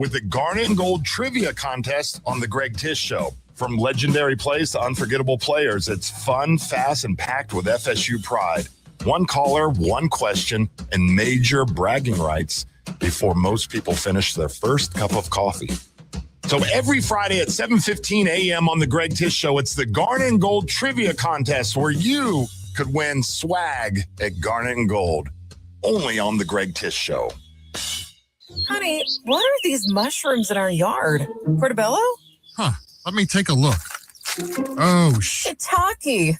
with the Garnet and Gold Trivia Contest on The Greg Tish Show. From legendary plays to unforgettable players, it's fun, fast, and packed with FSU pride. One caller, one question, and major bragging rights before most people finish their first cup of coffee. So every Friday at 7:15 a.m. on The Greg Tish Show, it's the Garnet and Gold Trivia Contest where you could win swag at Garnet and Gold. Only on The Greg Tish Show. Honey, what are these mushrooms in our yard? Portobello? Huh. Let me take a look. Oh, Shiitake.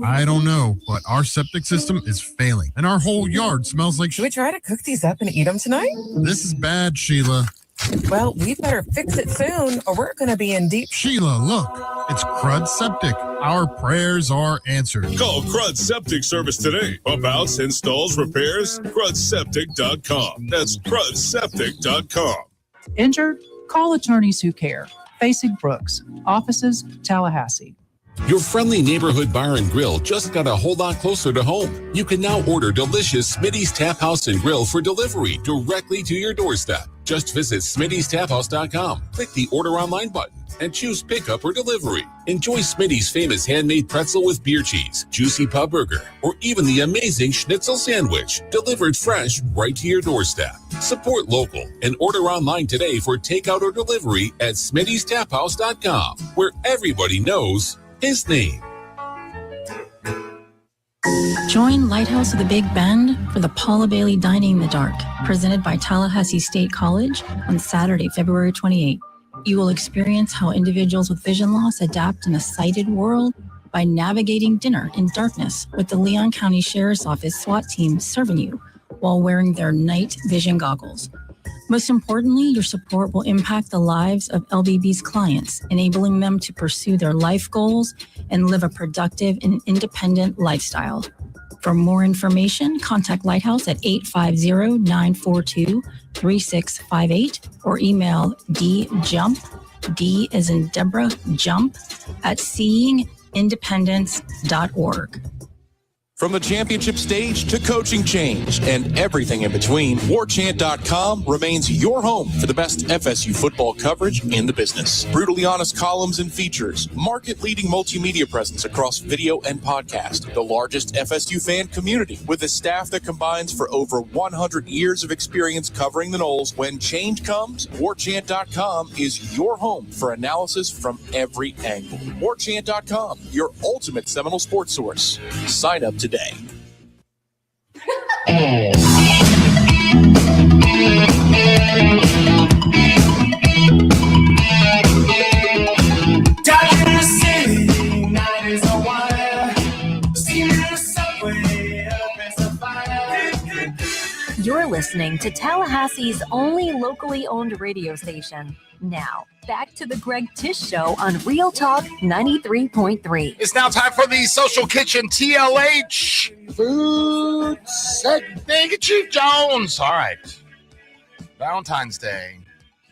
I don't know, but our septic system is failing, and our whole yard smells like Should we try to cook these up and eat them tonight? This is bad, Sheila. Well, we better fix it soon, or we're going to be in deep... Sheila, look. It's Crud Septic. Our prayers are answered. Call Crud Septic Service today. Pump outs, installs, repairs, crudseptic.com. That's crudseptic.com. Injured? Call attorneys who care. Facing Brooks. Offices, Tallahassee. Your friendly neighborhood bar and grill just got a whole lot closer to home. You can now order delicious Smitty's Tap House and Grill for delivery directly to your doorstep. Just visit Smitty'sTapHouse.com, click the Order Online button, and choose pickup or delivery. Enjoy Smitty's famous handmade pretzel with beer cheese, juicy pub burger, or even the amazing schnitzel sandwich, delivered fresh right to your doorstep. Support local and order online today for takeout or delivery at Smitty'sTapHouse.com, where everybody knows his name. Join Lighthouse of the Big Bend for the Paula Bailey Dining in the Dark, presented by Tallahassee State College on Saturday, February 28th. You will experience how individuals with vision loss adapt in a sighted world by navigating dinner in darkness with the Leon County Sheriff's Office SWAT team serving you while wearing their night vision goggles. Most importantly, your support will impact the lives of LBB's clients, enabling them to pursue their life goals and live a productive and independent lifestyle. For more information, contact Lighthouse at 850-942-3658 or email djump, D as in Deborah, jump, at seeingindependence.org. From the championship stage to coaching change and everything in between, WarChant.com remains your home for the best FSU football coverage in the business. Brutally honest columns and features, market-leading multimedia presence across video and podcast, the largest FSU fan community with a staff that combines for over 100 years of experience covering the Noles. When change comes, WarChant.com is your home for analysis from every angle. WarChant.com, your ultimate Seminole sports source. Sign up today. Tallahassee, night is a wire. Steaming in the subway, up is a fire. You're listening to Tallahassee's only locally owned radio station. Now, back to the Greg Tish Show on Real Talk 93.3. It's now time for the Social Kitchen TLH food segment. Thank you, Chief Jones. All right. Valentine's Day,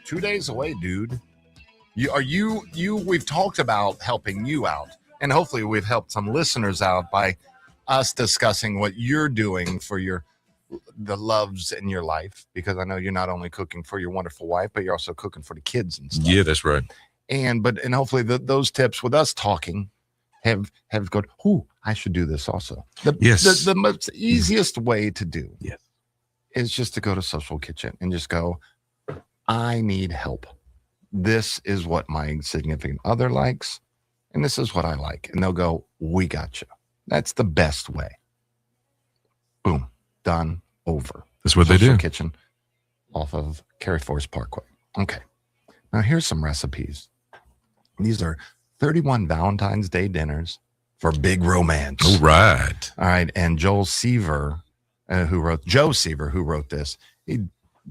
2 days away, dude. We've talked about helping you out, and hopefully we've helped some listeners out by us discussing what you're doing for the loves in your life, because I know you're not only cooking for your wonderful wife, but you're also cooking for the kids and stuff. Yeah, that's right. And hopefully those tips with us talking have gone, ooh, I should do this also. The most easiest way to do is just to go to Social Kitchen and just go, I need help. This is what my significant other likes, and this is what I like. And they'll go, we got you. That's the best way. Boom. Done. Over. That's what they do. Kitchen off of Cary Forest Parkway. Okay. Now here's some recipes. These are 31 Valentine's Day dinners for big romance. All right. All right. And Joe Seaver, who wrote this,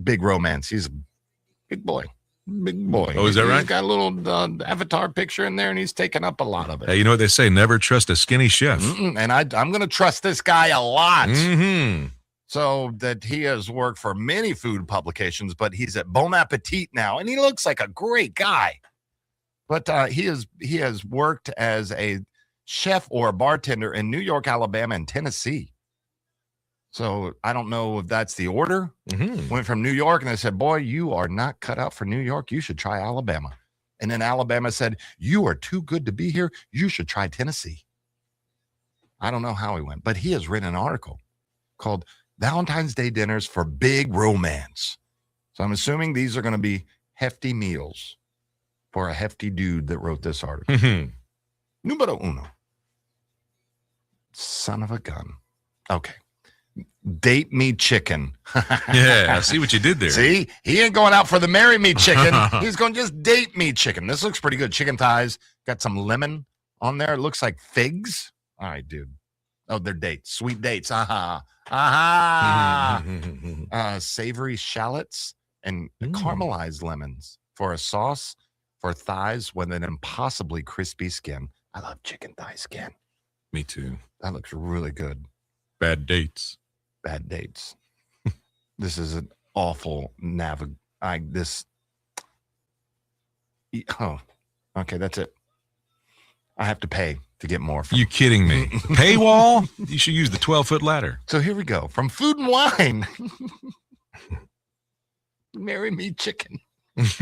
big romance. He's a big boy. Big boy. Oh, is that right? He's got a little avatar picture in there, and he's taken up a lot of it. Hey, you know what they say? Never trust a skinny chef. And I'm going to trust this guy a lot. Mm-hmm. So that he has worked for many food publications, but he's at Bon Appetit now, and he looks like a great guy. But he has worked as a chef or a bartender in New York, Alabama, and Tennessee. So I don't know if that's the order. Mhm. Went from New York, and they said, boy, you are not cut out for New York. You should try Alabama. And then Alabama said, you are too good to be here. You should try Tennessee. I don't know how he went, but he has written an article called Valentine's Day Dinners for Big Romance. So I'm assuming these are going to be hefty meals for a hefty dude that wrote this article. Mhm. Numero uno. Son of a gun. Okay. Date me chicken. Yeah, I see what you did there. See, he ain't going out for the marry me chicken. He's going just date me chicken. This looks pretty good. Chicken thighs. Got some lemon on there. It looks like figs. All right, dude. Oh, they're dates. Sweet dates. Aha. Aha. Savory shallots and caramelized lemons for a sauce for thighs with an impossibly crispy skin. I love chicken thigh skin. Me too. That looks really good. Bad dates. Bad dates. This is an awful Oh, okay, that's it. I have to pay to get more. You kidding me? Paywall? You should use the 12-foot ladder. So here we go. From Food and Wine. Marry me chicken. It's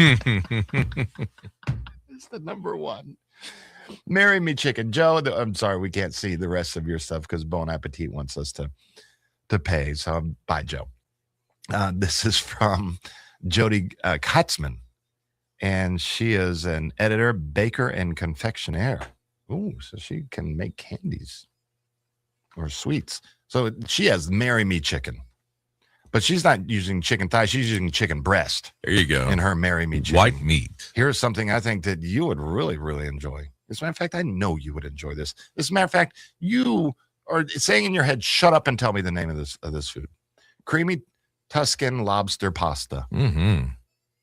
the number one. Marry me chicken. Joe, I'm sorry, we can't see the rest of your stuff because Bon Appetit wants us to pay. So bye, Joe. This is from Jody Katzman, and she is an editor, baker, and confectioner. Ooh, so she can make candies or sweets. So she has Marry Me chicken, but she's not using chicken thigh. She's using chicken breast. There you go. In her Marry Me chicken. White meat. Here's something I think that you would really, really enjoy. As a matter of fact, I know you would enjoy this. As a matter of fact, you are saying in your head, shut up and tell me the name of this food. Creamy Tuscan lobster pasta. Mm-hmm.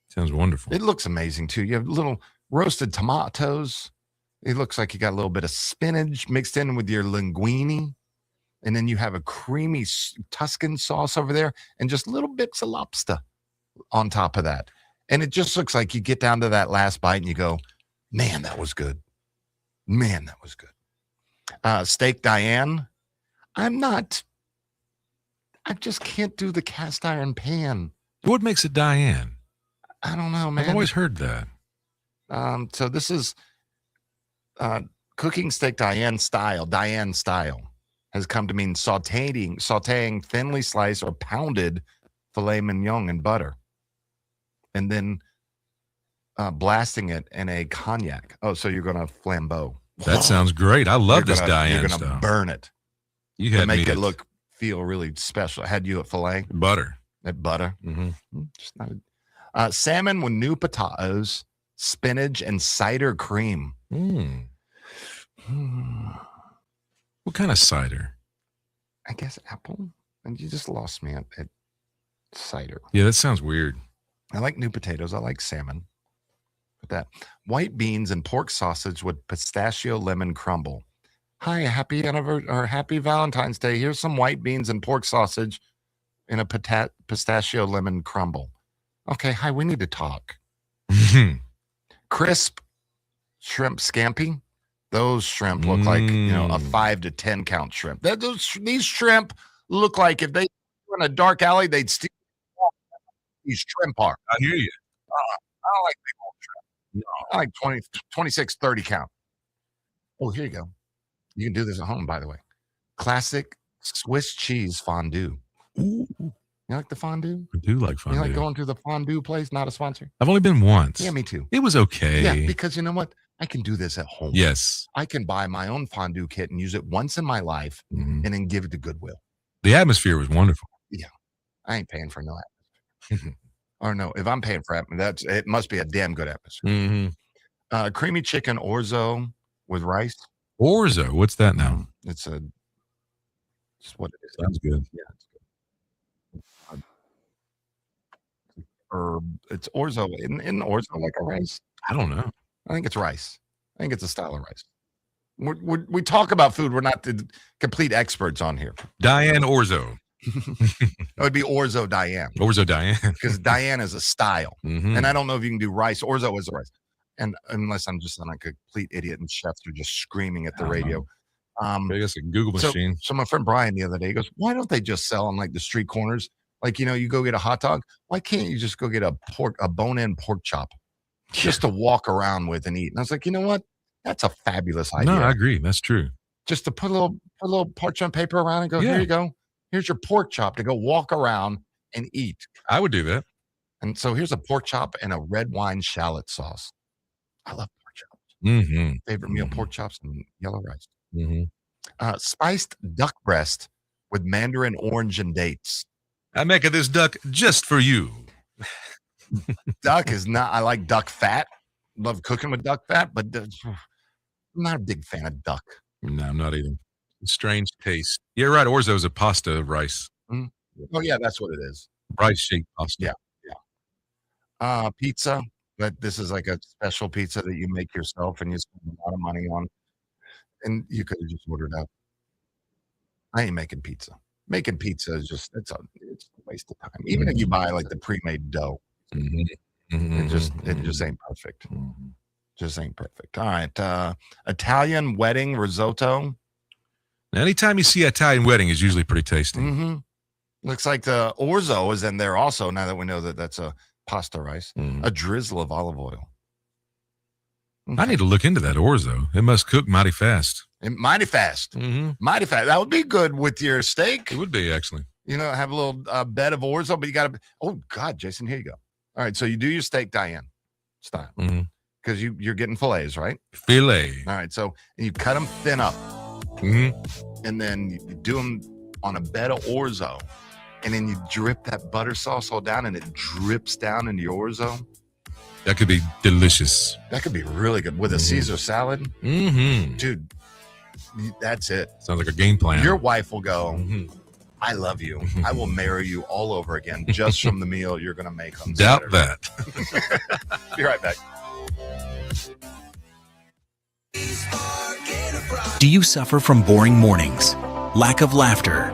Sounds wonderful. It looks amazing, too. You have little roasted tomatoes. It looks like you got a little bit of spinach mixed in with your linguine. And then you have a creamy Tuscan sauce over there and just little bits of lobster on top of that. And it just looks like you get down to that last bite and you go, man, that was good. Man, that was good. Steak Diane. I just can't do the cast iron pan. What makes it Diane? I don't know, man. I've always heard that. So this is cooking steak Diane style has come to mean sauteing thinly sliced or pounded filet mignon in butter. And then blasting it in a cognac. Oh, so you're going to flambeau. That sounds great. I love this Diane You're going to burn it. You had to make me it feel really special. I had you at filet. Butter. At butter. Mm-hmm. Just not salmon with new potatoes, spinach, and cider cream. What kind of cider? I guess apple. And you just lost me at cider. Yeah, that sounds weird. I like new potatoes. I like salmon. Put that. White beans and pork sausage with pistachio lemon crumble. Hi, happy Valentine's Day. Here's some white beans and pork sausage in a pistachio lemon crumble. Okay, hi, we need to talk. Crisp shrimp scampi. Those shrimp look like, a 5 to 10 count shrimp. These shrimp look like if they were in a dark alley, they'd steal these shrimp are. I hear you. I don't like big old shrimp. No, I like 20, 26, 30 count. Oh, here you go. You can do this at home, by the way. Classic Swiss cheese fondue. Ooh. You like the fondue? I do like fondue. You like going to the fondue place? Not a sponsor? I've only been once. Yeah, me too. It was okay. Yeah, because you know what? I can do this at home. Yes. I can buy my own fondue kit and use it once in my life and then give it to Goodwill. The atmosphere was wonderful. Yeah. I ain't paying for no atmosphere. Or no, if I'm paying for atmosphere, it must be a damn good atmosphere. Mm-hmm. Creamy chicken orzo with rice. Orzo? What's that now? It's just what it is. Sounds good. Yeah, it's good. Herb. It's orzo. Isn't orzo like a rice? I don't know. I think it's rice. I think it's a style of rice. We talk about food. We're not the complete experts on here. Diane Orzo. It would be Orzo Diane. Orzo Diane. Because Diane is a style. Mm-hmm. And I don't know if you can do rice. Orzo is a rice. And unless I'm just a complete idiot and chefs are just screaming at the radio. I guess a Google machine. So my friend Brian the other day goes, why don't they just sell on like the street corners? Like, you go get a hot dog. Why can't you just go get a bone-in pork chop just to walk around with and eat? And I was like, you know what? That's a fabulous idea. No, I agree. That's true. Just to put a little parchment paper around and go, here you go. Here's your pork chop to go walk around and eat. I would do that. And so here's a pork chop and a red wine shallot sauce. I love pork chops. Mm-hmm. Favorite meal, pork chops and yellow rice. Mm-hmm. Spiced duck breast with mandarin orange and dates. I make this duck just for you. Duck is not, I like duck fat. Love cooking with duck fat, but I'm not a big fan of duck. No, I'm not either. Strange taste. You're right. Orzo's a pasta rice. Mm-hmm. Oh, yeah, that's what it is. Rice-shaped pasta. Yeah. Pizza, but this is like a special pizza that you make yourself and you spend a lot of money on. And you could have just ordered out. I ain't making pizza. Making pizza is just, it's a waste of time. Even if you buy like the pre-made dough, it just ain't perfect. Just ain't perfect. All right. Italian wedding risotto. Anytime you see Italian wedding is usually pretty tasty. Looks like the orzo is in there also, now that we know that that's a pasta rice. A drizzle of olive oil. I need to look into that orzo. It must cook mighty fast. Mighty fast. Mighty fast. That would be good with your steak. It would be, actually. Have a little bed of orzo, but you got to, oh, God, Jason, here you go. All right, so you do your steak Diane style. Because you're getting fillets, right? Filet. All right, so you cut them thin up. And then you do them on a bed of orzo. And then you drip that butter sauce all down, and it drips down into your orzo. That could be delicious. That could be really good with a Caesar salad. Dude, that's it. Sounds like a game plan. Your wife will go, I love you. I will marry you all over again just from the meal you're going to make on Doubt Saturday. that. Be right back. Do you suffer from boring mornings, lack of laughter,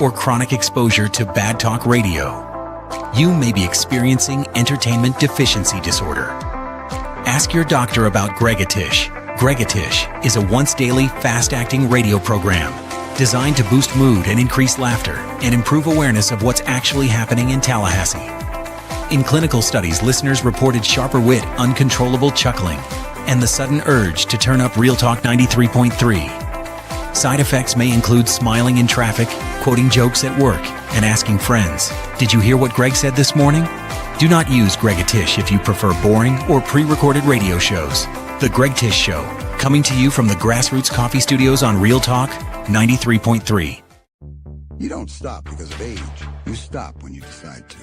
or chronic exposure to bad talk radio? You may be experiencing entertainment deficiency disorder. Ask your doctor about Gregatish. Gregatish is a once-daily, fast-acting radio program designed to boost mood and increase laughter and improve awareness of what's actually happening in Tallahassee. In clinical studies, listeners reported sharper wit, uncontrollable chuckling, and the sudden urge to turn up Real Talk 93.3. Side effects may include smiling in traffic, quoting jokes at work, and asking friends, "Did you hear what Greg said this morning?" Do not use Gregatish if you prefer boring or pre-recorded radio shows. The Greg Tish Show, coming to you from the Grassroots Coffee Studios on Real Talk 93.3. You don't stop because of age. You stop when you decide to.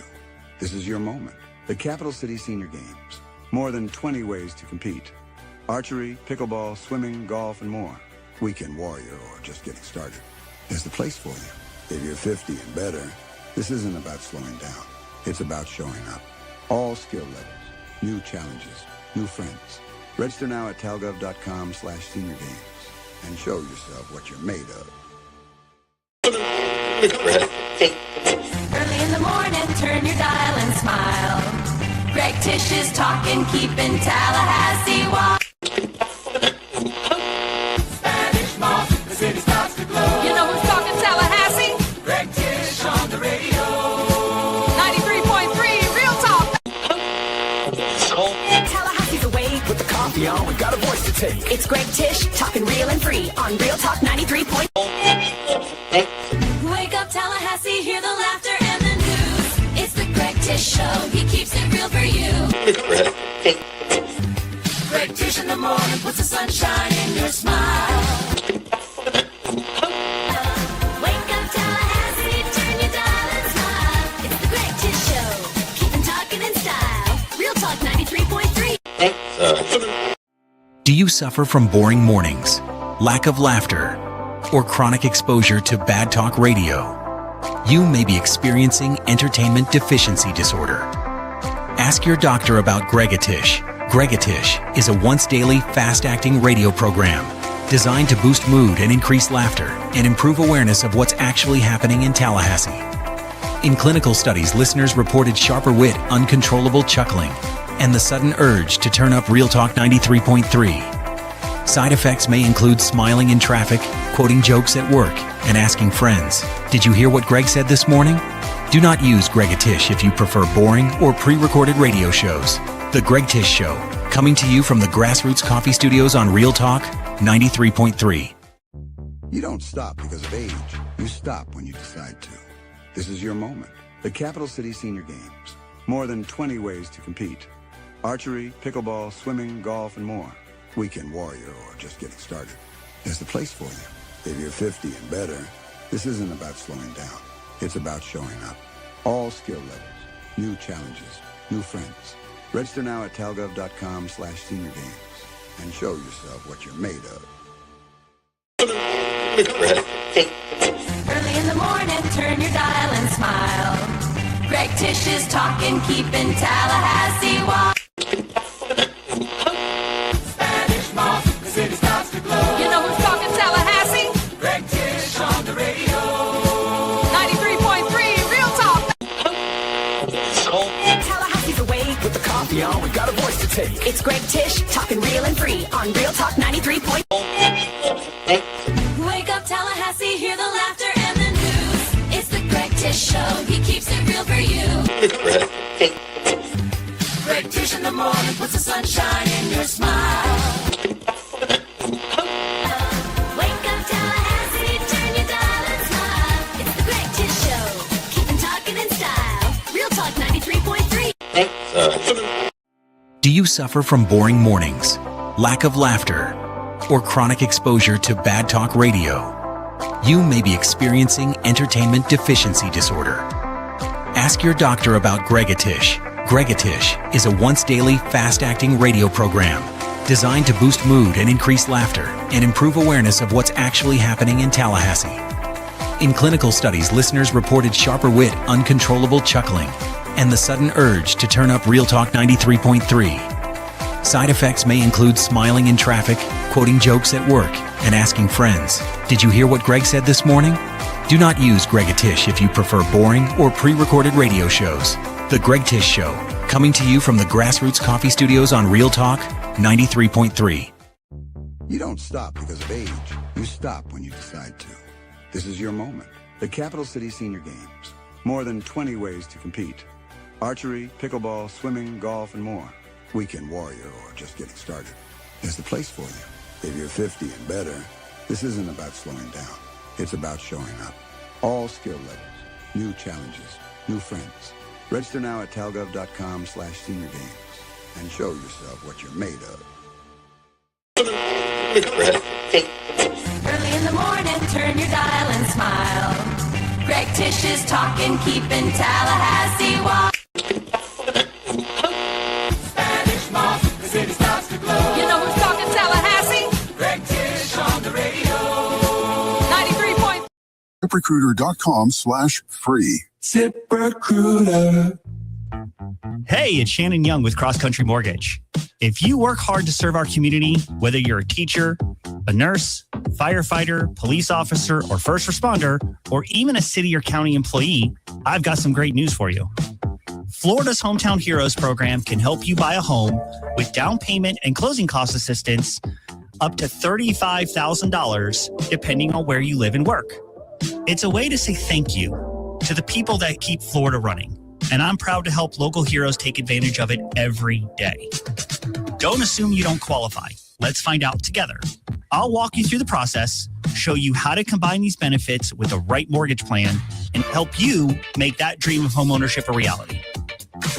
This is your moment. The Capital City Senior Games. More than 20 ways to compete. Archery, pickleball, swimming, golf, and more. Weekend warrior or just getting started. There's the place for you. If you're 50 and better, this isn't about slowing down. It's about showing up. All skill levels, new challenges, new friends. Register now at talgov.com/senior games and show yourself what you're made of. Early in the morning, turn your dial and smile. Greg Tish is talking, keeping Tallahassee wild. Spanish Moss, the city starts to glow. You know who's talking Tallahassee? Greg Tish on the radio. 93.3 Real Talk. Tallahassee's awake with the coffee on. We got a voice to take. It's Greg Tish talking real and free on Real Talk 93.3. Wake up, Tallahassee, hear the laughter and the news. It's the Greg Tish Show. He keeps it real for you. Greg Tish in the morning puts the sunshine in your smile. Wake up, Tallahassee, turn your dial and smile. It's the Greg Tish Show. Keep 'em talking in style. Real Talk 93.3. Do you suffer from boring mornings, lack of laughter, or chronic exposure to bad talk radio? You may be experiencing entertainment deficiency disorder. Ask your doctor about Gregatish. Gregatish is a once-daily, fast-acting radio program designed to boost mood and increase laughter and improve awareness of what's actually happening in Tallahassee. In clinical studies, listeners reported sharper wit, uncontrollable chuckling, and the sudden urge to turn up Real Talk 93.3. Side effects may include smiling in traffic, quoting jokes at work, and asking friends, "Did you hear what Greg said this morning?" Do not use Greg a Tish if you prefer boring or pre-recorded radio shows. The Greg Tish Show, coming to you from the Grassroots Coffee Studios on Real Talk 93.3. You don't stop because of age. You stop when you decide to. This is your moment. The Capital City Senior Games. More than 20 ways to compete. Archery, pickleball, swimming, golf, and more. Weekend warrior or just getting started. There's the place for you. If you're 50 and better, this isn't about slowing down. It's about showing up. All skill levels, new challenges, new friends. Register now at talgov.com/senior games and show yourself what you're made of. Early in the morning, turn your dial and smile. Greg Tish is talking, keeping Tallahassee wild. Spanish moss, the city starts to glow. You know who's talking Tallahassee? Greg Tish on the radio. 93.3 Real Talk. Tallahassee's awake with the coffee on. We got a voice to take. It's Greg Tish talking real and free on Real Talk 93. Wake up Tallahassee, hear the laughter and the news. It's the Greg Tish Show. He keeps it real for you. Greg Tish in the morning puts the sunshine in your smile. Wake up Tallahassee, turn your dial and smile. It's the Greg Tish Show. Keeping talking in style. Real Talk 93.3. Do you suffer from boring mornings, lack of laughter, or chronic exposure to bad talk radio? You may be experiencing entertainment deficiency disorder. Ask your doctor about Gregatish. Gregatish is a once-daily, fast-acting radio program designed to boost mood and increase laughter and improve awareness of what's actually happening in Tallahassee. In clinical studies, listeners reported sharper wit, uncontrollable chuckling, and the sudden urge to turn up Real Talk 93.3. Side effects may include smiling in traffic, quoting jokes at work, and asking friends, "Did you hear what Greg said this morning?" Do not use Greg a Tish if you prefer boring or pre-recorded radio shows. The Greg Tish Show, coming to you from the Grassroots Coffee Studios on Real Talk 93.3. You don't stop because of age. You stop when you decide to. This is your moment. The Capital City Senior Games. More than 20 ways to compete. Archery, pickleball, swimming, golf, and more. Weekend warrior or just getting started. There's the place for you. If you're 50 and better, this isn't about slowing down. It's about showing up. All skill levels, new challenges, new friends. Register now at talgov.com/senior games and show yourself what you're made of. Early in the morning, turn your dial and smile. Greg Tish is talking, keeping Tallahassee wild. Spanish moss, the city starts to glow. You know who's talking Tallahassee? Greg Tish on the radio. 93. ZipRecruiter.com/free. ZipRecruiter. Hey, it's Shannon Young with Cross Country Mortgage. If you work hard to serve our community, whether you're a teacher, a nurse, firefighter, police officer, or first responder, or even a city or county employee, I've got some great news for you. Florida's Hometown Heroes program can help you buy a home with down payment and closing cost assistance up to $35,000, depending on where you live and work. It's a way to say thank you to the people that keep Florida running, and I'm proud to help local heroes take advantage of it every day. Don't assume you don't qualify. Let's find out together. I'll walk you through the process, show you how to combine these benefits with the right mortgage plan, and help you make that dream of homeownership a reality.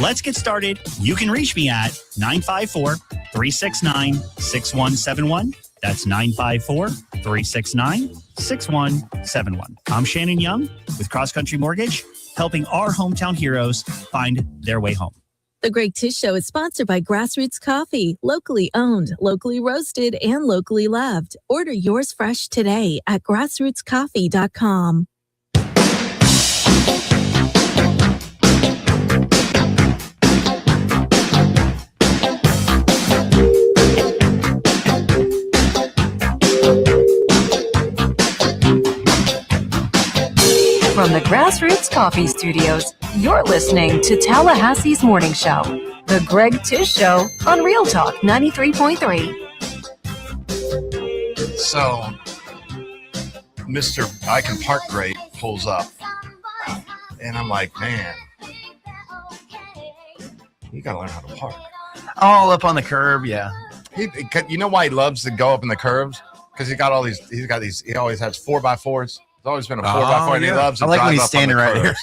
Let's get started. You can reach me at 954-369-6171. That's 954-369-6171. I'm Shannon Young with Cross Country Mortgage, helping our hometown heroes find their way home. The Greg Tish Show is sponsored by Grassroots Coffee, locally owned, locally roasted, and locally loved. Order yours fresh today at grassrootscoffee.com. From the Grassroots Coffee Studios, you're listening to Tallahassee's Morning Show, The Greg Tish Show on Real Talk 93.3. So, Mr. I Can Park Great pulls up, and I'm like, man, you gotta learn how to park. All up on the curb, yeah. You know why he loves to go up in the curves? Because he always has 4x4s. It's always been a 4x4, and he loves to drive when he's up standing on the right curves.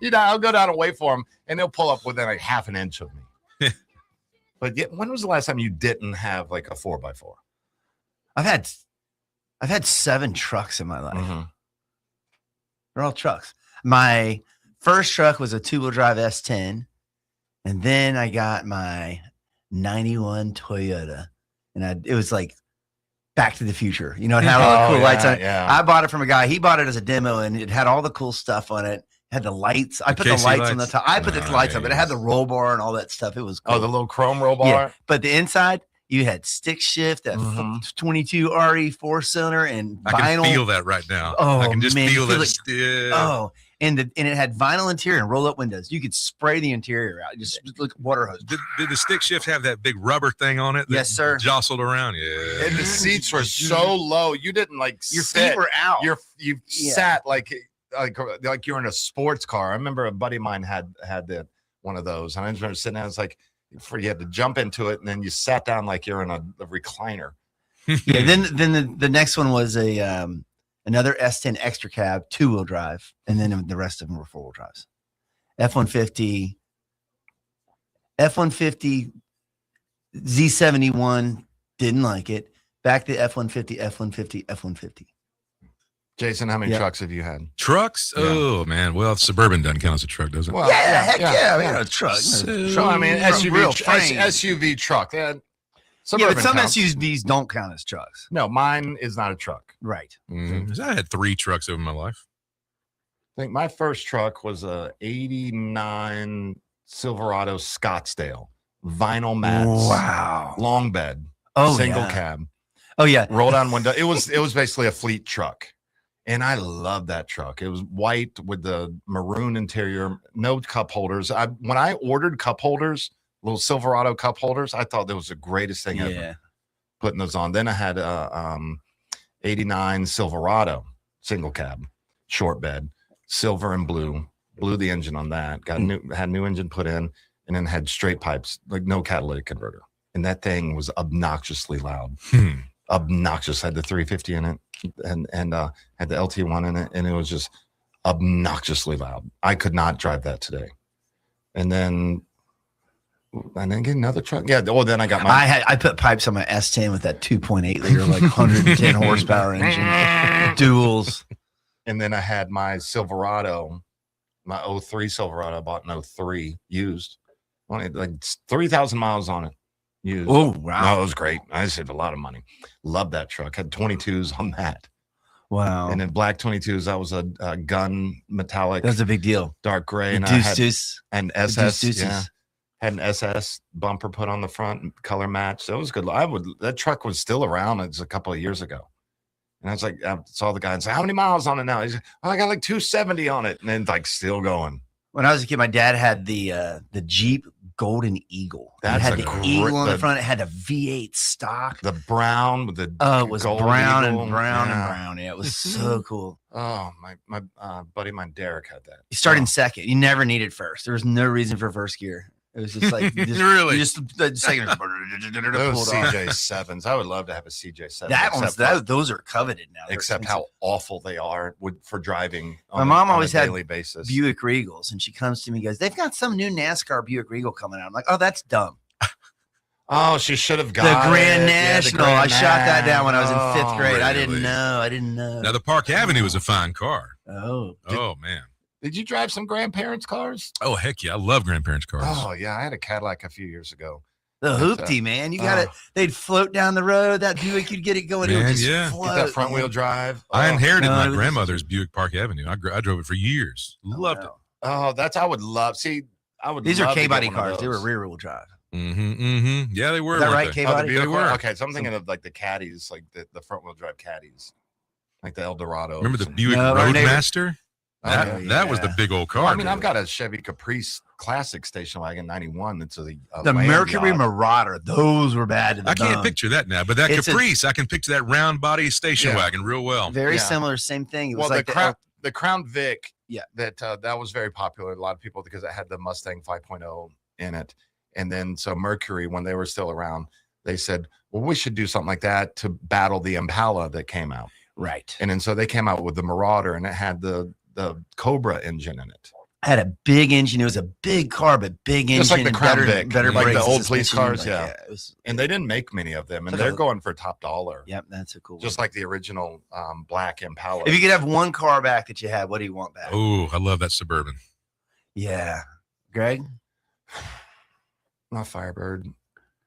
here. I'll go down and wait for him, and he'll pull up within like half an inch of me. But when was the last time you didn't have like a 4x4? I've had 7 trucks in my life. Mm-hmm. They're all trucks. My first truck was a 2-wheel drive S10, and then I got my 91 Toyota, and it was like Back to the Future. You know, it had all the cool lights on it. Yeah. I bought it from a guy. He bought it as a demo, and it had all the cool stuff on it. It had the lights. I put the lights on the top. I put the lights on, but it had the roll bar and all that stuff. It was cool. Oh, the little chrome roll bar? Yeah. But the inside, you had stick shift, that 22 RE 4-cylinder, and vinyl. I can feel that right now. Oh, I can just man, feel feel that. it. Oh, and it had vinyl interior and roll up windows. You could spray the interior out. Just look water hose. Did the stick shift have that big rubber thing on it? That Yes, sir. Jostled around. Yeah. And the seats were so low. You didn't Your feet were out. You sat like you're in a sports car. I remember a buddy of mine had one of those, and I just remember sitting there. It's like you had to jump into it, and then you sat down like you're in a recliner. Yeah. Then the next one was another S10 extra cab, 2-wheel drive, and then the rest of them were 4-wheel drives. F-150, Z71, didn't like it. Back to F-150. Jason, how many trucks have you had? Trucks? Yeah. Oh man, well, Suburban doesn't count as a truck, does it? Well, heck yeah. We had a truck. I mean, SUV truck. Yeah, but some SUVs don't count as trucks. No, mine is not a truck. Right. Mm-hmm. I had 3 trucks over my life. I think my first truck was a '89 Silverado Scottsdale, vinyl mats. Wow. Long bed. Oh, single yeah. cab. Oh yeah. Roll down window. It was basically a fleet truck. And I loved that truck. It was white with the maroon interior, no cup holders. When I ordered cup holders, little Silverado cup holders, I thought that was the greatest thing ever. Putting those on. Then I had '89 Silverado single cab, short bed, silver and blue. Blew the engine on that. Had new engine put in, and then had straight pipes, like no catalytic converter. And that thing was obnoxiously loud. Obnoxious. Had the 350 in it, and had the LT1 in it, and it was just obnoxiously loud. I could not drive that today. And then get another truck. Yeah. Oh, then I got I put pipes on my S10 with that 2.8 liter, like 110 horsepower engine, duals. And then I had my Silverado, my 03 Silverado I bought in 03 used. Only like 3,000 miles on it. Used. Oh, wow. No, it was great. I saved a lot of money. Loved that truck. Had 22s on that. Wow. And then black 22s, that was a gun metallic. That was a big deal. Dark gray. And Deuces. And SS. Yeah. Had an SS bumper put on the front, color match. So it was good. That truck was still around. It was a couple of years ago. And I was like, I saw the guy and said, how many miles on it now? He's like, oh, I got like 270 on it. And then like still going. When I was a kid, my dad had the Jeep Golden Eagle. It had the eagle on the front. It had a V8 stock. The brown with the it was brown eagle. and brown. Yeah, it was so cool. Oh, my buddy, my Derek had that. You started in second. You never needed first. There was no reason for first gear. It was just like really just the second. Those CJ7s. I would love to have a CJ7. Those are coveted now. Except how awful they are for driving. My mom always had daily basis. Buick Regals, and she comes to me and goes, "They've got some new NASCAR Buick Regal coming out." I'm like, "Oh, that's dumb." Oh, she should have got the Grand National. Yeah, I shot that down when I was in 5th grade. Really? I didn't know. Now the Park Avenue was a fine car. Oh man. Did you drive some grandparents' cars? Oh heck yeah, I love grandparents' cars. Oh yeah, I had a Cadillac a few years ago. The hoopty, man. You got it. They'd float down the road. That Buick, you'd get it going. Man, it would just float, get that front wheel drive. I inherited my grandmother's Buick Park Avenue. I drove it for years. Loved it. Oh, I would love. See, I would. These are K-body cars. They were rear wheel drive. Yeah, they were. Is that right, K-body? They were. Okay, so I'm thinking of like the caddies, like the front wheel drive caddies, like the Eldorado. Remember the Buick Roadmaster? That was the big old car. Well, I mean, I've got a Chevy Caprice Classic station wagon 91. That's a the land Mercury yacht. Marauder. Those were bad to the I can't bone. picture that now, but that Caprice, I can picture that round body station wagon real well. Very similar, same thing. It was Well, like the Crown Vic. Yeah, that was very popular. A lot of people because it had the Mustang 5.0 in it, and then so Mercury, when they were still around, they said, "Well, we should do something like that to battle the Impala that came out." Right. And then so they came out with the Marauder, and it had the Cobra engine in it. Had a big engine. It was a big car, but big engine. Just like the Crown Vic, better like brakes the and old police suspension. cars, Like, it was, and they didn't make many of them, and Like they're a- going for top dollar. Yep, that's a cool Just one. like the original black Impala. If you could have one car back that you had, what do you want back? Oh, I love that Suburban. Yeah. Greg? My Firebird.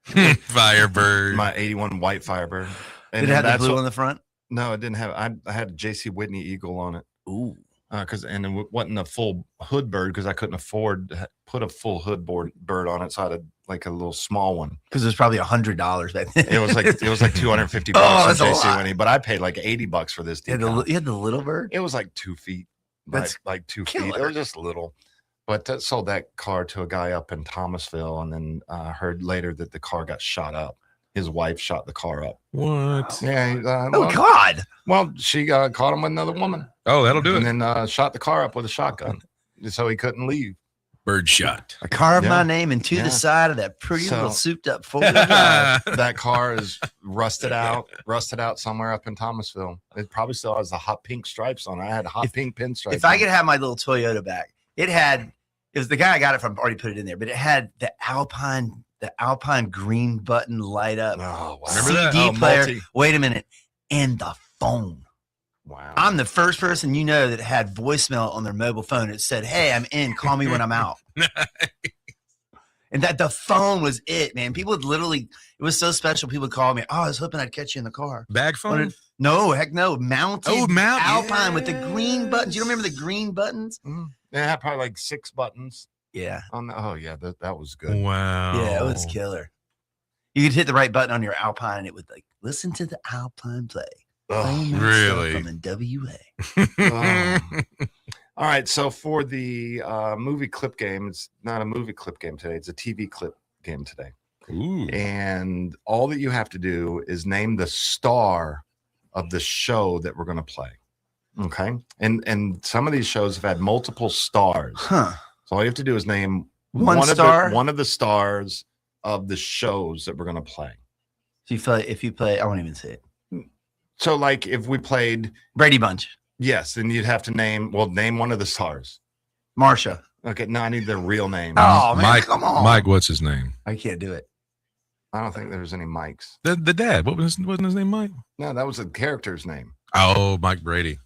Firebird. My 81 white Firebird. Did it have the blue on the front? No, it didn't have. I had a J.C. Whitney Eagle on it. Ooh. And it wasn't a full hood bird because I couldn't afford to put a full hood bird on it, so I had like a little small one. Because it was probably $100 back then. It was like $250 Oh, for that's a J.C. lot. Whitney, but I paid like $80 for this. You had the little bird? It was like 2 feet. That's like 2 feet. It killer. was just little. But sold that car to a guy up in Thomasville, and then heard later that the car got shot up. His wife shot the car up. What? Yeah. Oh, God. Well, she caught him with another woman. Oh, that'll do it. And then shot the car up with a shotgun, so he couldn't leave. Bird shot. I carved Yeah. my name into Yeah. the side of that pretty little So- souped up four-wheel drive. That car is rusted out somewhere up in Thomasville. It probably still has the hot pink stripes on it. I had hot pink pinstripes. If I could have my little Toyota back, it was the guy I got it from already put it in there, but it had the Alpine green button light up. Oh, wow. Remember that? CD player. multi. Wait a minute. And the phone. Wow. I'm the first person you know that had voicemail on their mobile phone. It said, "Hey, I'm in. Call me when I'm out." And that the phone was it, man. People would literally, it was so special. People would call me, "Oh, I was hoping I'd catch you in the car." Bag phone? No, heck no. Mounted Alpine with the yes. green buttons. You don't remember the green buttons? It had probably like 6 buttons. Yeah. Oh yeah, that was good. Wow. Yeah, it was killer. You could hit the right button on your Alpine and it would like, listen to the Alpine play. Playing that stuff really? From NWA. All right, so for the movie clip game, it's not a movie clip game today. It's a TV clip game today. Ooh. And all that you have to do is name the star of the show that we're going to play. Okay. And some of these shows have had multiple stars. Huh. So all you have to do is name One star? one of the stars of the shows that we're going to play. So if you play, I won't even say it. So like if we played Brady Bunch. Yes, then you'd have to name one of the stars. Marsha. Okay, no, I need their real name. Oh, man, Mike, come on. Mike, what's his name? I can't do it. I don't think there's any Mikes. The dad. Wasn't his name Mike? No, that was a character's name. Oh, Mike Brady.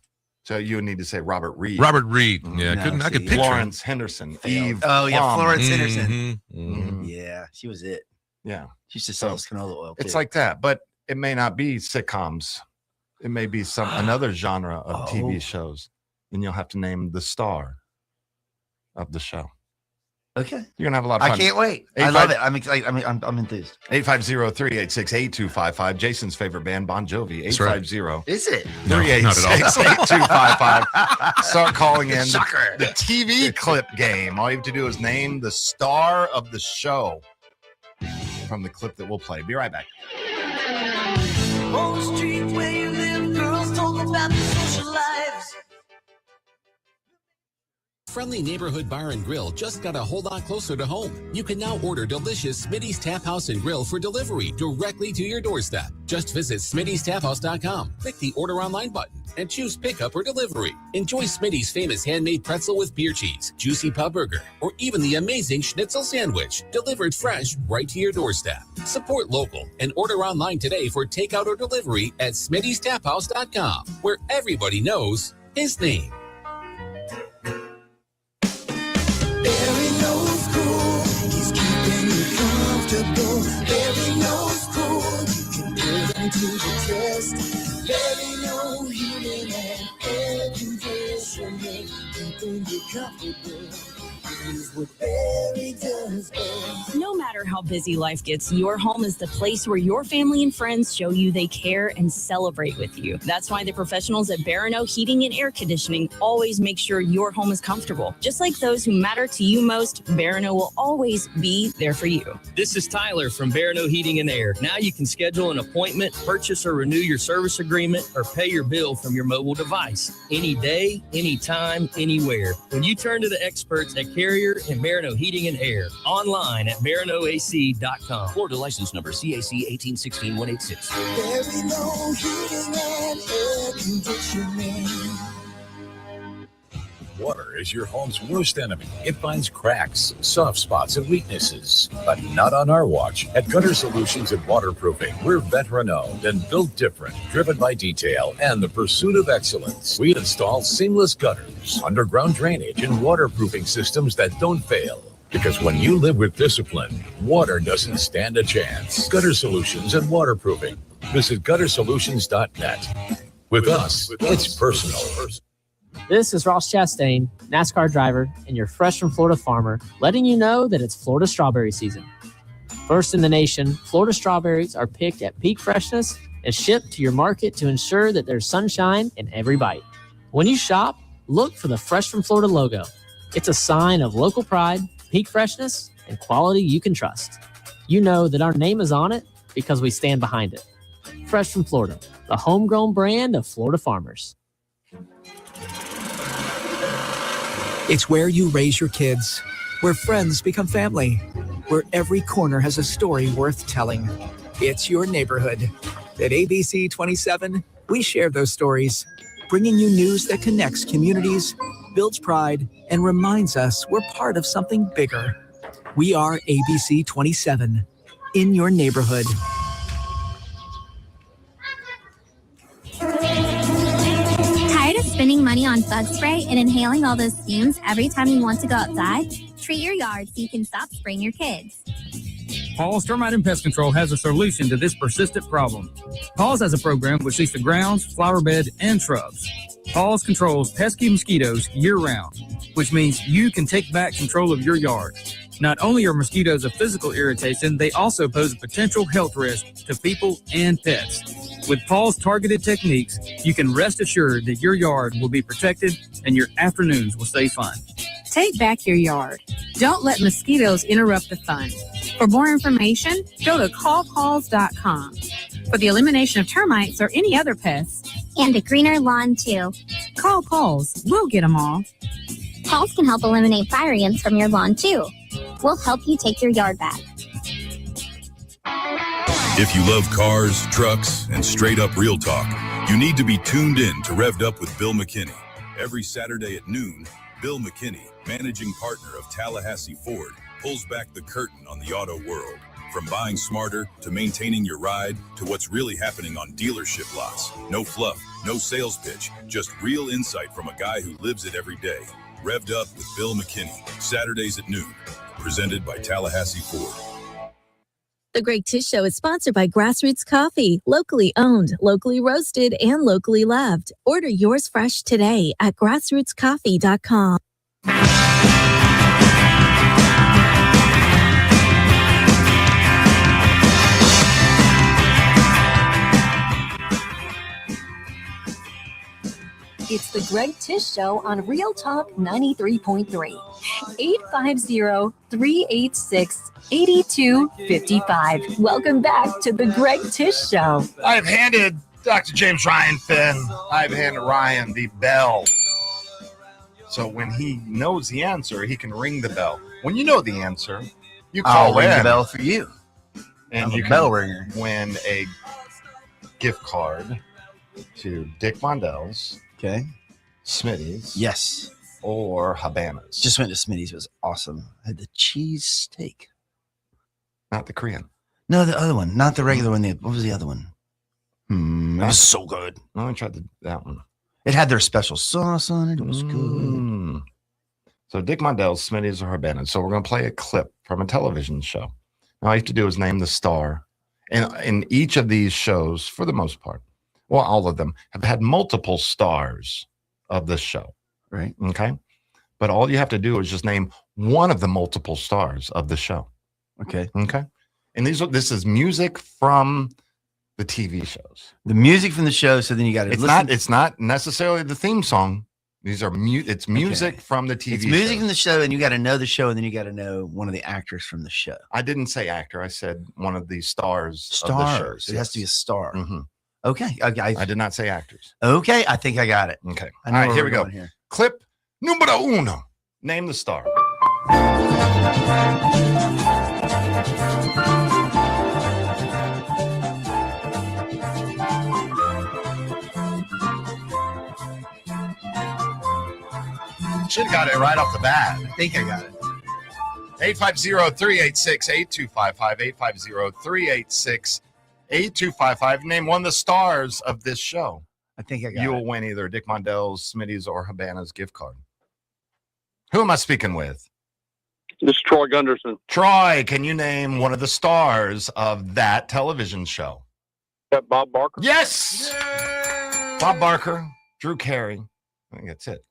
So you would need to say Robert Reed. Robert Reed. Yeah, No, I could see, picture him. Florence Henderson. Eve. Oh, yeah, Plum. Florence Henderson. Mhm. Yeah, she was it. Yeah. She used to sell us canola oil. It's too. like that, but it may not be sitcoms. It may be another genre of Oh. TV shows. And you'll have to name the star of the show. Okay. You're gonna have a lot of fun. I can't wait. I love it. I'm excited. I'm enthused. 850-386-8255. Jason's favorite band, Bon Jovi. That's right. 850 Is it? No, not at all. 386-8255. Start calling in Sucker. the TV clip game. All you have to do is name the star of the show from the clip that we'll play. Be right back. On the street where you live, girls talk about the social lives. Friendly Neighborhood Bar and Grill just got a whole lot closer to home. You can now order delicious Smitty's Tap House and Grill for delivery directly to your doorstep. Just visit Smitty'sTapHouse.com, click the Order Online button, and choose pickup or delivery. Enjoy Smitty's famous handmade pretzel with beer cheese, juicy pub burger, or even the amazing schnitzel sandwich, delivered fresh right to your doorstep. Support local and order online today for takeout or delivery at Smitty'sTapHouse.com, where everybody knows his name. Barry knows cool, he's keeping you comfortable. Barry knows cool, you can put him to the test. Barry knows heating and air conditioning, keeping you comfortable. is what Barry does best. No matter how busy life gets, your home is the place where your family and friends show you they care and celebrate with you. That's why the professionals at Barano Heating and Air Conditioning always make sure your home is comfortable. Just like those who matter to you most, Barano will always be there for you. This is Tyler from Barano Heating and Air. Now you can schedule an appointment, purchase or renew your service agreement, or pay your bill from your mobile device. Any day, anytime, anywhere. When you turn to the experts at Carrier and Barano Heating and Air. Online at baranoac.com. Florida license number CAC 1816186. Barano Heating and Air Conditioning. Water is your home's worst enemy. It finds cracks, soft spots, and weaknesses. But not on our watch. At Gutter Solutions and Waterproofing, we're veteran-owned and built different, driven by detail and the pursuit of excellence. We install seamless gutters, underground drainage, and waterproofing systems that don't fail. Because when you live with discipline, water doesn't stand a chance. Gutter Solutions and Waterproofing. Visit guttersolutions.net. With us, it's personal. This is Ross Chastain, NASCAR driver, and your Fresh from Florida farmer, letting you know that it's Florida strawberry season. First in the nation, Florida strawberries are picked at peak freshness and shipped to your market to ensure that there's sunshine in every bite. When you shop, look for the Fresh from Florida logo. It's a sign of local pride, peak freshness, and quality you can trust. You know that our name is on it because we stand behind it. Fresh from Florida, the homegrown brand of Florida farmers. It's where you raise your kids, where friends become family, where every corner has a story worth telling. It's your neighborhood. At ABC 27, we share those stories, bringing you news that connects communities, builds pride, and reminds us we're part of something bigger. We are ABC 27, in your neighborhood. Tired of spending money on bug spray and inhaling all those fumes every time you want to go outside? Treat your yard so you can stop spraying your kids. Paul's Termite and Pest Control has a solution to this persistent problem. Paul's has a program which seeks the grounds, flower bed, and shrubs. Paul's controls pesky mosquitoes year-round, which means you can take back control of your yard. Not only are mosquitoes a physical irritation, they also pose a potential health risk to people and pets. With Paul's targeted techniques, you can rest assured that your yard will be protected and your afternoons will stay fun. Take back your yard. Don't let mosquitoes interrupt the fun. For more information, go to callpauls.com. For the elimination of termites or any other pests. And a greener lawn, too. Call Pauls. We'll get them all. Pauls can help eliminate fire ants from your lawn, too. We'll help you take your yard back. If you love cars, trucks, and straight-up real talk, you need to be tuned in to Revved Up with Bill McKinney. Every Saturday at noon, Bill McKinney, managing partner of Tallahassee Ford, pulls back the curtain on the auto world. From buying smarter, to maintaining your ride, to what's really happening on dealership lots. No fluff, no sales pitch, just real insight from a guy who lives it every day. Revved Up with Bill McKinney, Saturdays at noon. Presented by Tallahassee Ford. The Greg Tish Show is sponsored by Grassroots Coffee, locally owned, locally roasted, and locally loved. Order yours fresh today at grassrootscoffee.com. It's the Greg Tish Show on Real Talk 93.3. 850-386-8255. Welcome back to the Greg Tish Show. I've handed Dr. James Ryan Finn, I've handed Ryan the bell. So when he knows the answer, he can ring the bell. When you know the answer, you call I'll ring in. the bell for you. And I'm you a can bell ringer. win a gift card to Dick Mondell's. Okay. Smitty's. Yes. Or Habanas. Just went to Smitty's. It was awesome. I had the cheese steak. Not the Korean. No, the other one. Not the regular one. What was the other one? It was so good. I only tried that one. It had their special sauce on it. It was good. So Dick Mondell's, Smitty's, or Habanas. So we're going to play a clip from a television show. Now all you have to do is name the star. And in each of these shows, for the most part, well, all of them have had multiple stars of this show. Right. Okay. but all you have to do is just name one of the multiple stars of the show. Okay. Okay. And this is music from the TV shows. The music from the show. So then you got to listen. It's not necessarily the theme song. These are it's music from the TV. It's music from the show, and you got to know the show, and then you got to know one of the actors from the show. I didn't say actor. I said one of the stars. Of the shows. It has to be a star. Mm-hmm. Okay. I did not say actors. Okay. I think I got it. Okay. All right. Here we go. Here. Clip numero uno. Name the star. Should have got it right off the bat. I think I got it. 850-386-8255. 850-386-8255. Name one of the stars of this show. I think I got You will win either Dick Mondell's, Smitty's, or Habana's gift card. Who am I speaking with? This is Troy Gunderson. Troy, can you name one of the stars of that television show? That Bob Barker? Yes! Yay! Bob Barker, Drew Carey. I think that's it.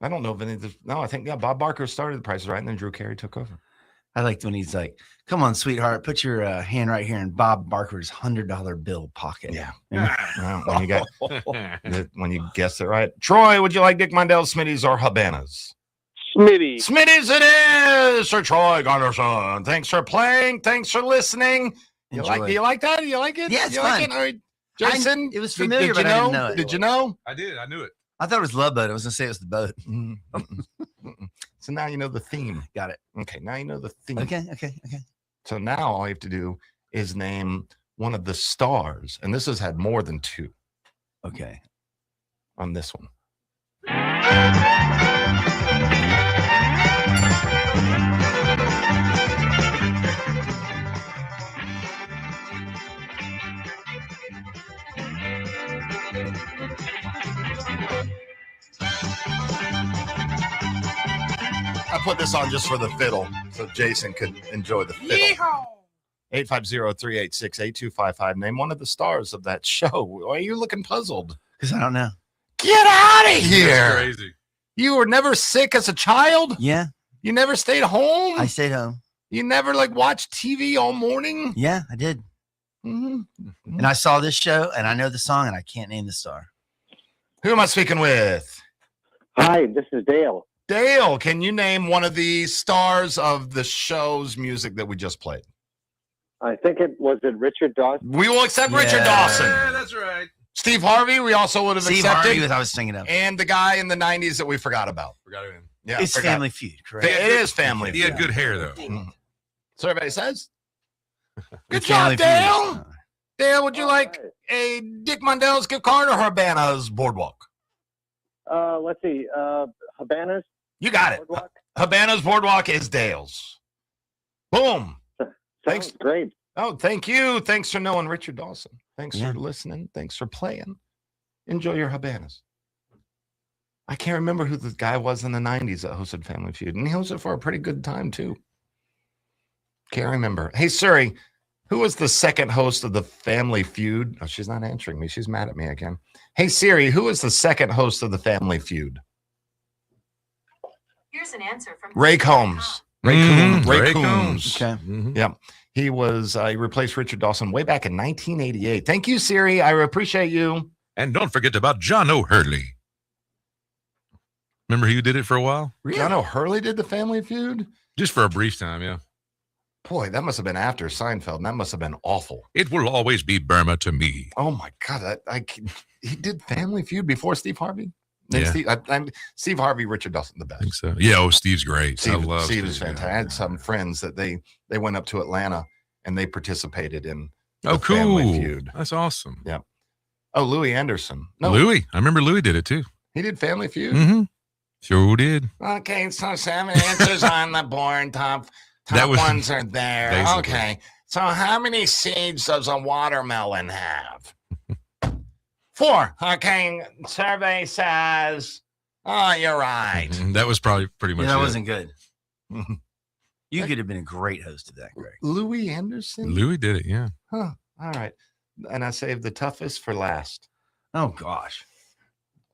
I don't know if any of this. No, I think, Bob Barker started The Price is Right, and then Drew Carey took over. I liked when he's like, come on, sweetheart, put your hand right here in Bob Barker's $100 bill pocket. Yeah. When you guess it right. Troy, would you like Dick Mondell's, Smitty's, or Habana's? Smitty's. Smitty's it is, Sir Troy Gunderson. Thanks for playing. Thanks for listening. You like that? You like it? Yeah, it's you fun. Like it? All right. Jason, it was familiar, did you but know? I didn't know it. Did you know? I did. I knew it. I thought it was Love Boat. I was going to say it was the boat. So now you know the theme. Got it. Okay, now you know the theme. Okay. So now all you have to do is name one of the stars. And this has had more than two. Okay. On this one. I put this on just for the fiddle so Jason could enjoy the fiddle. Yeehaw! 850-386-8255. Name one of the stars of that show. Why are you looking puzzled? Because I don't know. Get out of here. That's crazy. You were never sick as a child? Yeah. You never stayed home? I stayed home. You never watched TV all morning? Yeah, I did. Mm-hmm. And I saw this show, and I know the song, and I can't name the star. Who am I speaking with? Hi, this is Dale. Dale, can you name one of the stars of the show's music that we just played? I think it was Richard Dawson. We will accept Richard Dawson. Yeah, that's right. Steve Harvey, we also would have Steve accepted. Harvey, I was thinking of. And the guy in the 90s that we forgot about. Forgot him. Yeah, it's Family Feud, correct? It is Family He Feud. had good hair, though. Mm-hmm. So everybody says? Good Family job, Dale. Feud. Dale, would you like a Dick Mondell's gift card or Habana's Boardwalk? Let's see. Habana's. You got it. Boardwalk? Habana's Boardwalk is Dale's. Boom. Thanks. Great. Oh, thank you. Thanks for knowing Richard Dawson. Thanks for listening. Thanks for playing. Enjoy your Habanas. I can't remember who the guy was in the 90s that hosted Family Feud. And he hosted for a pretty good time, too. Can't remember. Hey, Suri, who was the second host of the Family Feud? Oh, she's not answering me. She's mad at me again. Hey, Siri, who was the second host of the Family Feud? Here's an answer from Ray Combs. Ray Combs. Okay. Yep. He was, he replaced Richard Dawson way back in 1988. Thank you, Siri. I appreciate you. And don't forget about John O'Hurley. Remember who did it for a while? Really? John O'Hurley did the Family Feud? Just for a brief time, yeah. Boy, that must have been after Seinfeld. And that must have been awful. It will always be Burma to me. Oh, my God. He did Family Feud before Steve Harvey? Yeah. Steve Harvey, Richard Dawson, the best. I think so. Yeah, Steve's great. Steve I love is fantastic. I had some friends that they went up to Atlanta and they participated in the cool. Family Feud. That's awesome. Yeah. Oh, Louis Anderson. No, Louis. I remember Louis did it too. He did Family Feud? Mm-hmm. Sure did. Okay, so 7 answers on the board. Top ones are there. Basically. Okay. So how many seeds does a watermelon have? 4. Okay. Survey says, oh, you're right. That was probably pretty much that it. wasn't good. You could have been a great host of that, Greg. Louis Anderson? Louis did it, yeah. Huh. All right. And I saved the toughest for last. Oh, gosh.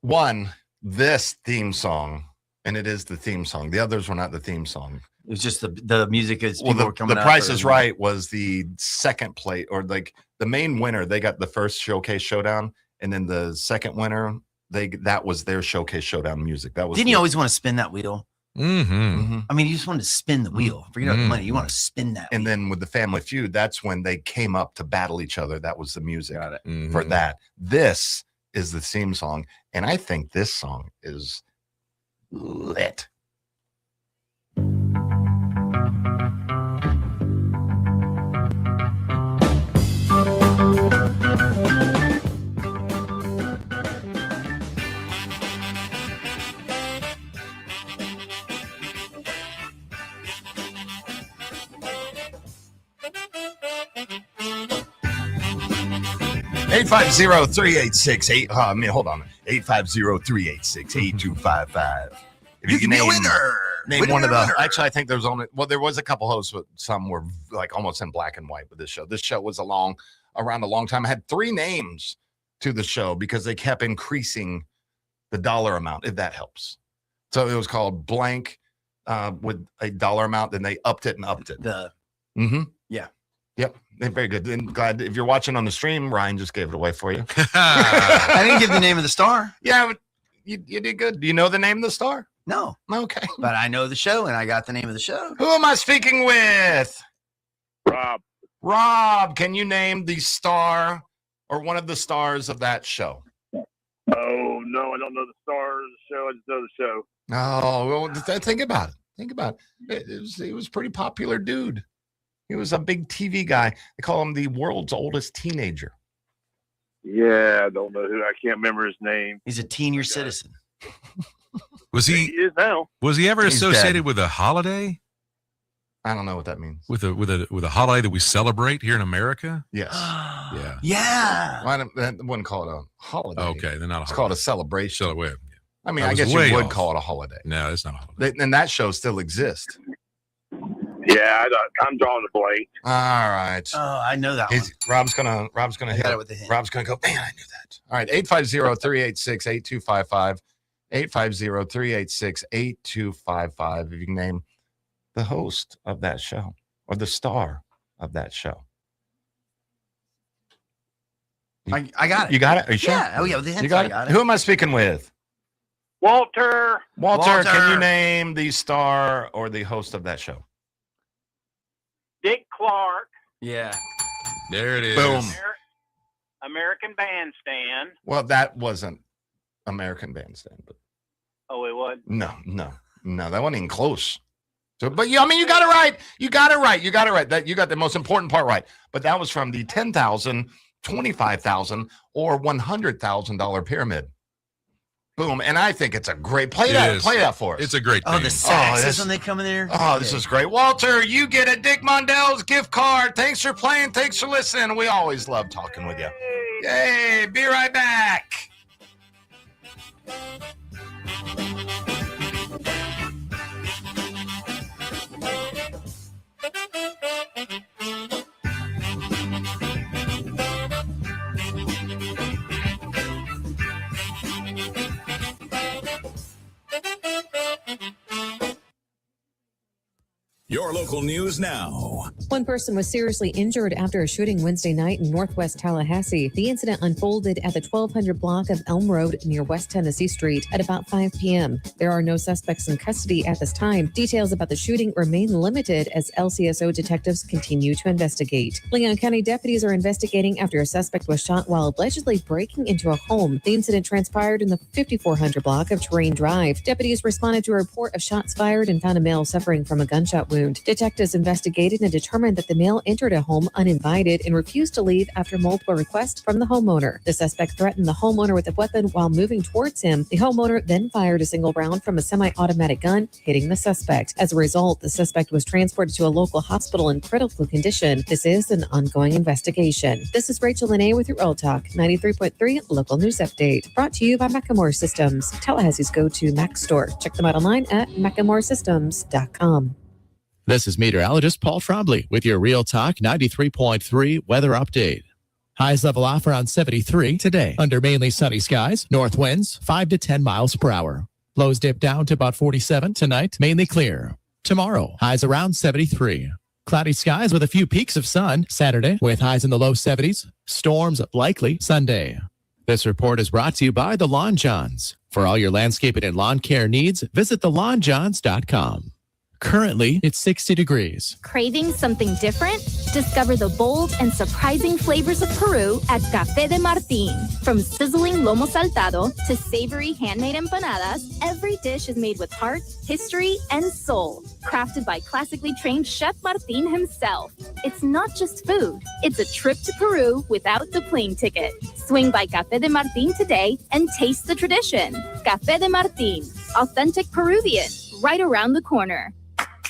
1, this theme song And it is the theme song. The others were not the theme song. It was just the music as Well, people were coming the up. Price is Right was the second plate, or like the main winner. They got the first Showcase Showdown, and then the second winner, that was their Showcase Showdown music. That was. Didn't you always want to spin that wheel? Mm-hmm. I mean, you just wanted to spin the wheel. Forget about the money. You want to spin that. And then with the Family Feud, that's when they came up to battle each other. That was the music for that. This is the theme song, and I think this song is lit. 850-386-8. I mean, hold on. 850-386-8255. If you can name one of the. Actually, I think there was a couple hosts, but some were like almost in black and white with this show. This show was around a long time. I had 3 names to the show because they kept increasing the dollar amount, if that helps. So it was called blank with a dollar amount. Then they upped it and upped it. Yeah. Yep. They're very good. And glad if you're watching on the stream, Ryan just gave it away for you. I didn't give the name of the star. Yeah, but you did good. Do you know the name of the star? No. Okay. But I know the show, and I got the name of the show. Who am I speaking with? Rob. Rob, can you name the star or one of the stars of that show? Oh, no, I don't know the star of the show. I just know the show. Oh, well, think about it. Think about it. He was a pretty popular dude. He was a big TV guy. They call him the world's oldest teenager. Yeah, I don't know who. I can't remember his name. He's a teen-year citizen. Was he? He is now. Was he ever He's associated dead. with a holiday? I don't know what that means. With a holiday that we celebrate here in America? Yes. Yeah. Yeah. Well, I wouldn't call it a holiday. Okay, they're not a It's holiday. called a celebration. I mean, I I was guess you way would off. call it a holiday. No, it's not a holiday. And that show still exists. Yeah, I'm drawing a blank. All right. Oh, I know that one. Rob's gonna hit got it with the hint. Rob's gonna go, man, I knew that. All right, 850-386-8255. 850-386-8255. If you can name the host of that show or the star of that show. I got it. You got it? Are you sure? Yeah. Oh, yeah. With the hints, You got I it? got it. Who am I speaking with? Walter. Walter, can you name the star or the host of that show? Dick Clark. Yeah. There it is. Boom. American Bandstand. Well, that wasn't American Bandstand, but Oh, it was. no, that wasn't even close. So, but yeah, I mean, you got it right. You got it right. That you got the most important part right. But that was from the $10,000, $25,000, or $100,000 pyramid. Boom. And I think it's a great play that for us. It's a great Oh, theme. the saxes when they come in there. Oh, this is great. Walter, you get a Dick Mondell's gift card. Thanks for playing. Thanks for listening. We always love talking with you. Yay. Be right back. Your local news now. One person was seriously injured after a shooting Wednesday night in northwest Tallahassee. The incident unfolded at the 1200 block of Elm Road near West Tennessee Street at about 5 p.m. There are no suspects in custody at this time. Details about the shooting remain limited as LCSO detectives continue to investigate. Leon County deputies are investigating after a suspect was shot while allegedly breaking into a home. The incident transpired in the 5400 block of Terrain Drive. Deputies responded to a report of shots fired and found a male suffering from a gunshot wound. Detectives investigated and determined that the male entered a home uninvited and refused to leave after multiple requests from the homeowner. The suspect threatened the homeowner with a weapon while moving towards him. The homeowner then fired a single round from a semi-automatic gun, hitting the suspect. As a result, the suspect was transported to a local hospital in critical condition. This is an ongoing investigation. This is Rachel Lene with your Real Talk 93.3 local news update. Brought to you by Macklemore Systems, Tallahassee's go-to Mac store. Check them out online at MacklemoreSystems.com. This is meteorologist Paul Trombley with your Real Talk 93.3 weather update. Highs level off around 73 today under mainly sunny skies, north winds 5 to 10 miles per hour. Lows dip down to about 47 tonight, mainly clear. Tomorrow, highs around 73. Cloudy skies with a few peaks of sun Saturday with highs in the low 70s. Storms likely Sunday. This report is brought to you by the Lawn Johns. For all your landscaping and lawn care needs, visit thelawnjohns.com. Currently, it's 60 degrees. Craving something different? Discover the bold and surprising flavors of Peru at Café de Martín. From sizzling lomo saltado to savory handmade empanadas, every dish is made with heart, history, and soul. Crafted by classically trained Chef Martín himself. It's not just food. It's a trip to Peru without the plane ticket. Swing by Café de Martín today and taste the tradition. Café de Martín. Authentic Peruvian. Right around the corner.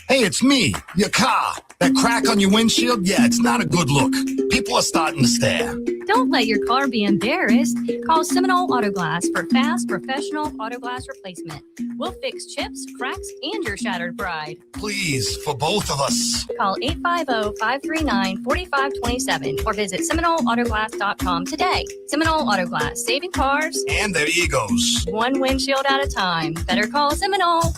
Hey, it's me, your car. That crack on your windshield, yeah, it's not a good look. People are starting to stare. Don't let your car be embarrassed. Call Seminole Auto Glass for fast, professional auto glass replacement. We'll fix chips, cracks, and your shattered pride. Please, for both of us. Call 850-539-4527 or visit SeminoleAutoGlass.com today. Seminole Auto Glass, saving cars And their egos. one windshield at a time. Better call Seminole.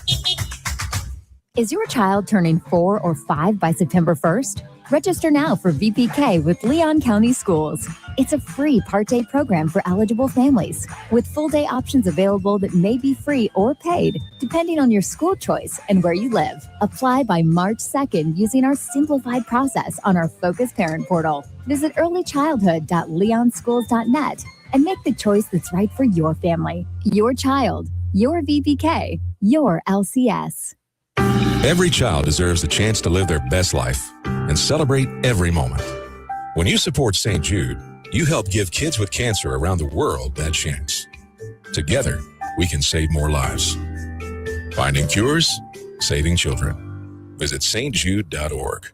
Is your child turning 4 or 5 by September 1st? Register now for VPK with Leon County Schools. It's a free part-day program for eligible families, with full-day options available that may be free or paid, depending on your school choice and where you live. Apply by March 2nd using our simplified process on our Focus Parent Portal. Visit earlychildhood.leonschools.net and make the choice that's right for your family, your child, your VPK, your LCS. Every child deserves the chance to live their best life and celebrate every moment. When you support St. Jude, you help give kids with cancer around the world that chance. Together, we can save more lives. Finding cures, saving children. Visit stjude.org.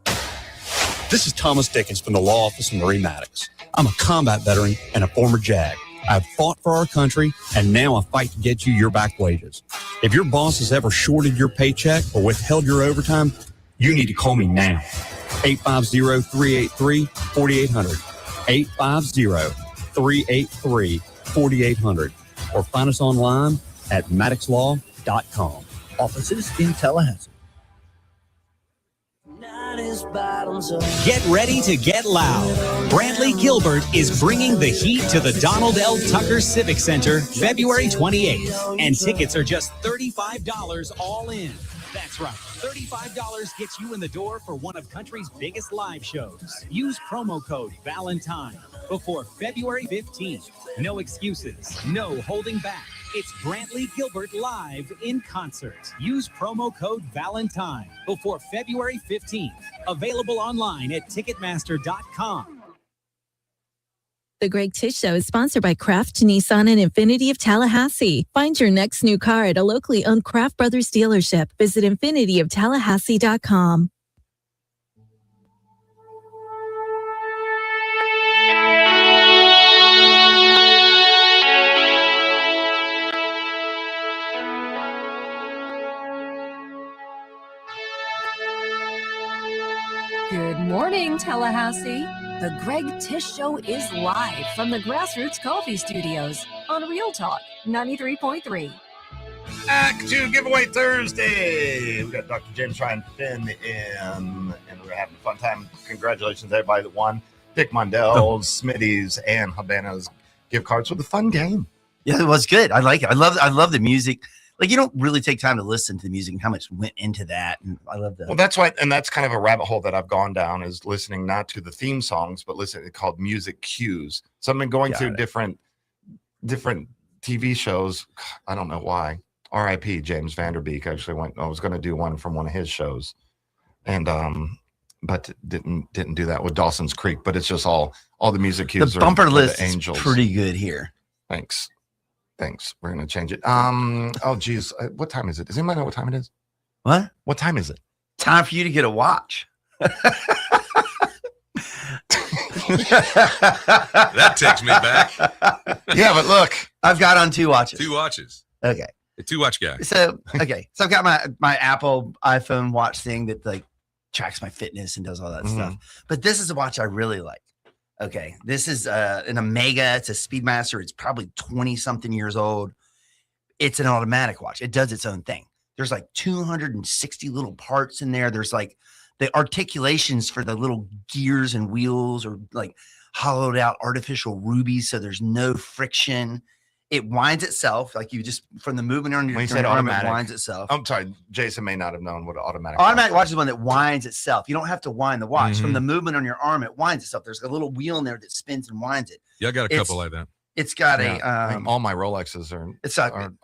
This is Thomas Dickens from the Law Office of Marie Maddox. I'm a combat veteran and a former JAG. I've fought for our country, and now I fight to get you your back wages. If your boss has ever shorted your paycheck or withheld your overtime, you need to call me now. 850-383-4800. 850-383-4800. Or find us online at maddoxlaw.com. Offices in Tallahassee. Get ready to get loud. Brantley Gilbert is bringing the heat to the Donald L. Tucker Civic Center February 28th. And tickets are just $35 all in. That's right. $35 gets you in the door for one of country's biggest live shows. Use promo code Valentine before February 15th. No excuses. No holding back. It's Brantley Gilbert live in concert. Use promo code Valentine before February 15th. Available online at Ticketmaster.com. The Greg Tish Show is sponsored by Kraft Nissan and Infinity of Tallahassee. Find your next new car at a locally owned Kraft Brothers dealership. Visit infinityoftallahasee.com. Good morning, Tallahassee. The Greg Tish Show is live from the Grassroots Coffee Studios on Real Talk 93.3. Act 2 Giveaway Thursday. We got Dr. James Ryan Finn in, and we're having a fun time. Congratulations, everybody that won. Dick Mondell's, Smitty's, and Havana's gift cards with a fun game. Yeah, it was good. I like it. I love the music. Like, you don't really take time to listen to the music and how much went into that. And I love that. Well, that's why, and that's kind of a rabbit hole that I've gone down, is listening not to the theme songs, but listening called music cues. So I've been going through different TV shows. I don't know why. R.I.P. James Vanderbeek. Actually I was going to do one from one of his shows, and but didn't do that with Dawson's Creek. But it's just all the music cues. The bumper list the Angels. Is pretty good here. Thanks. We're going to change it. Oh, geez. What time is it? Does anybody know what time it is? What? What time is it? Time for you to get a watch. That takes me back. Yeah, but look. I've got on 2 watches. 2 watches. Okay. A 2-watch guy. So I've got my Apple iPhone watch thing that like tracks my fitness and does all that stuff. But this is a watch I really like. Okay, this is an Omega. It's a Speedmaster. It's probably 20-something years old. it's an automatic watch. It does its own thing. There's like 260 little parts in there. There's like the articulations for the little gears and wheels are like hollowed out artificial rubies. So there's no friction. It winds itself. Like you just, from the movement on your, When you on said your arm, it automatic, winds itself. I'm sorry, Jason may not have known what automatic. Automatic watch is one that winds itself. You don't have to wind the watch. From Mhm. the movement on your arm, it winds itself. There's a little wheel in there that spins and winds it. Yeah, I got a It's- couple like that. It's got I a think all my Rolexes are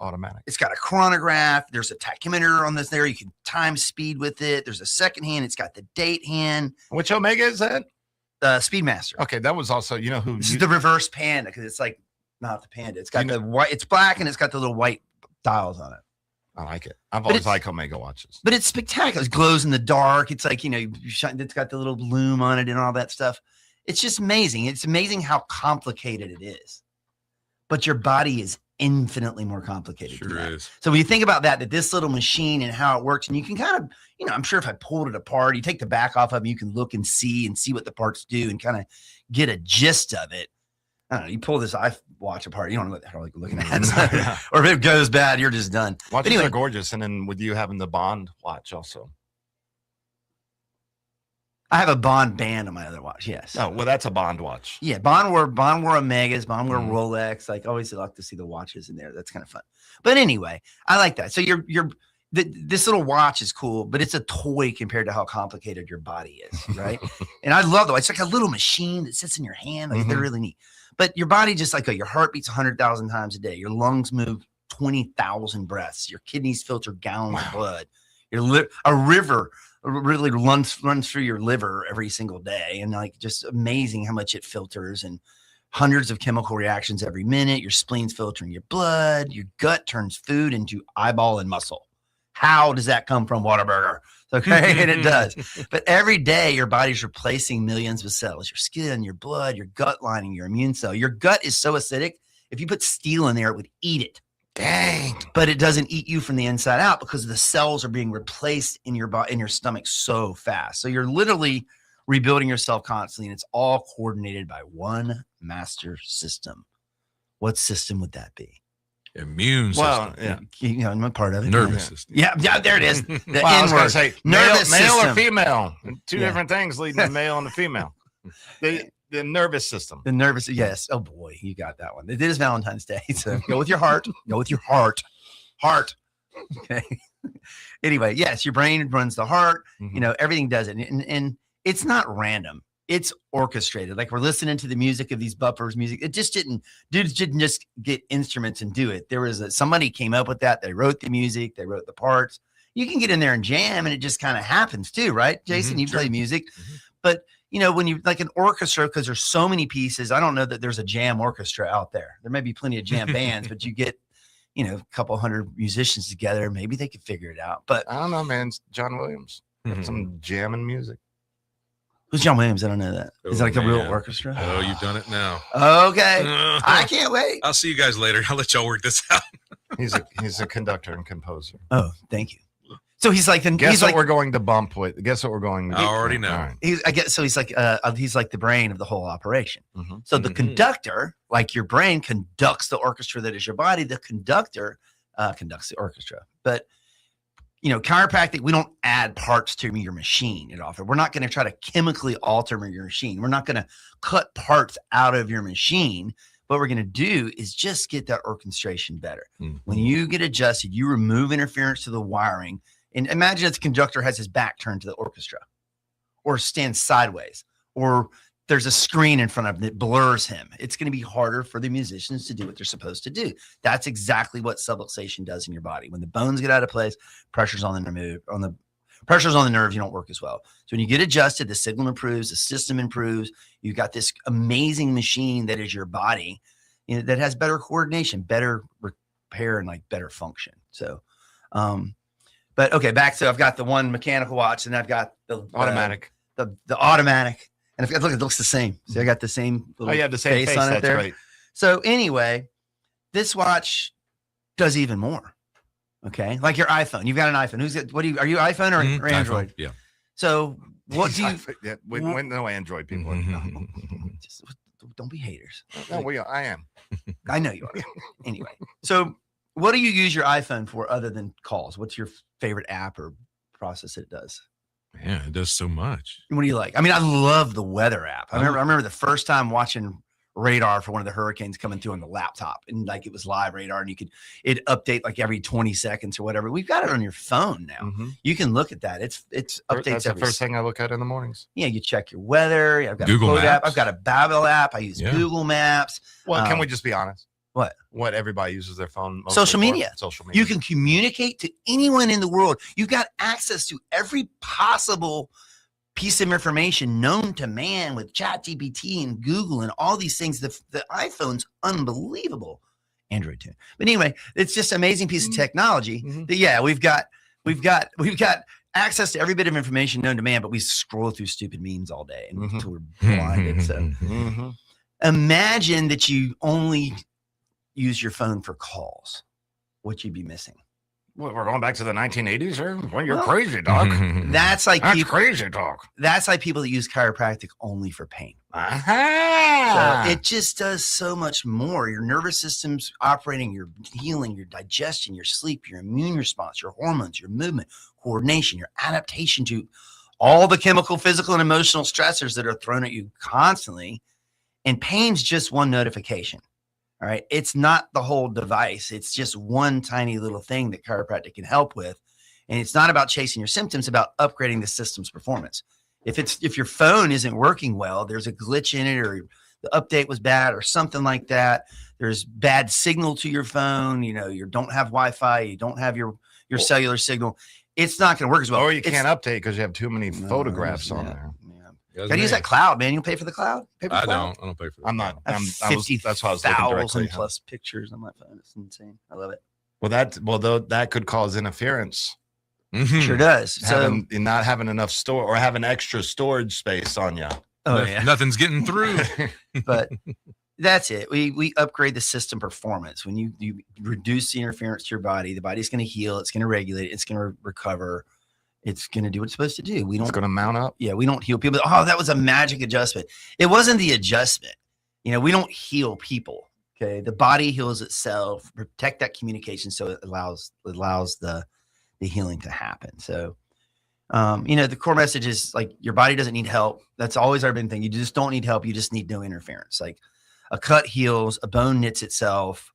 automatic. It's got a chronograph. There's a tachymeter on this there. You can time speed with it. There's a second hand. It's got the date hand. Which Omega is that? Speedmaster. Okay, that was also, you know who This is the reverse Panda because it's like not the Panda. It's got the white. It's black and it's got the little white dials on it. I like it. I've But always it's- liked Omega watches. But it's spectacular. It glows in the dark. It's like, it's got the little loom on it and all that stuff. It's just amazing. It's amazing how complicated it is. But your body is infinitely more complicated. Sure than that. is. So when you think about that this little machine and how it works, and you can kind of, I'm sure if I pulled it apart, you take the back off of it, you can look and see what the parts do and kind of get a gist of it. I don't know. You pull this iWatch apart, you don't know what the hell you're looking at. Or if it goes bad, you're just done. Watches Anyway, are gorgeous. And then with you having the Bond watch also. I have a Bond band on my other watch. Yes. Oh, well, that's a Bond watch. Yeah, Bond wore Omegas, Bond wore Rolex. Like always, I like to see the watches in there. That's kind of fun. But anyway, I like that. So this little watch is cool, but it's a toy compared to how complicated your body is, right? And I love it. It's like a little machine that sits in your hand. Like they're really neat. But your body just like your heart beats 100,000 times a day. Your lungs move 20,000 breaths. Your kidneys filter gallons of blood. A river really runs through your liver every single day, and like just amazing how much it filters and hundreds of chemical reactions every minute. Your spleen's filtering your blood. Your gut turns food into eyeball and muscle. How does that come from Whataburger? Okay, and it does. But every day your body's replacing millions of cells. Your skin, your blood, your gut lining, your immune cell. Your gut is so acidic. If you put steel in there, it would eat it. Dang. But it doesn't eat you from the inside out because the cells are being replaced in your body, in your stomach so fast. So you're literally rebuilding yourself constantly, and it's all coordinated by one master system. What system would that be? Immune system. Well, yeah. I'm a part of it. Nervous system. Yeah, there it is. The Well, I was going N-word. to say Nervous male or system. female. Two Yeah. different things leading to male and the female. The nervous system. The nervous, yes. Oh boy, you got that one. It is Valentine's Day, so go with your heart. Go with your heart. Heart. Okay. Anyway, yes, your brain runs the heart. Everything does it, and it's not random. It's orchestrated. Like we're listening to the music of these buffers. Music. It just didn't. Dudes didn't just get instruments and do it. There was somebody came up with that. They wrote the music. They wrote the parts. You can get in there and jam, and it just kind of happens too, right, Jason? You play music, but when you like an orchestra, because there's so many pieces, I don't know that there's a jam orchestra out there. There may be plenty of jam bands, but you get, a couple hundred musicians together, maybe they could figure it out. But I don't know, man. It's John Williams. Some jamming music. Who's John Williams? I don't know that. Is it like a real orchestra? Oh, you've done it now. Okay. I can't wait. I'll see you guys later. I'll let y'all work this out. He's a conductor and composer. Oh, thank you. So he's like, guess what we're going to bump with? Guess what we're going to I already know. All right. He's like the brain of the whole operation. So the conductor, like your brain, conducts the orchestra that is your body. The conductor conducts the orchestra. But chiropractic, we don't add parts to your machine at all. We're not going to try to chemically alter your machine. We're not going to cut parts out of your machine. What we're going to do is just get that orchestration better. When you get adjusted, you remove interference to the wiring. And imagine if the conductor has his back turned to the orchestra or stands sideways, or there's a screen in front of him that blurs him. It's going to be harder for the musicians to do what they're supposed to do. That's exactly what subluxation does in your body. When the bones get out of place, pressures on the nerves, you don't work as well. So when you get adjusted, the signal improves, the system improves. You've got this amazing machine that is your body, that has better coordination, better repair, and like better function. So, but okay, back to I've got the one mechanical watch, and I've got the Automatic. The automatic, and look, it looks the same. See, I got the same. Oh, you have the same face on it That's there. great. So anyway, this watch does even more. Okay, like your iPhone. You've got an iPhone. Are you iPhone or Android? iPhone, yeah. So what do you? Yeah, we no Android people. Just don't be haters. No, I am. I know you are. Anyway, so What do you use your iPhone for other than calls? What's your favorite app or process it does? Yeah, it does so much. What do you like? I mean, I love the weather app. I remember the first time watching radar for one of the hurricanes coming through on the laptop, and like it was live radar, and it'd update like every 20 seconds or whatever. We've got it on your phone now. You can look at that. It's updates. That's the first thing I look at in the mornings. Yeah, you check your weather. I've got Google a Quote app. Maps. I've got a Babel app. I use Google Maps. Well, can we just be honest? What everybody uses their phone? Social media. Social media. You can communicate to anyone in the world. You've got access to every possible piece of information known to man with ChatGPT and Google and all these things. The iPhone's unbelievable. Android too. But anyway, it's just an amazing piece of technology. That, we've got access to every bit of information known to man, but we scroll through stupid memes all day until we're blinded. So imagine that you only use your phone for calls. What you'd be missing. Well, we're going back to the 1980s here? Well, you're crazy, Doc. That's crazy talk. That's like people that use chiropractic only for pain. Aha! So it just does so much more. Your nervous system's operating, your healing, your digestion, your sleep, your immune response, your hormones, your movement, coordination, your adaptation to all the chemical, physical, and emotional stressors that are thrown at you constantly. And pain's just one notification. All right. It's not the whole device. It's just one tiny little thing that chiropractic can help with. And it's not about chasing your symptoms, about upgrading the system's performance. If your phone isn't working well, there's a glitch in it, or the update was bad or something like that. There's bad signal to your phone. You don't have Wi-Fi. You don't have your cellular signal. It's not going to work as well. Or you can't update because you have too many photographs on there. Gotta use that cloud, man. You'll pay for the cloud. I don't pay for that. I'm not. That's that's why I was looking directly. plus pictures on my phone. It's insane. I love it. Well, that could cause interference. Sure does. Not having enough store or having extra storage space on you. Nothing's getting through. But that's it. We upgrade the system performance. When you reduce the interference to your body, the body's going to heal. It's going to regulate. It's going to recover. It's going to do what it's supposed to do. It's going to mount up. Yeah, we don't heal people. Oh, that was a magic adjustment. It wasn't the adjustment. We don't heal people. Okay, the body heals itself. Protect that communication so it allows the healing to happen. So, the core message is like your body doesn't need help. That's always our big thing. You just don't need help. You just need no interference. Like a cut heals, a bone knits itself,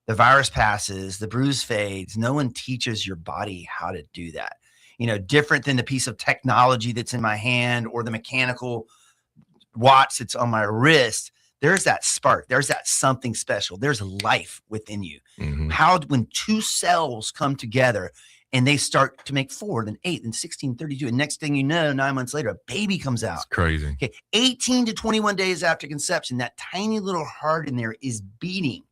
the virus passes, the bruise fades. No one teaches your body how to do that. Different than the piece of technology that's in my hand or the mechanical watch that's on my wrist. There's that spark. There's that something special. There's life within you. When two cells come together and they start to make 4, then 8, then 16, 32. And next thing you know, 9 months later, a baby comes out. It's crazy. Okay, 18 to 21 days after conception, that tiny little heart in there is beating.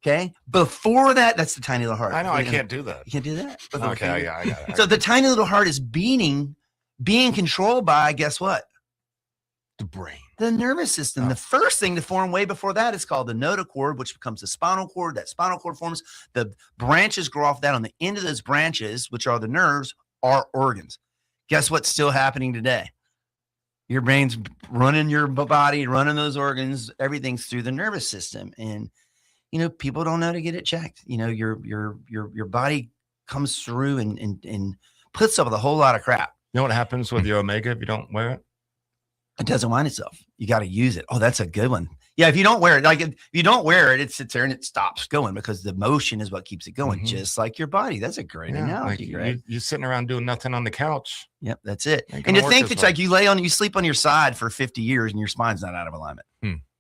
Okay. Before that, that's the tiny little heart. I know. I can't do that. You can't do that? Okay. Yeah, I got it. So the tiny little heart is beating, being controlled by, guess what? The brain. The nervous system. The first thing to form way before that is called the notochord, which becomes the spinal cord. That spinal cord forms. The branches grow off that. On the end of those branches, which are the nerves, are organs. Guess what's still happening today? Your brain's running your body, running those organs. Everything's through the nervous system. And people don't know how to get it checked. Your body comes through and puts up with a whole lot of crap. You know what happens with your Omega if you don't wear it? It doesn't wind itself. You got to use it. Oh, that's a good one. Yeah, if you don't wear it, if you don't wear it, it sits there and it stops going because the motion is what keeps it going, just like your body. That's a great analogy, Greg. You're sitting around doing nothing on the couch. Yep, that's it. And to think that you sleep on your side for 50 years and your spine's not out of alignment.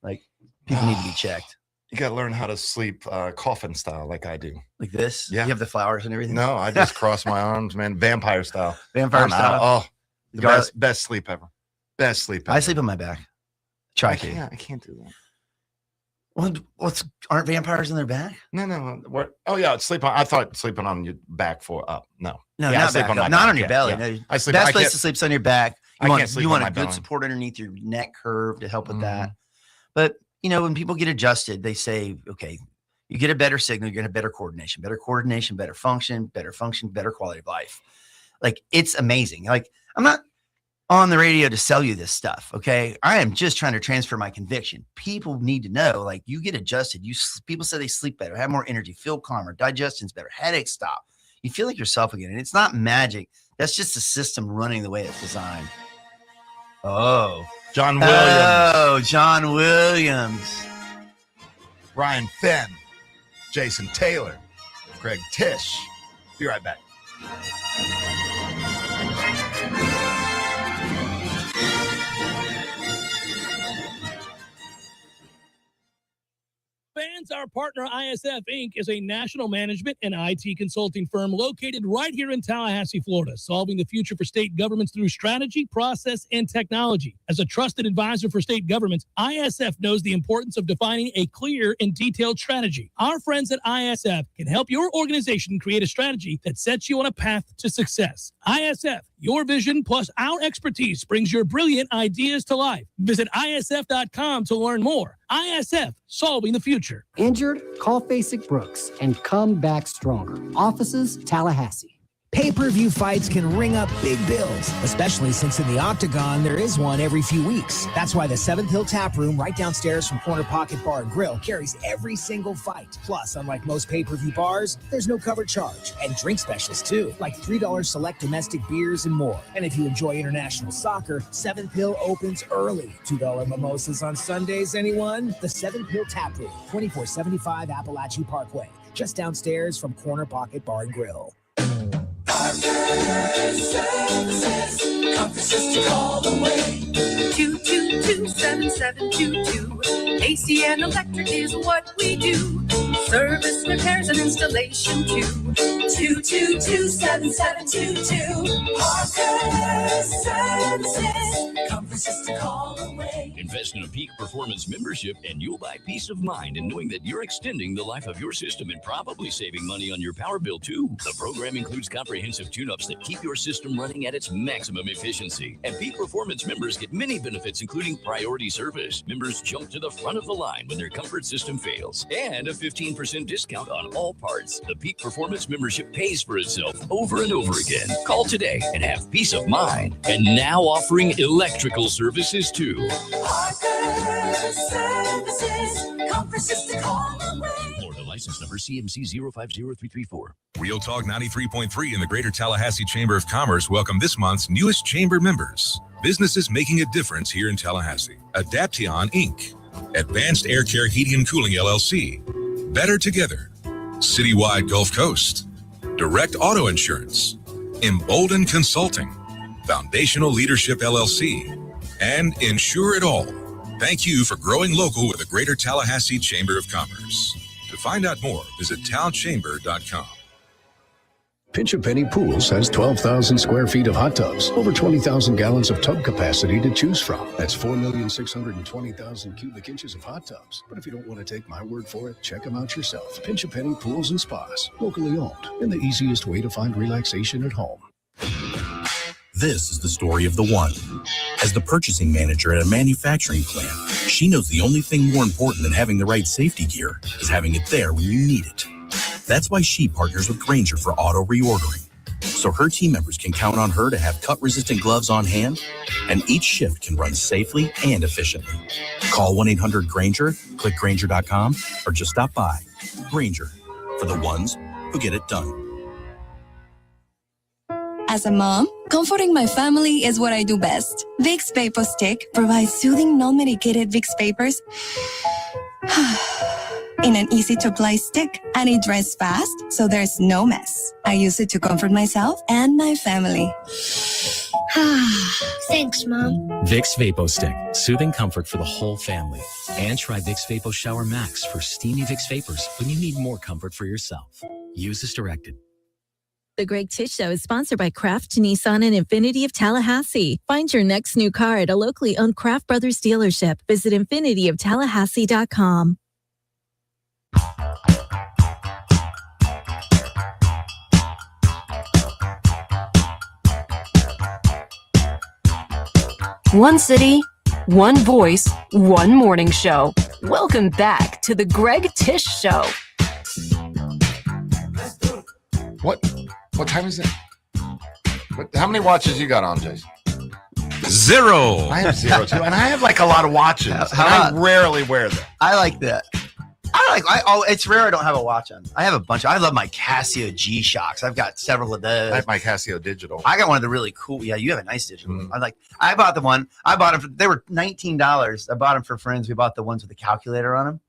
Like people need to be checked. You got to learn how to sleep coffin style like I do. Like this? Yeah. You have the flowers and everything? No, I just cross my arms, man. Vampire style. Vampire style. Oh, the best sleep ever. Best sleep ever. I sleep on my back. Try to. I can't do that. Well, aren't vampires on their back? No. Oh, yeah. Sleep on. I thought sleeping on your back for up. No. No, yeah, not back up. Not on your belly. Yeah. No. I sleep. Best place to sleep is on your back. You want a good belly. support underneath your neck curve to help with that. But when people get adjusted, they say, okay, you get a better signal, you get a better coordination, better function, better quality of life. Like it's amazing. Like I'm not on the radio to sell you this stuff. Okay. I am just trying to transfer my conviction. People need to know, like, you get adjusted. People say they sleep better, have more energy, feel calmer, digestion's better, headaches stop. You feel like yourself again. And it's not magic. That's just the system running the way it's designed. Oh, John Williams. Oh, John Williams. Ryan Finn. Jason Taylor. Greg Tish. Be right back. Fans, our partner ISF Inc. is a national management and IT consulting firm located right here in Tallahassee, Florida, solving the future for state governments through strategy, process, and technology. As a trusted advisor for state governments, ISF knows the importance of defining a clear and detailed strategy. Our friends at ISF can help your organization create a strategy that sets you on a path to success. ISF, your vision plus our expertise brings your brilliant ideas to life. Visit ISF.com to learn more. ISF, solving the future. Injured? Call Basic Brooks and come back stronger. Offices, Tallahassee. Pay-per-view fights can ring up big bills, especially since in the Octagon, there is one every few weeks. That's why the 7th Hill Tap Room right downstairs from Corner Pocket Bar and Grill carries every single fight. Plus, unlike most pay-per-view bars, there's no cover charge. And drink specials, too, like $3 select domestic beers and more. And if you enjoy international soccer, 7th Hill opens early. $2 mimosas on Sundays, anyone? The 7th Hill Tap Room, 2475 Appalachie Parkway, just downstairs from Corner Pocket Bar and Grill. Services, to call away. 222-7722. AC and electric is what we do. Service, repairs, and installation too. 222-7722. Parker Services. Conferences to call away. Invest in a Peak Performance membership and you'll buy peace of mind in knowing that you're extending the life of your system and probably saving money on your power bill too. The program includes comprehensive tune-ups that keep your system running at its maximum efficiency. And Peak Performance members get many benefits, including priority service. Members jump to the front of the line when their comfort system fails. And a 15% discount on all parts. The Peak Performance membership pays for itself over and over again. Call today and have peace of mind. And now offering electrical services too. Parker Services. Conferences to call away. Florida license number CMC 050334. Real Talk 93.3 and the Greater Tallahassee Chamber of Commerce welcome this month's newest chamber members. Businesses making a difference here in Tallahassee. Adaption Inc., Advanced Air Care Heating and Cooling LLC, Better Together, Citywide Gulf Coast, Direct Auto Insurance, Embolden Consulting, Foundational Leadership LLC, and Insure It All. Thank you for growing local with the Greater Tallahassee Chamber of Commerce. To find out more, visit talchamber.com. Pinch a Penny Pools has 12,000 square feet of hot tubs, over 20,000 gallons of tub capacity to choose from. That's 4,620,000 cubic inches of hot tubs. But if you don't want to take my word for it, check them out yourself. Pinch a Penny Pools and Spas, locally owned, and the easiest way to find relaxation at home. This is the story of the one. As the purchasing manager at a manufacturing plant, she knows the only thing more important than having the right safety gear is having it there when you need it. That's why she partners with Grainger for auto reordering, so her team members can count on her to have cut-resistant gloves on hand, and each shift can run safely and efficiently. Call 1-800-GRAINGER, click Grainger.com, or just stop by. Grainger, for the ones who get it done. As a mom, comforting my family is what I do best. Vicks Vapor Stick provides soothing, non-medicated Vicks vapors in an easy-to-apply stick, and it dries fast, so there's no mess. I use it to comfort myself and my family. Thanks, Mom. Vicks Vapo Stick, soothing comfort for the whole family. And try Vicks Vapo Shower Max for steamy Vicks Vapors when you need more comfort for yourself. Use as directed. The Greg Tish Show is sponsored by Kraft Nissan and Infinity of Tallahassee. Find your next new car at a locally owned Kraft Brothers dealership. Visit infinityoftallahasee.com. One city, one voice, one morning show. Welcome back to the Greg Tish Show. What time is it? How many watches you got on, Jason? 0. I have 0 too, and I have like a lot of watches. I rarely wear them. I like that. It's rare I don't have a watch on. I have a bunch. I love my Casio G-Shocks. I've got several of those. I have my Casio digital. I got one of the really cool. Yeah, you have a nice digital. I bought the one. I bought them. They were $19. I bought them for friends. We bought the ones with the calculator on them.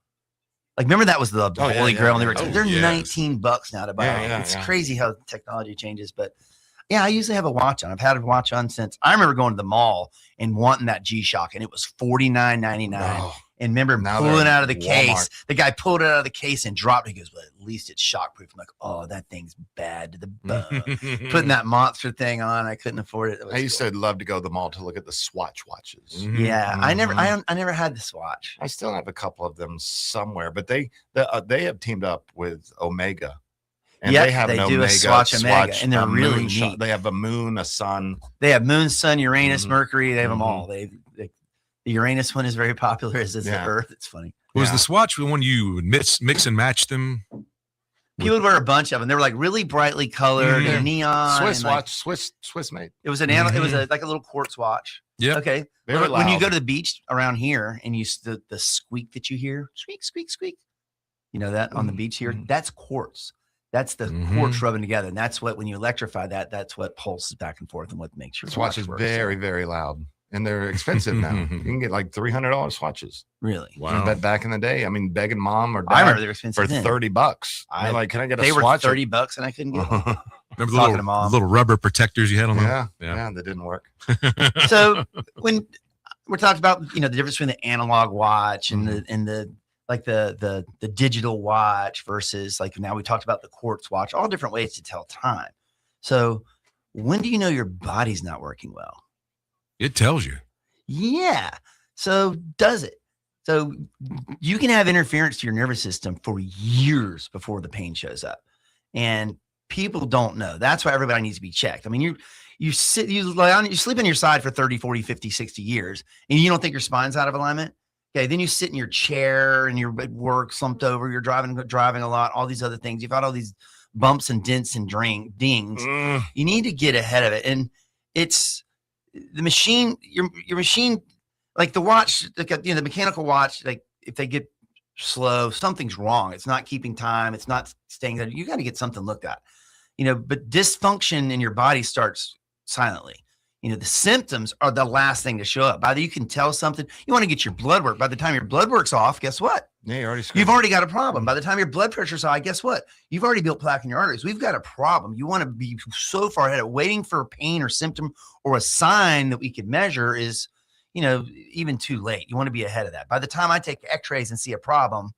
Like, remember that was the Holy Grail, and they're $19 now to buy. It's crazy how technology changes, but yeah, I usually have a watch on. I've had a watch on since I remember going to the mall and wanting that G-Shock, and it was $49.99. And remember pulling out of the case. The guy pulled it out of the case and dropped it. He goes, well, at least it's shockproof. I'm like, oh, that thing's bad to the bone. Putting that monster thing on, I couldn't afford it. I used to love to go to the mall to look at the Swatch watches. Yeah, I never had the Swatch. I still have a couple of them somewhere, but they have teamed up with Omega. And they have they an do Omega, a Swatch Omega, and they're really moon neat. They have a moon, a sun. They have moon, sun, Uranus, Mercury. They have them all. The Uranus one is very popular, as is the Earth. It's funny. Was the Swatch the one you would mix and match them? People would wear a bunch of them. They were like really brightly colored, neon. Swiss and watch, Swiss made. It was it was like a little quartz watch. Yeah. Okay. When you go to the beach around here and you the squeak that you hear, squeak, squeak, squeak. You know that on the beach here? That's quartz. That's the quartz rubbing together. And that's what, when you electrify that's what pulses back and forth and what makes your Swatch is very, very loud. And they're expensive now. You can get like $300 swatches. Really? Wow. But back in the day, I mean, begging mom or dad I remember they were expensive for $30. I'm like, can I get a They swatch? were $30 and I couldn't get them. Remember the little rubber protectors you had on them? Yeah, that didn't work. So when we're talking about, the difference between the analog watch and the digital watch versus, like, now we talked about the quartz watch, all different ways to tell time. So when do you know your body's not working well? It tells you. Yeah. So does it? So you can have interference to your nervous system for years before the pain shows up. And people don't know. That's why everybody needs to be checked. I mean, you sleep on your side for 30, 40, 50, 60 years, and you don't think your spine's out of alignment. Okay. Then you sit in your chair and you're at work, slumped over, you're driving a lot, all these other things. You've got all these bumps and dents and dings. You need to get ahead of it. And it's the machine, your machine, like the watch, the mechanical watch, like if they get slow, something's wrong. It's not keeping time. It's not staying there. You got to get something looked at, but dysfunction in your body starts silently. The symptoms are the last thing to show up. Either you can tell something, you want to get your blood work. By the time your blood work's off, guess what? Yeah, you've already got a problem. By the time your blood pressure's high, guess what? You've already built plaque in your arteries. We've got a problem. You want to be so far ahead of waiting for a pain or symptom or a sign that we could measure is, even too late. You want to be ahead of that. By the time I take x-rays and see a problem,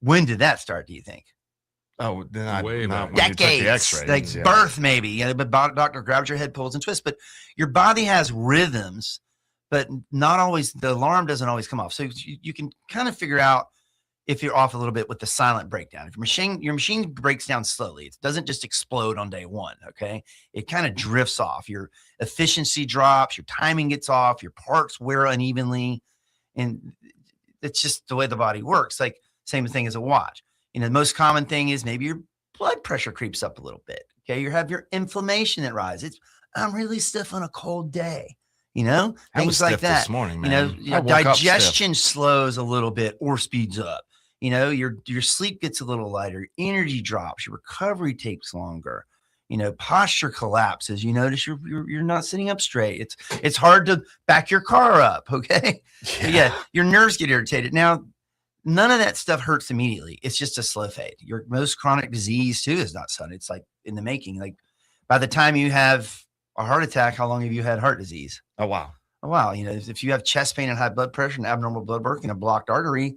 when did that start, do you think? Oh, then way back. Decades, like birth maybe. But doctor grabs your head, pulls and twists. But your body has rhythms, but not always. The alarm doesn't always come off. So you can kind of figure out if you're off a little bit with the silent breakdown. If your machine breaks down slowly, it doesn't just explode on day one. Okay, it kind of drifts off. Your efficiency drops. Your timing gets off. Your parts wear unevenly, and it's just the way the body works. Like same thing as a watch. The most common thing is maybe your blood pressure creeps up a little bit. Okay. You have your inflammation that rises. I'm really stiff on a cold day, things like that. This morning, man. Your digestion slows a little bit or speeds up. Your sleep gets a little lighter, energy drops, your recovery takes longer. Posture collapses. You notice you're not sitting up straight. It's hard to back your car up. Okay. Yeah. Your nerves get irritated. Now, none of that stuff hurts immediately. It's just a slow fade. Your most chronic disease too is not sudden. It's like in the making. Like by the time you have a heart attack, how long have you had heart disease? Oh, wow. If you have chest pain and high blood pressure and abnormal blood work and a blocked artery,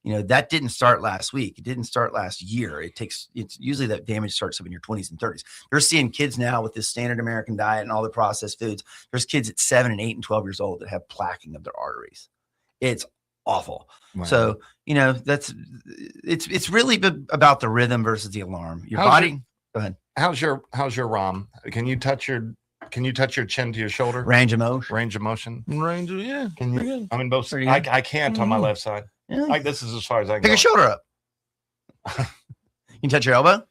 that didn't start last week. It didn't start last year. It's usually that damage starts up in your 20s and 30s. You're seeing kids now with this standard American diet and all the processed foods. There's kids at 7 and 8 and 12 years old that have plaquing of their arteries. It's awful. Wow. So, it's really about the rhythm versus the alarm. Go ahead. How's your ROM? Can you touch your chin to your shoulder? Range of motion. Yeah. Can you? I'm in both. I can't on my left side. Yeah. Like this is as far as I can. Pick your shoulder up. You can touch your elbow?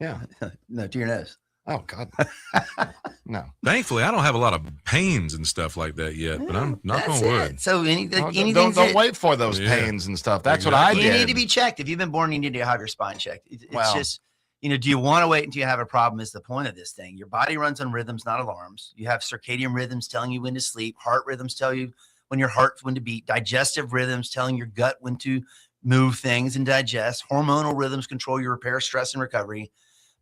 Yeah. No, to your nose. Oh, God. No. Thankfully, I don't have a lot of pains and stuff like that yet, but I'm knock on wood. So don't wait for those pains and stuff. That's what I did. You need to be checked. If you've been born, you need to have your spine checked. It's just, do you want to wait until you have a problem is the point of this thing. Your body runs on rhythms, not alarms. You have circadian rhythms telling you when to sleep. Heart rhythms tell you when your heart's when to beat. Digestive rhythms telling your gut when to move things and digest. Hormonal rhythms control your repair, stress, and recovery.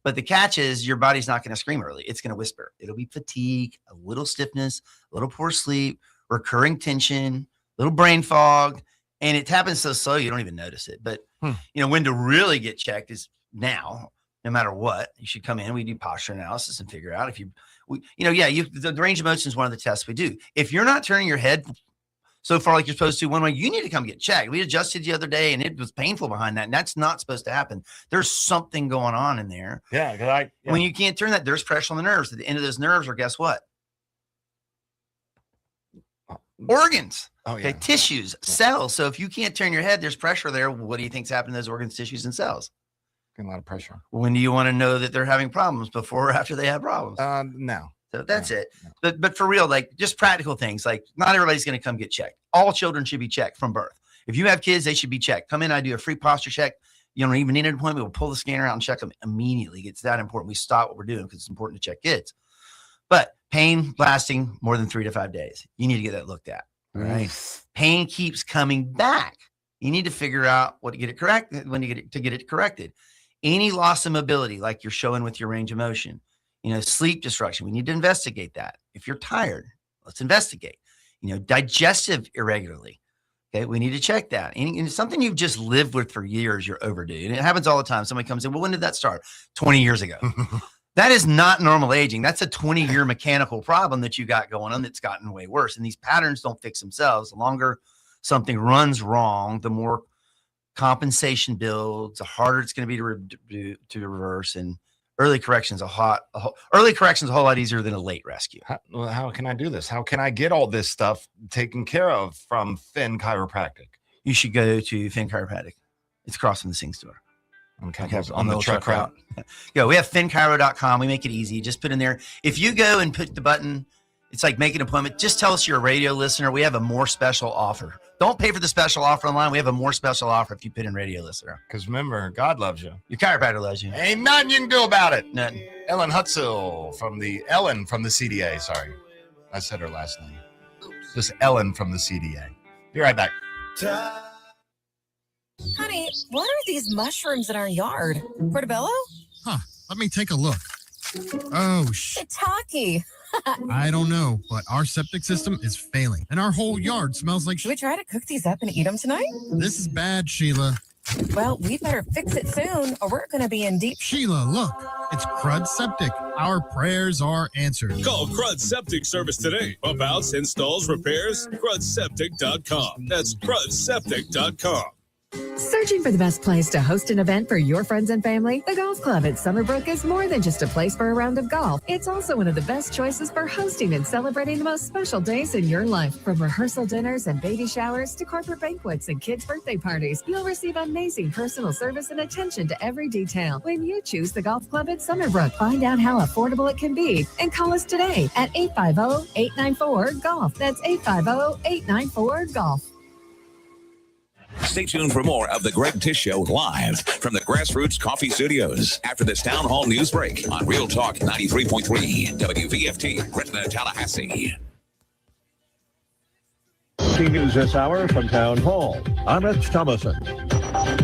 But the catch is your body's not going to scream early. It's going to whisper. It'll be fatigue, a little stiffness, a little poor sleep, recurring tension, little brain fog. And it happens so slow you don't even notice it. But, when to really get checked is now, no matter what. You should come in. We do posture analysis and figure out if the range of motion is one of the tests we do. If you're not turning your head so far like you're supposed to one way, you need to come get checked. We adjusted the other day and it was painful behind that. And that's not supposed to happen. There's something going on in there. Yeah. When you can't turn that, there's pressure on the nerves. At the end of those nerves are, guess what? Organs. Tissues, cells. So if you can't turn your head, there's pressure there. What do you think's happening to those organs, tissues, and cells? A lot of pressure. When do you want to know that they're having problems, before or after they have problems? No. So that's it. No. But for real, like just practical things, like not everybody's going to come get checked. All children should be checked from birth. If you have kids, they should be checked. Come in, I do a free posture check. You don't even need an appointment. We'll pull the scanner out and check them immediately. It's that important. We stop what we're doing because it's important to check kids. But pain lasting more than 3 to 5 days, you need to get that looked at. Right? Pain keeps coming back. You need to figure out what to get it corrected when you get it corrected. Any loss of mobility, like you're showing with your range of motion, sleep disruption, we need to investigate that. If you're tired, let's investigate. Digestive irregularly. Okay, we need to check that. And it's something you've just lived with for years, you're overdue. And it happens all the time. Somebody comes in, well, when did that start? 20 years ago. That is not normal aging. That's a 20-year mechanical problem that you got going on that's gotten way worse. And these patterns don't fix themselves. The longer something runs wrong, the more compensation builds, the harder it's going to be to reverse. And early correction is a whole lot easier than a late rescue. How can I do this? How can I get all this stuff taken care of from Finn Chiropractic? You should go to Finn Chiropractic. It's across from the Sing store. Okay. On the truck route. Yeah, we have finnchiro.com. We make it easy. Just put in there. If you go and put the button, it's like make an appointment. Just tell us you're a radio listener. We have a more special offer. Don't pay for the special offer online. We have a more special offer if you put in radio listener. Because remember, God loves you. Your chiropractor loves you. Ain't nothing you can do about it. Nothing. Ellen Hutzel from the CDA. Sorry. I said her last name. Just Ellen from the CDA. Be right back. Honey, what are these mushrooms in our yard? Portobello? Huh. Let me take a look. Oh, Shiitake. I don't know, but our septic system is failing, and our whole yard smells like. Should we try to cook these up and eat them tonight? This is bad, Sheila. Well, we better fix it soon, or we're going to be in deep. Sheila, look. It's Crud Septic. Our prayers are answered. Call Crud Septic Service today. Pump outs, installs, repairs. CrudSeptic.com. That's CrudSeptic.com. Searching for the best place to host an event for your friends and family? The Golf Club at Summerbrook is more than just a place for a round of golf. It's also one of the best choices for hosting and celebrating the most special days in your life. From rehearsal dinners and baby showers to corporate banquets and kids' birthday parties, you'll receive amazing personal service and attention to every detail when you choose the Golf Club at Summerbrook. Find out how affordable it can be and call us today at 850-894-GOLF. That's 850-894-GOLF. Stay tuned for more of The Greg Tish Show live from the Grassroots Coffee Studios after this Town Hall news break on Real Talk 93.3 WVFT, Gretna, Tallahassee. News this hour from Town Hall. I'm Rich Thomason.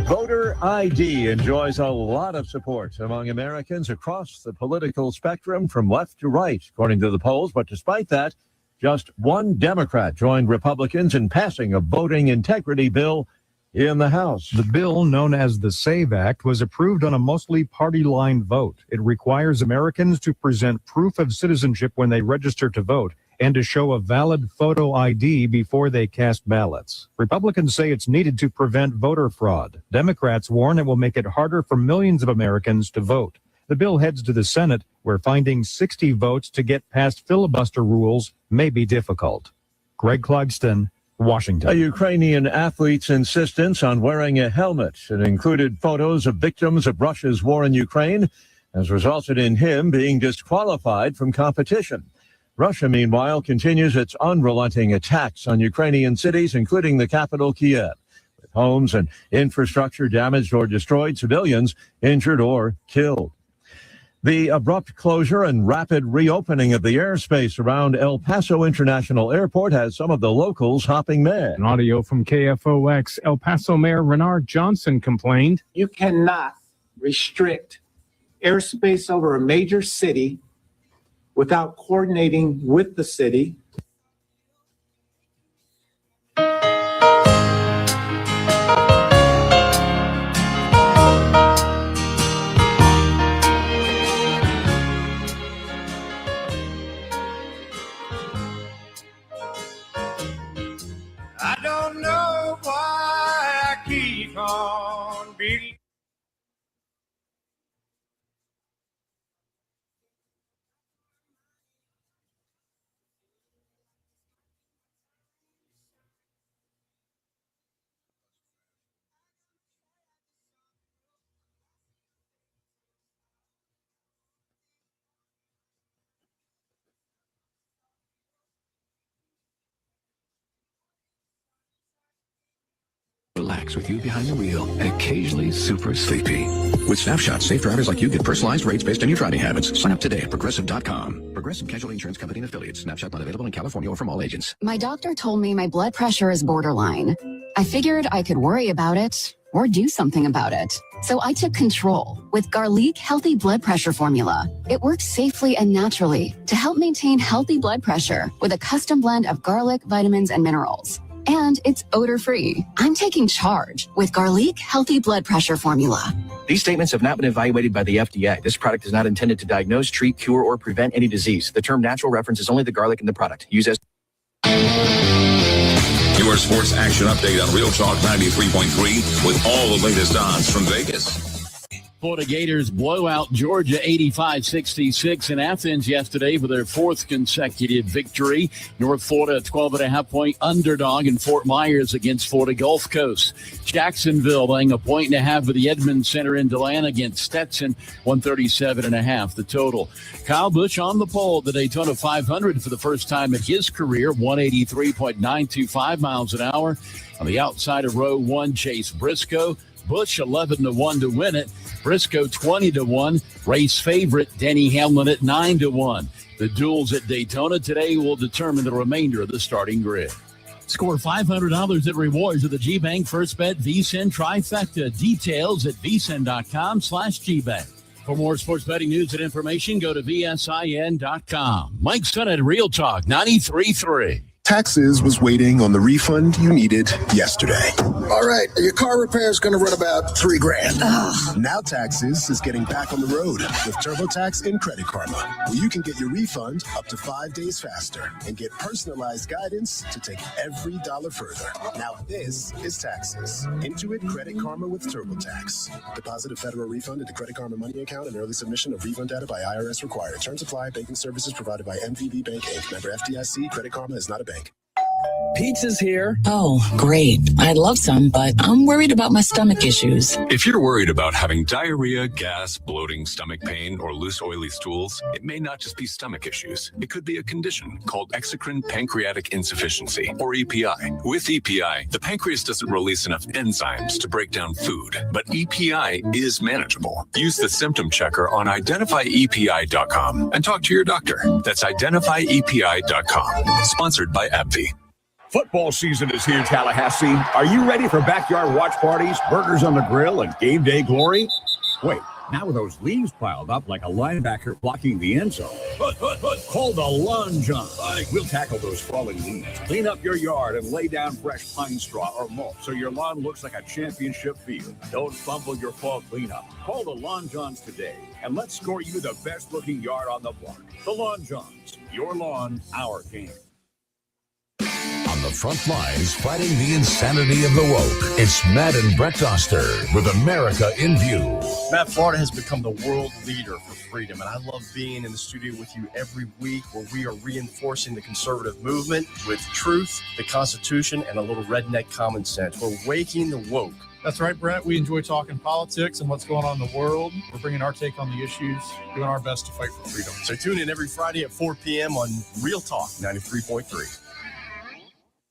Voter ID enjoys a lot of support among Americans across the political spectrum from left to right, according to the polls. But despite that, just one Democrat joined Republicans in passing a voting integrity bill in the House. The bill, known as the SAVE Act, was approved on a mostly party-line vote. It requires Americans to present proof of citizenship when they register to vote and to show a valid photo ID before they cast ballots. Republicans say it's needed to prevent voter fraud. Democrats warn it will make it harder for millions of Americans to vote. The bill heads to the Senate, where finding 60 votes to get past filibuster rules may be difficult. Greg Clugston, Washington. A Ukrainian athlete's insistence on wearing a helmet. It included photos of victims of Russia's war in Ukraine has resulted in him being disqualified from competition. Russia, meanwhile, continues its unrelenting attacks on Ukrainian cities, including the capital, Kiev, with homes and infrastructure damaged or destroyed, civilians injured or killed. The abrupt closure and rapid reopening of the airspace around El Paso International Airport has some of the locals hopping mad. An audio from KFOX. El Paso Mayor Renard Johnson complained. You cannot restrict airspace over a major city without coordinating with the city. I don't know why I keep on beating. Relax with you behind the wheel and occasionally super sleepy. With Snapshot, safe drivers like you get personalized rates based on your driving habits. Sign up today at Progressive.com. Progressive Casualty Insurance Company and Affiliates. Snapshot not available in California or from all agents. My doctor told me my blood pressure is borderline. I figured I could worry about it or do something about it. So I took control with Garlic Healthy Blood Pressure Formula. It works safely and naturally to help maintain healthy blood pressure with a custom blend of garlic, vitamins, and minerals. And it's odor-free. I'm taking charge with Garlic Healthy Blood Pressure Formula. These statements have not been evaluated by the FDA. This product is not intended to diagnose, treat, cure, or prevent any disease. The term natural references only the garlic in the product. Use as... Your sports action update on Real Talk 93.3 with all the latest odds from Vegas. Florida Gators blow out Georgia 85-66 in Athens yesterday for their fourth consecutive victory. North Florida, a 12.5-point underdog in Fort Myers against Florida Gulf Coast. Jacksonville laying a 1.5 with the Edmunds Center in DeLand against Stetson, 137.5 the total. Kyle Busch on the pole at the Daytona 500 for the first time in his career, 183.925 miles an hour. On the outside of row one, Chase Briscoe. Busch 11-1 to win it. Briscoe 20-1. Race favorite Denny Hamlin at 9-1. The duels at Daytona today will determine the remainder of the starting grid. Score $500 in rewards with the G-Bank First Bet VSiN Trifecta. Details at vsin.com/GBank. For more sports betting news and information, go to vsin.com. Mike Son at Real Talk 93.3. Taxes was waiting on the refund you needed yesterday. All right, your car repair is going to run about $3,000. Ugh. Now Taxes is getting back on the road with TurboTax and Credit Karma, where you can get your refund up to 5 days faster and get personalized guidance to take every dollar further. Now this is Taxes. Intuit Credit Karma with TurboTax. Deposit a federal refund into Credit Karma money account and early submission of refund data by IRS required. Terms apply. Banking services provided by MVB Bank Inc. Member FDIC. Credit Karma is not a bank. Pizza's here. Oh, great. I'd love some, but I'm worried about my stomach issues. If you're worried about having diarrhea, gas, bloating, stomach pain, or loose, oily stools, it may not just be stomach issues. It could be a condition called exocrine pancreatic insufficiency, or EPI. With EPI, the pancreas doesn't release enough enzymes to break down food, but EPI is manageable. Use the symptom checker on identifyepi.com and talk to your doctor. That's identifyepi.com. Sponsored by AbbVie. Football season is here, Tallahassee. Are you ready for backyard watch parties, burgers on the grill, and game day glory? Wait, now with those leaves piled up like a linebacker blocking the end zone. Call the lawn john. We'll tackle those falling leaves. Clean up your yard and lay down fresh pine straw or mulch so your lawn looks like a championship field. Don't fumble your fall cleanup. Call the Lawn Johns today, and let's score you the best-looking yard on the block. The Lawn Johns. Your lawn, our game. On the front lines, fighting the insanity of the woke, it's Matt and Brett Doster with America in View. Matt, Florida has become the world leader for freedom, and I love being in the studio with you every week where we are reinforcing the conservative movement with truth, the Constitution, and a little redneck common sense. We're waking the woke That's right, Brett. We enjoy talking politics and what's going on in the world. We're bringing our take on the issues, doing our best to fight for freedom. So tune in every Friday at 4 p.m. on Real Talk 93.3.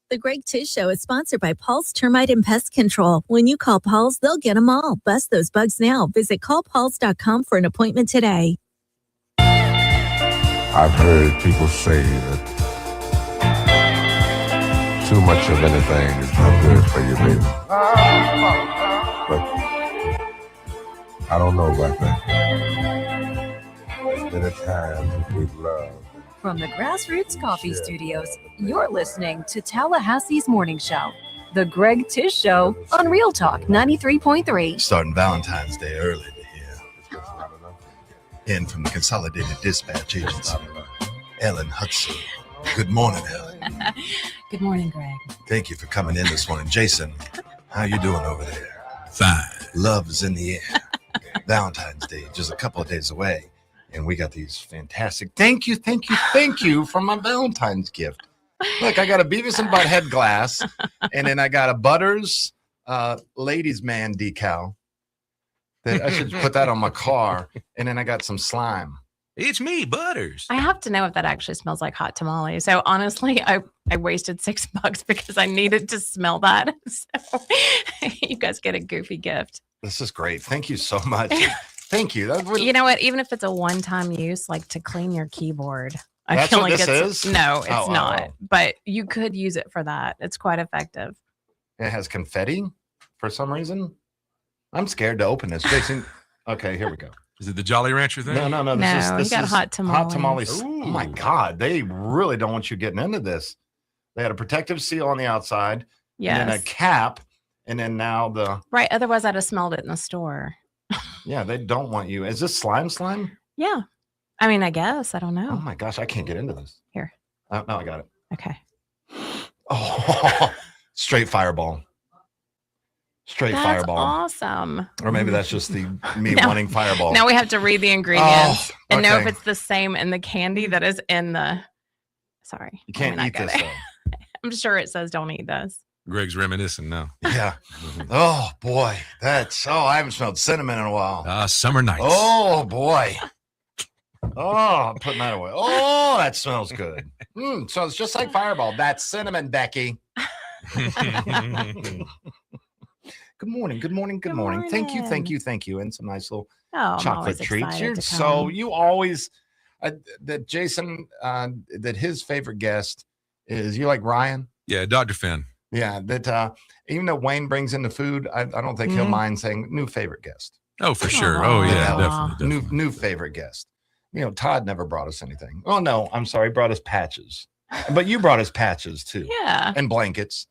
The Greg Tish Show is sponsored by Paul's Termite and Pest Control. When you call Paul's, they'll get them all. Bust those bugs now. Visit callpauls.com for an appointment today. I've heard people say that too much of anything is not good for you, baby. But I don't know about that. Many times we've loved. From the Grassroots Coffee Studios, you're listening to Tallahassee's Morning Show, The Greg Tish Show on Real Talk 93.3. Starting Valentine's Day early to hear. In from the Consolidated Dispatch Agency, Ellen Hudson. Good morning, Ellen. Good morning, Greg. Thank you for coming in this morning. Jason, how you doing over there? Fine. Love is in the air. Valentine's Day, just a couple of days away. And we got these fantastic, thank you for my Valentine's gift. Look, I got a Beavis and Butthead glass, and then I got a Butters Ladies Man decal. That I should put that on my car. And then I got some slime. It's me, Butters. I have to know if that actually smells like hot tamale. So honestly, I wasted $6 because I needed to smell that. So you guys get a goofy gift. This is great. Thank you so much. Thank you. You know what? Even if it's a one-time use, like to clean your keyboard, I That's feel what like this it's is? no, it's Oh, not. oh. But you could use it for that. It's quite effective. It has confetti for some reason. I'm scared to open this. Jason, okay, here we go. Is it the Jolly Rancher thing? No. No, This you got is hot tamales. Hot tamales. Oh my God, they really don't want you getting into this. They had a protective seal on the outside, and then a Yes. cap, and then now the Right. Otherwise, I'd have smelled it in the store. yeah. They don't want you. Is this slime? Yeah. I mean, I guess. I don't know. Oh my gosh, I can't get into this. Here. Oh, no, I got it. Okay. Oh, straight fireball. Straight That's fireball. awesome. Or maybe that's just me Now- wanting fireball. Now we have to read the ingredients and know if okay. it's the same in the candy that is in the. Sorry. You can't Let me eat not this go there. I'm sure it says don't eat this. Greg's reminiscing now. Yeah. Oh boy, I haven't smelled cinnamon in a while. Summer nights. Oh boy. Oh, I'm putting that away. Oh, that smells good. So it's just like Fireball. That's cinnamon, Becky. Good morning. Thank you. And some nice little Oh, I'm chocolate always treats. excited You're to so come. you always that Jason that his favorite guest is you like Ryan. Yeah, Dr. Finn. Yeah, that even though Wayne brings in the food, I don't think he'll mind saying new favorite guest. Oh, for sure. Oh, yeah, definitely. New favorite guest. You know, Todd never brought us anything. Oh no, I'm sorry, brought us patches. But you brought us patches too. Yeah. And blankets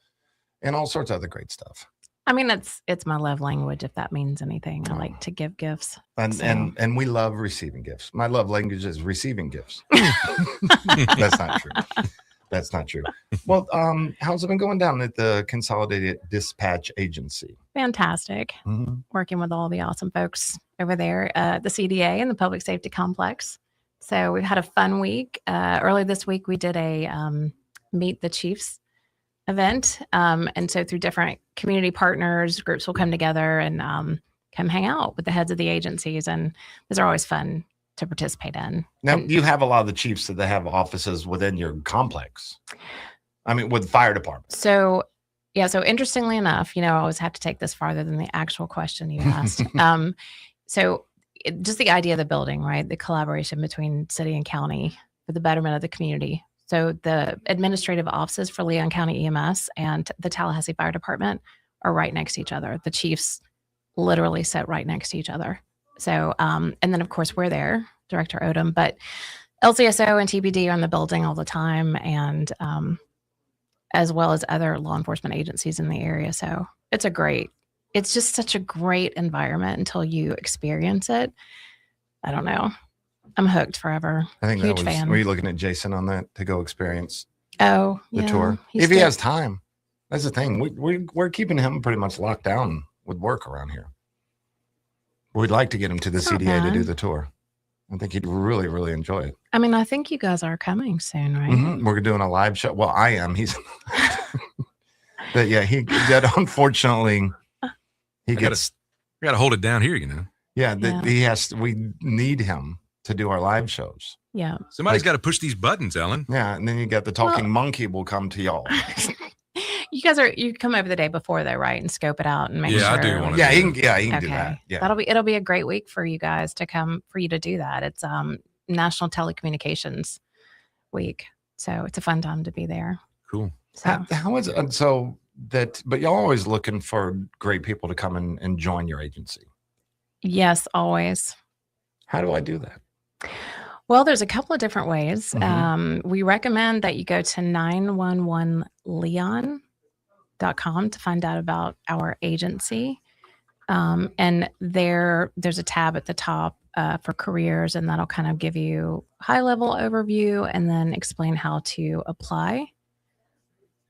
and all sorts of other great stuff. I mean, it's my love language, if that means anything. I like to give gifts. And so. and we love receiving gifts. My love language is receiving gifts. That's not true. Well, how's it been going down at the Consolidated Dispatch Agency? Fantastic. Mm-hmm. Working with all the awesome folks over there, the CDA and the Public Safety Complex. So we've had a fun week. Earlier this week, we did a Meet the Chiefs event. And so through different community partners, groups will come together and come hang out with the heads of the agencies. And those are always fun to participate in. Now, you have a lot of the chiefs that have offices within your complex. I mean, with the fire department. So, yeah. So interestingly enough, I always have to take this farther than the actual question you asked. Just the idea of the building, right? The collaboration between city and county for the betterment of the community. So the administrative offices for Leon County EMS and the Tallahassee Fire Department are right next to each other. The chiefs literally sit right next to each other. So, and then of course we're there, Director Odom, but LCSO and TBD are in the building all the time, and as well as other law enforcement agencies in the area. So it's just such a great environment until you experience it. I don't know. I'm hooked forever. I think Huge that was, fan. were you looking at Jason on that to go experience the tour? he's If he good. has time. That's the thing. We're keeping him pretty much locked down with work around here. We'd like to get him to the It's not CDA to do bad. the tour. I think he'd really, really enjoy it. I mean, I think you guys are coming soon, right? Mhm. We're doing a live show. Well, I am. He's but yeah, he that unfortunately He gets. We got to hold it down here, you know. Yeah, he has. We need him to do our live shows. Yeah. Somebody's got to push these buttons, Ellen. Yeah, and then you got the talking monkey will come to y'all. You come over the day before though, right? And scope it out and make sure. I do want to. Yeah, he can do that. Yeah. It'll be a great week for you guys for you to do that. It's National Telecommunications Week. So it's a fun time to be there. Cool. So how is it so that but y'all always looking for great people to come and join your agency? Yes, always. How do I do that? Well, there's a couple of different ways. We recommend that you go to 911leon.com to find out about our agency. And there's a tab at the top for careers, and that'll kind of give you high-level overview and then explain how to apply.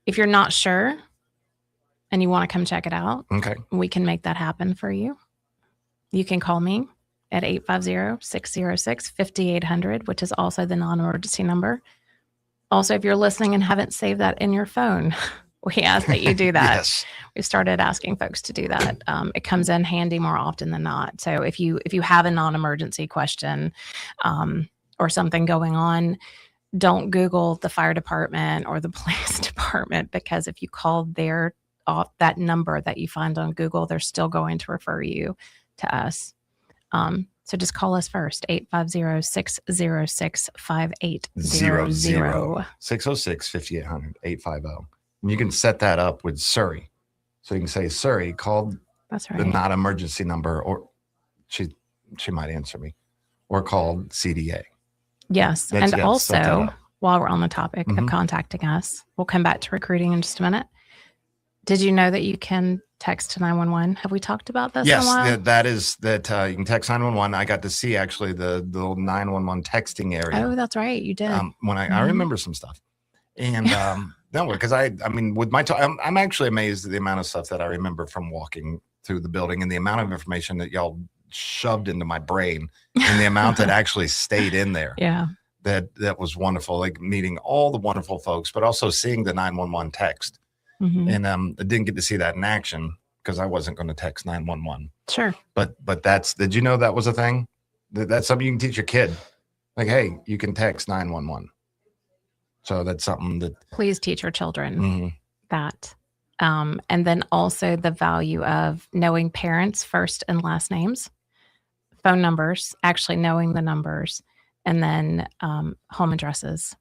If you're not sure and you want to come check it out, we can make that happen for you. You can call me at 850-606-5800, which is also the non-emergency number. Also, if you're listening and haven't saved that in your phone, we ask that you do that. Yes. We've started asking folks to do that. It comes in handy more often than not. So if you have a non-emergency question or something going on, don't Google the fire department or the police department, because if you call that number that you find on Google, they're still going to refer you to us. So just call us first, 850-606-5800. 606-5800, 850. And you can set that up with Surrey. So you can say, Surrey, called the non-emergency number, or she might answer me, or called CDA. Yes. And also, while we're on the topic of contacting us, we'll come back to recruiting in just a minute. Did you know that you can text to 911? Have we talked about this in a while? Yes, that is that you can text 911. I got to see actually the little 911 texting area. Oh, that's right. You did. When I remember some stuff. And no, because I mean, with my I'm actually amazed at the amount of stuff that I remember from walking through the building and the amount of information that y'all shoved into my brain and the amount that actually stayed in there. Yeah. That was wonderful. Like meeting all the wonderful folks, but also seeing the 911 text. And I didn't get to see that in action because I wasn't going to text 911. Sure. But did you know that was a thing? That's something you can teach your kid. Like, hey, you can text 911. So that's something that. Please teach your children that. And then also the value of knowing parents' first and last names, phone numbers, actually knowing the numbers, and then home addresses.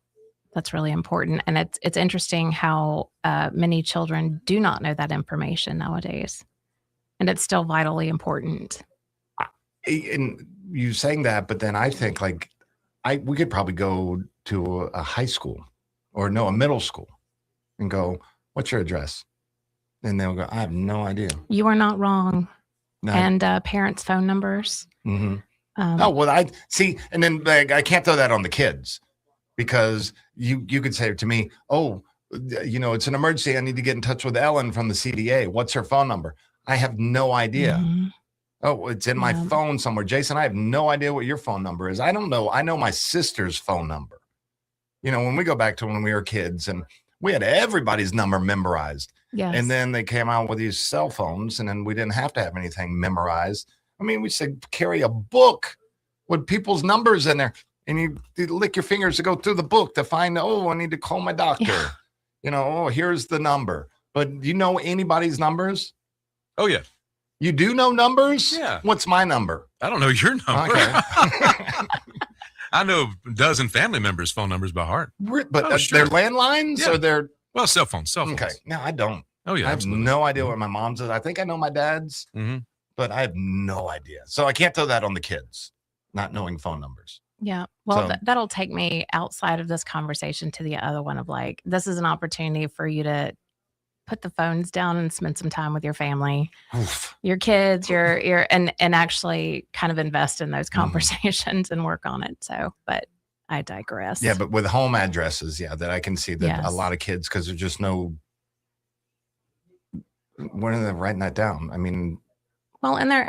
That's really important. And it's interesting how many children do not know that information nowadays. And it's still vitally important. And you saying that, but then I think we could probably go to a high school or a middle school and go, what's your address? And they'll go, I have no idea. You are not wrong. No. And parents' phone numbers. Oh, well, I see. And then I can't throw that on the kids. Because you could say to me, oh, it's an emergency. I need to get in touch with Ellen from the CDA. What's her phone number? I have no idea. Oh, it's in my phone somewhere. Jason, I have no idea what your phone number is. I don't know. I know my sister's phone number. When we go back to when we were kids and we had everybody's number memorized. Yes. And then they came out with these cell phones and then we didn't have to have anything memorized. I mean, we said carry a book with people's numbers in there. And you lick your fingers to go through the book to find, I need to call my doctor. Yeah. Here's the number. But do you know anybody's numbers? Oh, yeah. You do know numbers? Yeah. What's my number? I don't know your number. Okay. I know a dozen family members' phone numbers by heart. But they're landlines or they're... Well, cell phones. Okay. No, I don't. Oh, yeah. I have no idea what my mom's is. I think I know my dad's, but I have no idea. So I can't throw that on the kids, not knowing phone numbers. Yeah. Well, that'll take me outside of this conversation to the other one of this is an opportunity for you to put the phones down and spend some time with your family, your kids, and actually kind of invest in those conversations and work on it. So, but I digress. Yeah. But with home addresses, that I can see that a lot of kids, because there's just no, when are they writing that down? I mean. Well, and there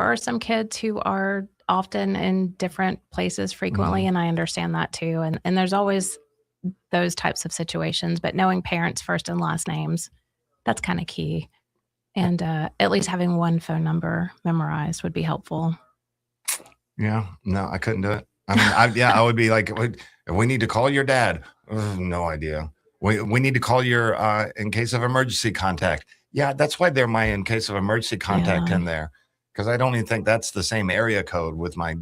are some kids who are often in different places frequently. And I understand that too. And there's always those types of situations, but knowing parents' first and last names, that's kind of key. And at least having one phone number memorized would be helpful. Yeah, no, I couldn't do it. I mean, I would be like, we need to call your dad. No idea. We need to call your in case of emergency contact. Yeah, that's why they're my in case of emergency contact in there, because I don't even think that's the same area code with my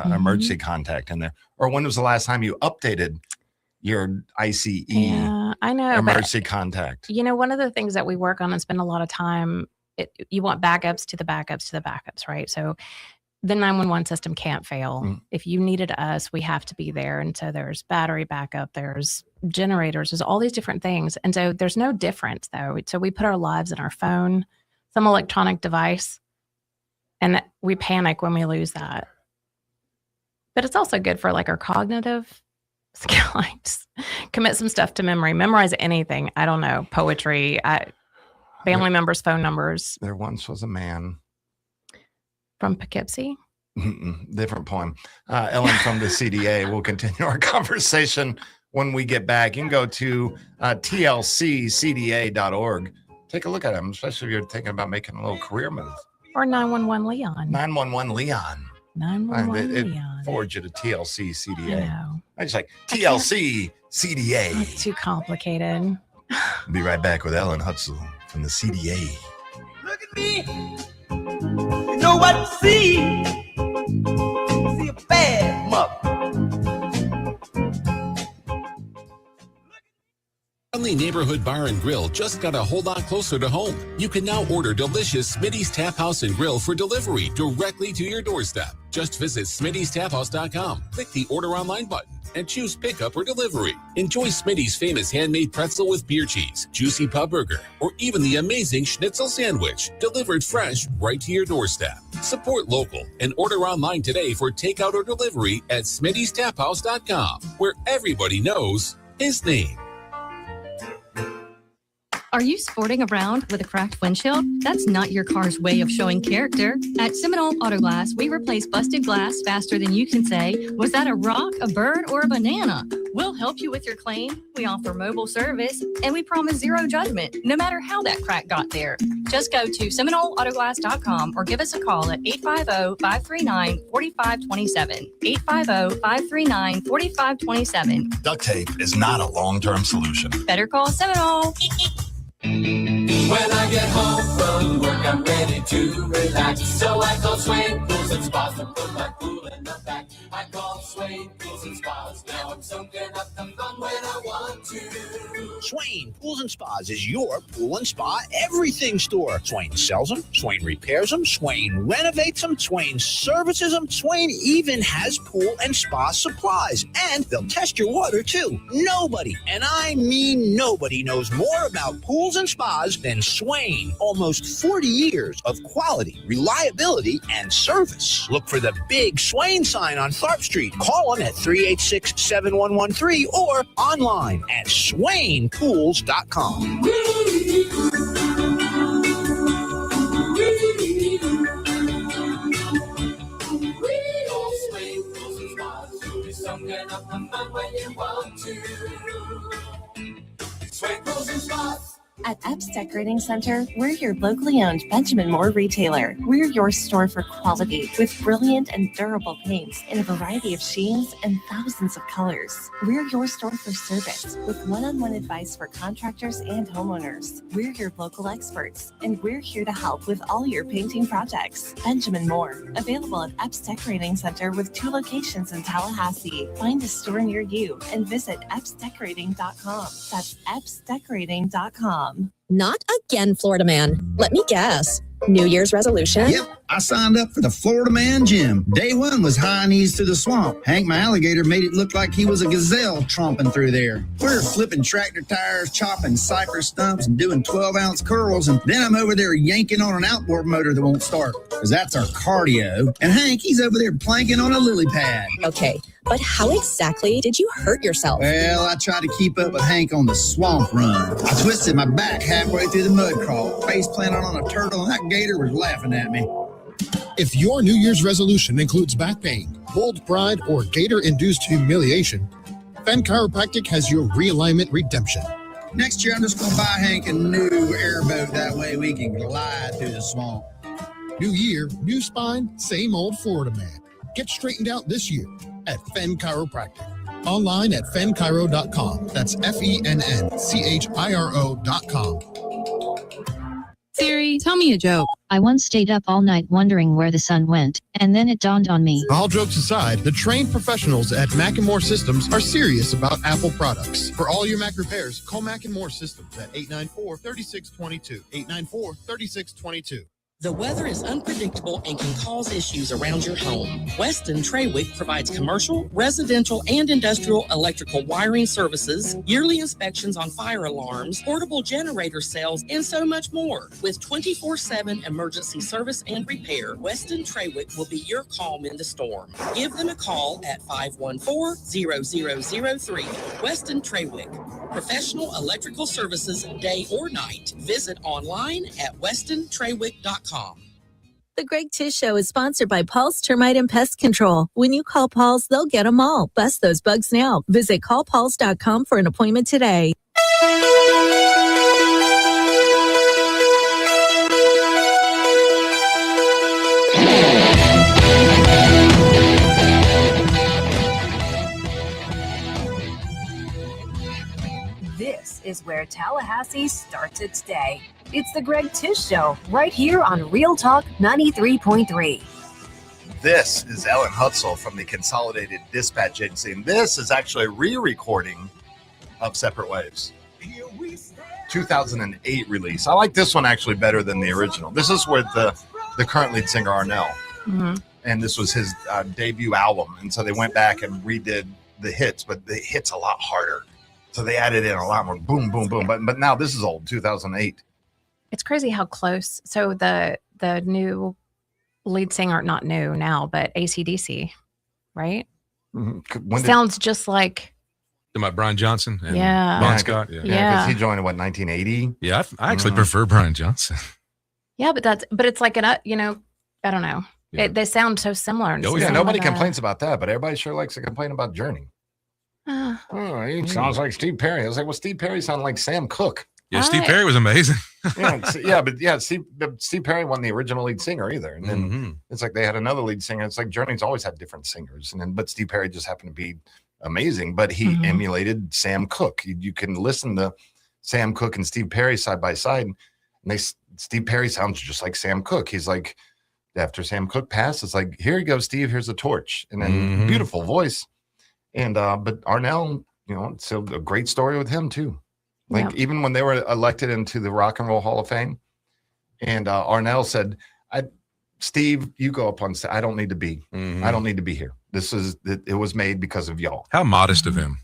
emergency contact in there. Or when was the last time you updated your ICE I know, emergency contact? You know, one of the things that we work on and spend a lot of time, you want backups to the backups to the backups, right? So the 911 system can't fail. If you needed us, we have to be there. And so there's battery backup, there's generators, there's all these different things. And so there's no difference though. So we put our lives in our phone, some electronic device, and we panic when we lose that. But it's also good for like our cognitive skill. I just commit some stuff to memory, memorize anything. I don't know, poetry, family members' phone numbers. There once was a man. From Poughkeepsie? Different poem. Ellen from the CDA will continue our conversation when we get back. You can go to tlccda.org. Take a look at them, especially if you're thinking about making a little career move. Or 911 Leon. 911 Leon. 911 Leon. Forward you to TLC CDA. I know. I just like TLC CDA. It's too complicated. Be right back with Ellen Hutzel from the CDA. Look at me. You know what to see. See a bad mother. Friendly Neighborhood Bar and Grill just got a whole lot closer to home. You can now order delicious Smitty's Tap House and Grill for delivery directly to your doorstep. Just visit Smitty'sTapHouse.com, click the Order Online button, and choose pickup or delivery. Enjoy Smitty's famous handmade pretzel with beer cheese, juicy pub burger, or even the amazing schnitzel sandwich, delivered fresh right to your doorstep. Support local and order online today for takeout or delivery at Smitty'sTapHouse.com, where everybody knows his name. Are you sporting around with a cracked windshield? That's not your car's way of showing character. At Seminole Auto Glass, we replace busted glass faster than you can say, was that a rock, a bird, or a banana? We'll help you with your claim. We offer mobile service, and we promise zero judgment, no matter how that crack got there. Just go to SeminoleAutoglass.com or give us a call at 850-539-4527. 850-539-4527. Duct tape is not a long-term solution. Better call Seminole. When I get home from work, I'm ready to relax. So I call Swain Pools and Spas to put my pool in the back. I call Swain Pools and Spas. Now I'm soaking up the fun when I want to. Swain Pools and Spas is your pool and spa everything store. Swain sells them, Swain repairs them, Swain renovates them, Swain services them. Swain even has pool and spa supplies. And they'll test your water too. Nobody, and I mean nobody, knows more about pools and spas than Swain. Almost 40 years of quality, reliability, and service. Look for the big Swain sign on Tharp Street. Call them at 386-7113 or online at SwainPools.com. Swain Pools and Spas. At Epps Decorating Center, we're your locally owned Benjamin Moore retailer. We're your store for quality with brilliant and durable paints in a variety of sheens and thousands of colors. We're your store for service with one-on-one advice for contractors and homeowners. We're your local experts, and we're here to help with all your painting projects. Benjamin Moore, available at Epps Decorating Center with 2 locations in Tallahassee. Find a store near you and visit EppsDecorating.com. That's EppsDecorating.com. Not again, Florida man. Let me guess. New Year's resolution? Yep, I signed up for the Florida Man Gym. Day one was high knees to the swamp. Hank, my alligator, made it look like he was a gazelle tromping through there. We're flipping tractor tires, chopping cypress stumps, and doing 12-ounce curls. And then I'm over there yanking on an outboard motor that won't start, because that's our cardio. And Hank, he's over there planking on a lily pad. Okay, but how exactly did you hurt yourself? Well, I tried to keep up with Hank on the swamp run. I twisted my back halfway through the mud crawl, face planted on a turtle, and that gator was laughing at me. If your New Year's resolution includes back pain, bold pride, or gator-induced humiliation, Fenn Chiropractic has your realignment redemption. Next year, I'm just going to buy Hank a new airboat. That way way we can glide through the swamp. New year, new spine, same old Florida man. Get straightened out this year at Fenn Chiropractic. Online at fennchiro.com. That's FENNCHIRO.com. Siri, tell me a joke. I once stayed up all night wondering where the sun went, and then it dawned on me. All jokes aside, the trained professionals at Mac & More Systems are serious about Apple products. For all your Mac repairs, call Mac & More Systems at 894-3622. 894-3622. The weather is unpredictable and can cause issues around your home. Weston Trawick provides commercial, residential, and industrial electrical wiring services, yearly inspections on fire alarms, portable generator sales, and so much more. With 24/7 emergency service and repair, Weston Trawick will be your calm in the storm. Give them a call at 514-0003. Weston Trawick. Professional electrical services day or night. Visit online at westontrawick.com. The Greg Tish Show is sponsored by Paul's Termite and Pest Control. When you call Paul's, they'll get them all. Bust those bugs now. Visit callpauls.com for an appointment today. This is where Tallahassee starts its day. It's the Greg Tish Show, right here on Real Talk 93.3. This is Ellen Hutzel from the Consolidated Dispatch Agency, and this is actually a re-recording of Separate Waves. 2008 release. I like this one actually better than the original. This is with the current lead singer, Arnell. Mm-hmm. And this was his debut album, and so they went back and redid the hits, but the hits a lot harder. So they added in a lot more boom, boom, boom. But now this is old, 2008. It's crazy how close. So the new lead singer, not new now, but AC/DC, right? Mm-hmm. Sounds just like. About Brian Johnson and Yeah. Bon Yeah, Scott. Yeah, because he joined in, 1980? Yeah, I actually prefer Brian Johnson. Yeah, but it's like I don't know. Yeah. They sound so similar. Oh, yeah, nobody complains about that, but everybody sure likes to complain about Journey. Oh, he sounds like Steve Perry. I was like, well, Steve Perry sounded like Sam Cooke. Yeah, Steve Perry was amazing. Steve Perry wasn't the original lead singer either. And then it's like they had another lead singer. It's like Journey's always had different singers, but Steve Perry just happened to be amazing. But he emulated Sam Cooke. You can listen to Sam Cooke and Steve Perry side by side, and Steve Perry sounds just like Sam Cooke. He's like, after Sam Cooke passed, it's like, here you go, Steve. Here's a torch, and then beautiful voice. And but Arnell, it's a great story with him too. Like even when they were elected into the Rock and Roll Hall of Fame, and Arnell said, "Steve, you go up on stage. I don't need to be. I don't need to be here. It was made because of y'all." How modest of him.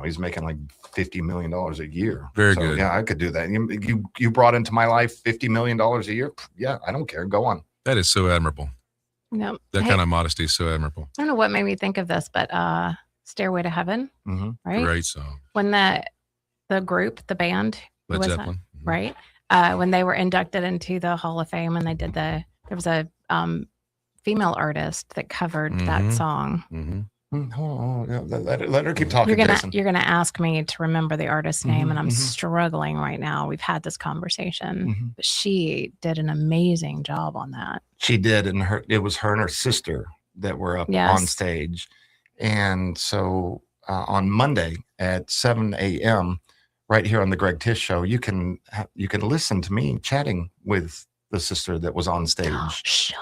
He's making like $50 million a year. Very good. Yeah, I could do that. You brought into my life $50 million a year. Yeah, I don't care. Go on. That is so admirable. No, that kind of modesty is so admirable. I don't know what made me think of this, but Stairway to Heaven, right? Great song. When the group, the band, Led Zeppelin, right? When they were inducted into the Hall of Fame, and there was a female artist that covered that song. Let her keep talking. You're gonna ask me to remember the artist's name, and I'm struggling right now. We've had this conversation, but she did an amazing job on that. She did, and it was her and her sister that were up on stage. And so on Monday at 7 a.m., right here on the Greg Tish Show, you can listen to me chatting with the sister that was on stage. Oh, shut.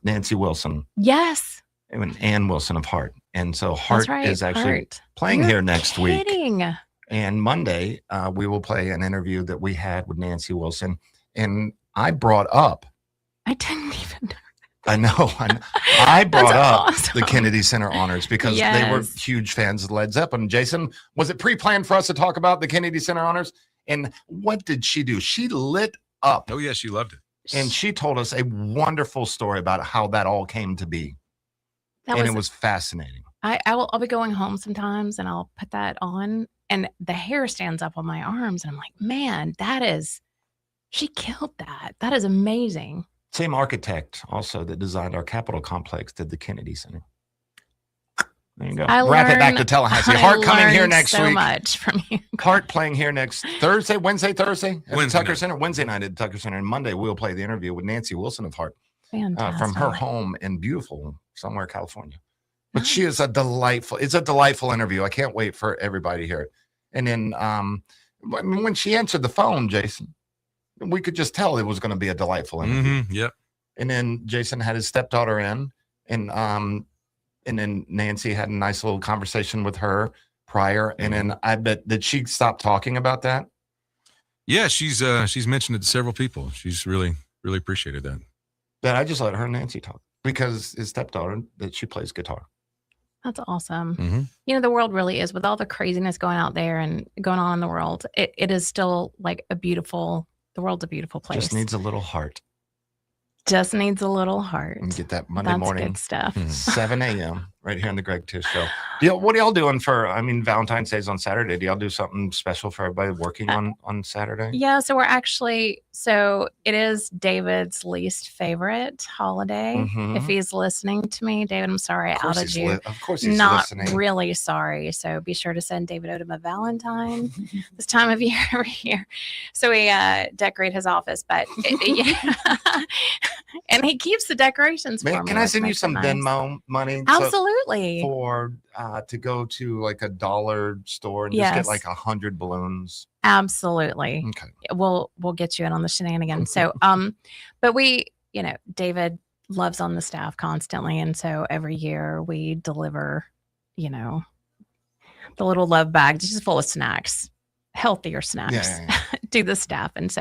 Nancy Wilson. Yes. And Ann Wilson of Heart. And so Heart is actually playing You're here next kidding. week. And Monday, we will play an interview that we had with Nancy Wilson. And I brought up. I didn't even know. I know. I brought up awesome. the Kennedy Center Honors because they were huge fans of Led Zeppelin. Jason, was it pre-planned for us to talk about the Kennedy Center Honors? And what did she do? She lit up. Oh, yeah, she loved it. And she told us a wonderful story about how that all came to be. It was fascinating. I'll be going home sometimes, and I'll put that on, and the hair stands up on my arms, and I'm like, man, she killed that. That is amazing. Same architect also that designed our Capitol complex did the Kennedy Center. There you go. I Wrap it back learn- to Tallahassee. I Hart coming here learned next so week. much from you. Hart playing here next Thursday, Wednesday at Wednesday Tucker night. Center. Wednesday night at Tucker Center. And Monday we'll play the interview with Nancy Wilson of Hart Fantastic. from her home in beautiful somewhere, California. But she is it's a delightful interview. I can't wait for everybody to hear it. And then when she answered the phone, Jason, we could just tell it was going to be a delightful interview. Yep. And then Jason had his stepdaughter in, and then Nancy had a nice little conversation with her prior. And then I bet, did she stop talking about that? Yeah, she's mentioned it to several people. She's really appreciated that. That I just let her and Nancy talk because his stepdaughter, that she plays guitar. That's awesome. Mm-hmm. You know, the world really is, with all the craziness going out there and going on in the world, it is still like the world's a beautiful place. Just needs a little heart. Just needs a little heart. And get that Monday That's morning good stuff. 7 a.m. right here on the Greg Tish Show. What are y'all doing Valentine's Day's on Saturday? Do y'all do something special for everybody working on Saturday? Yeah, so it is David's least favorite holiday. Mhm. If he's listening to me, David, I'm sorry I outed he's you. of course he's Not listening. really sorry. So be sure to send David Odom a Valentine this time of year every year. So we decorate his office, but and he keeps the decorations for me. Can I which send you makes it some nice. Venmo money? Absolutely. For to go to like a dollar store and just Yes. get like 100 balloons. Absolutely. Okay. We'll get you in on the shenanigans. So, but we, David loves on the staff constantly. And so every year we deliver, the little love bag, just full of snacks, healthier snacks Yeah. to the staff. And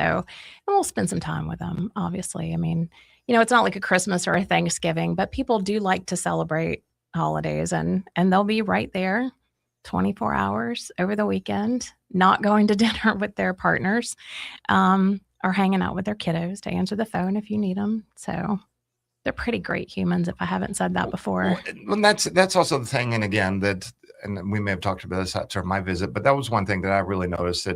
we'll spend some time with them, obviously. I mean, it's not like a Christmas or a Thanksgiving, but people do like to celebrate holidays and they'll be right there 24 hours over the weekend, not going to dinner with their partners, or hanging out with their kiddos to answer the phone if you need them. So they're pretty great humans, if I haven't said that before. Well, that's also the thing. And again, and we may have talked about this after my visit, but that was one thing that I really noticed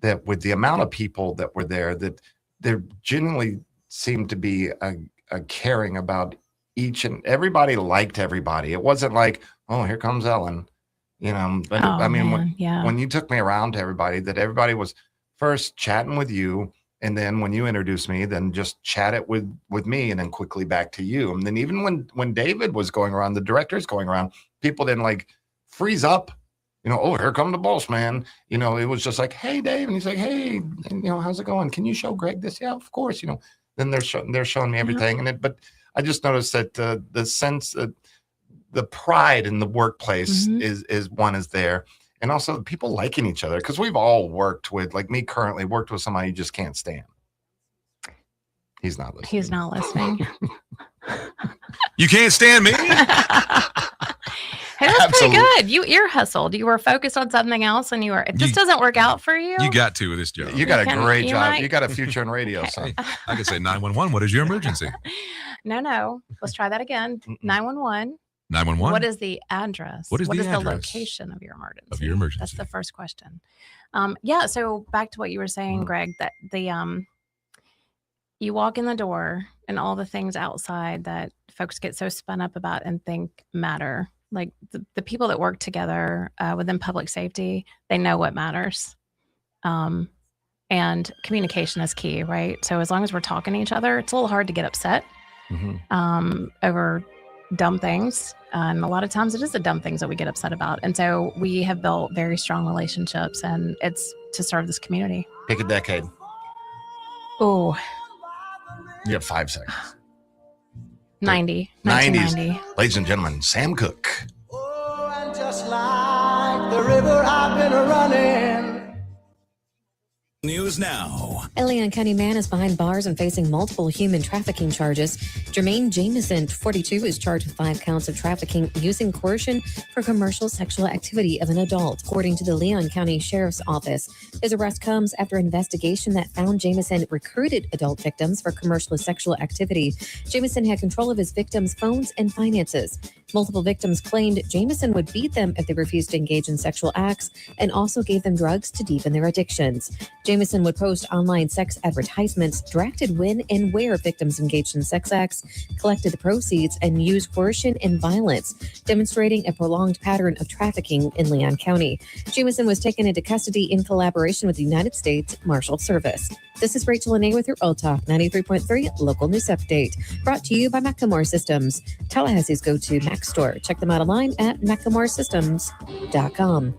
that with the amount of people that were there, that there genuinely seemed to be a caring about each and everybody liked everybody. It wasn't like, oh, here comes Ellen, but when you took me around to everybody, that everybody was first chatting with you. And then when you introduced me, then just chat it with me and then quickly back to you. And then even when David was going around, the director's going around, people didn't like freeze up, oh, here come the boss man. It was just like, hey, Dave. And he's like, hey, how's it going? Can you show Greg this? Yeah, of course. Then they're showing me everything. But I just noticed that the sense that the pride in the workplace is there. And also people liking each other, because we've all worked with, like me currently, worked with somebody you just can't stand. He's not listening. You can't stand me. Hey, that's pretty good. You ear hustled. You were focused on something else, and if this doesn't work out for you, You got to with this job. You got a great job. might- You got a future in radio, son. I can say 911. What is your emergency? No. Let's try that again. 911. 911. What is the address? What is the address location of your emergency? of your emergency? That's the first question. So back to what you were saying, Greg, that you walk in the door and all the things outside that folks get so spun up about and think matter. Like the people that work together within public safety, they know what matters. And communication is key, right? So as long as we're talking to each other, it's a little hard to get upset over dumb things. And a lot of times it is the dumb things that we get upset about. And so we have built very strong relationships, and it's to serve this community. Pick a decade. Oh, You have 5 seconds. 90. 90s. Ladies and gentlemen, Sam Cooke. And just like the river I've been running. News now. A Leon County man is behind bars and facing multiple human trafficking charges. Jermaine Jameson, 42, is charged with 5 counts of trafficking using coercion for commercial sexual activity of an adult, according to the Leon County Sheriff's Office. His arrest comes after investigation that found Jameson recruited adult victims for commercial sexual activity. Jameson had control of his victims' phones and finances. Multiple victims claimed Jameson would beat them if they refused to engage in sexual acts and also gave them drugs to deepen their addictions. Jameson would post online sex advertisements, directed when and where victims engaged in sex acts, collected the proceeds, and used coercion and violence, demonstrating a prolonged pattern of trafficking in Leon County. Jameson was taken into custody in collaboration with the United States Marshal Service. This is Rachel Lene with your Old Talk 93.3 local news update, brought to you by Macklemore Systems, Tallahassee's go-to Mac store. Check them out online at MacklemoreSystems.com.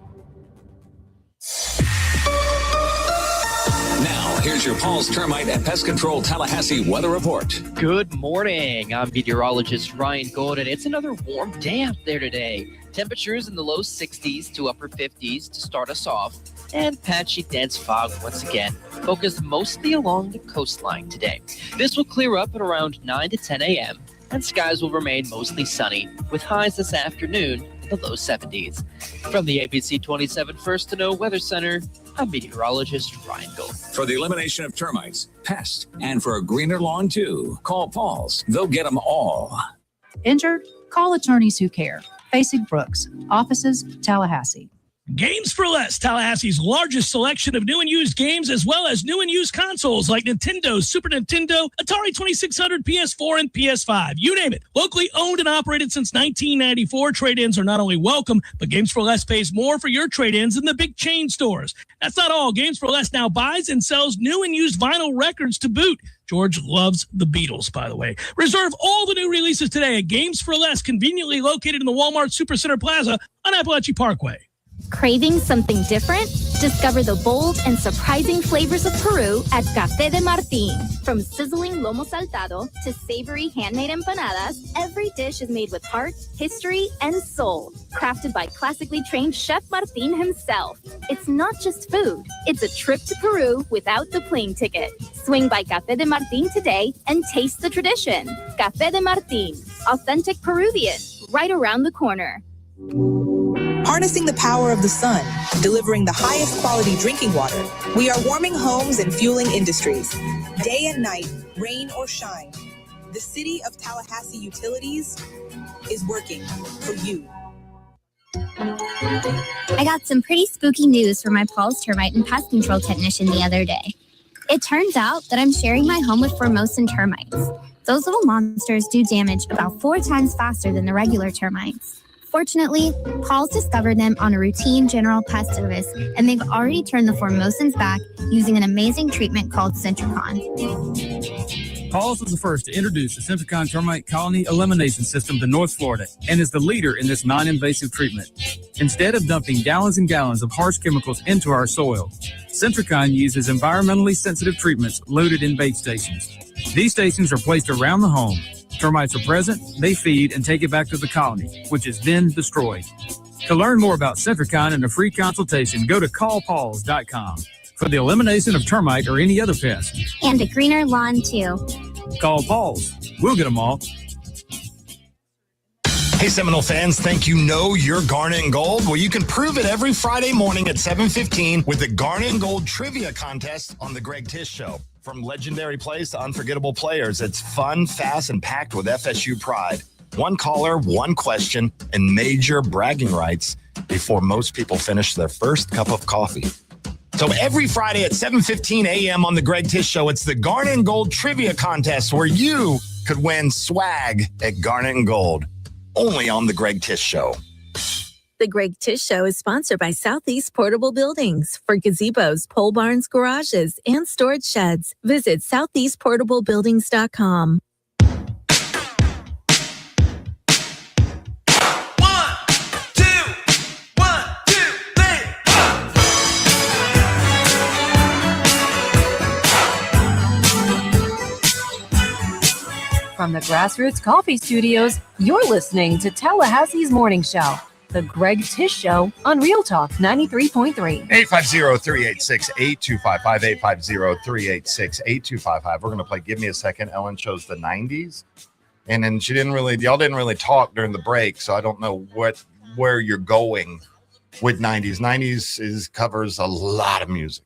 Now, here's your Paul's Termite and Pest Control Tallahassee weather report. Good morning. I'm meteorologist Ryan Gold, and it's another warm day out there today. Temperatures in the low 60s to upper 50s to start us off, and patchy dense fog once again, focused mostly along the coastline today. This will clear up at around 9 to 10 a.m., and skies will remain mostly sunny, with highs this afternoon in the low 70s. From the ABC 27 First to Know Weather Center, I'm meteorologist Ryan Gold. For the elimination of termites, pests, and for a greener lawn too, call Paul's. They'll get them all. Injured? Call attorneys who care. Facing Brooks. Offices, Tallahassee. Games for Less, Tallahassee's largest selection of new and used games, as well as new and used consoles like Nintendo, Super Nintendo, Atari 2600, PS4, and PS5. You name it. Locally owned and operated since 1994, trade-ins are not only welcome, but Games for Less pays more for your trade-ins than the big chain stores. That's not all. Games for Less now buys and sells new and used vinyl records to boot. George loves the Beatles, by the way. Reserve all the new releases today at Games for Less, conveniently located in the Walmart Supercenter Plaza on Appalachian Parkway. Craving something different? Discover the bold and surprising flavors of Peru at Café de Martín. From sizzling lomo saltado to savory handmade empanadas, every dish is made with heart, history, and soul. Crafted by classically trained Chef Martín himself. It's not just food. It's a trip to Peru without the plane ticket. Swing by Café de Martín today and taste the tradition. Café de Martín, authentic Peruvian, right around the corner. Harnessing the power of the sun, delivering the highest quality drinking water, we are warming homes and fueling industries. Day and night, rain or shine, the City of Tallahassee Utilities is working for you. I got some pretty spooky news from my Paul's Termite and Pest Control technician the other day. It turns out that I'm sharing my home with Formosan termites. Those little monsters do damage about 4 times faster than the regular termites. Fortunately, Paul's discovered them on a routine general pest service, and they've already turned the Formosans back using an amazing treatment called Centricon. Paul's was the first to introduce the Centricon termite colony elimination system to North Florida and is the leader in this non-invasive treatment. Instead of dumping gallons and gallons of harsh chemicals into our soil, Centricon uses environmentally sensitive treatments loaded in bait stations. These stations are placed around the home. Termites are present, they feed, and take it back to the colony, which is then destroyed. To learn more about Centricon and a free consultation, go to callpauls.com for the elimination of termite or any other pest. And a greener lawn, too. Call Paul's. We'll get them all. Hey, Seminole fans, think you know your Garnet and Gold? Well, you can prove it every Friday morning at 7:15 with the Garnet and Gold Trivia Contest on The Greg Tish Show. From legendary plays to unforgettable players, it's fun, fast, and packed with FSU pride. One caller, one question, and major bragging rights before most people finish their first cup of coffee. So every Friday at 7:15 a.m. on The Greg Tish Show, it's the Garnet and Gold Trivia Contest where you could win swag at Garnet and Gold. Only on The Greg Tish Show. The Greg Tish Show is sponsored by Southeast Portable Buildings. For gazebos, pole barns, garages, and storage sheds, visit southeastportablebuildings.com. From the Grassroots Coffee Studios, you're listening to Tallahassee's Morning Show, The Greg Tish Show on Real Talk 93.3. 850-386-8255, 850-386-8255. We're going to play Give Me a Second. Ellen chose the 90s. And then y'all didn't really talk during the break, so I don't know where you're going with 90s. 90s covers a lot of music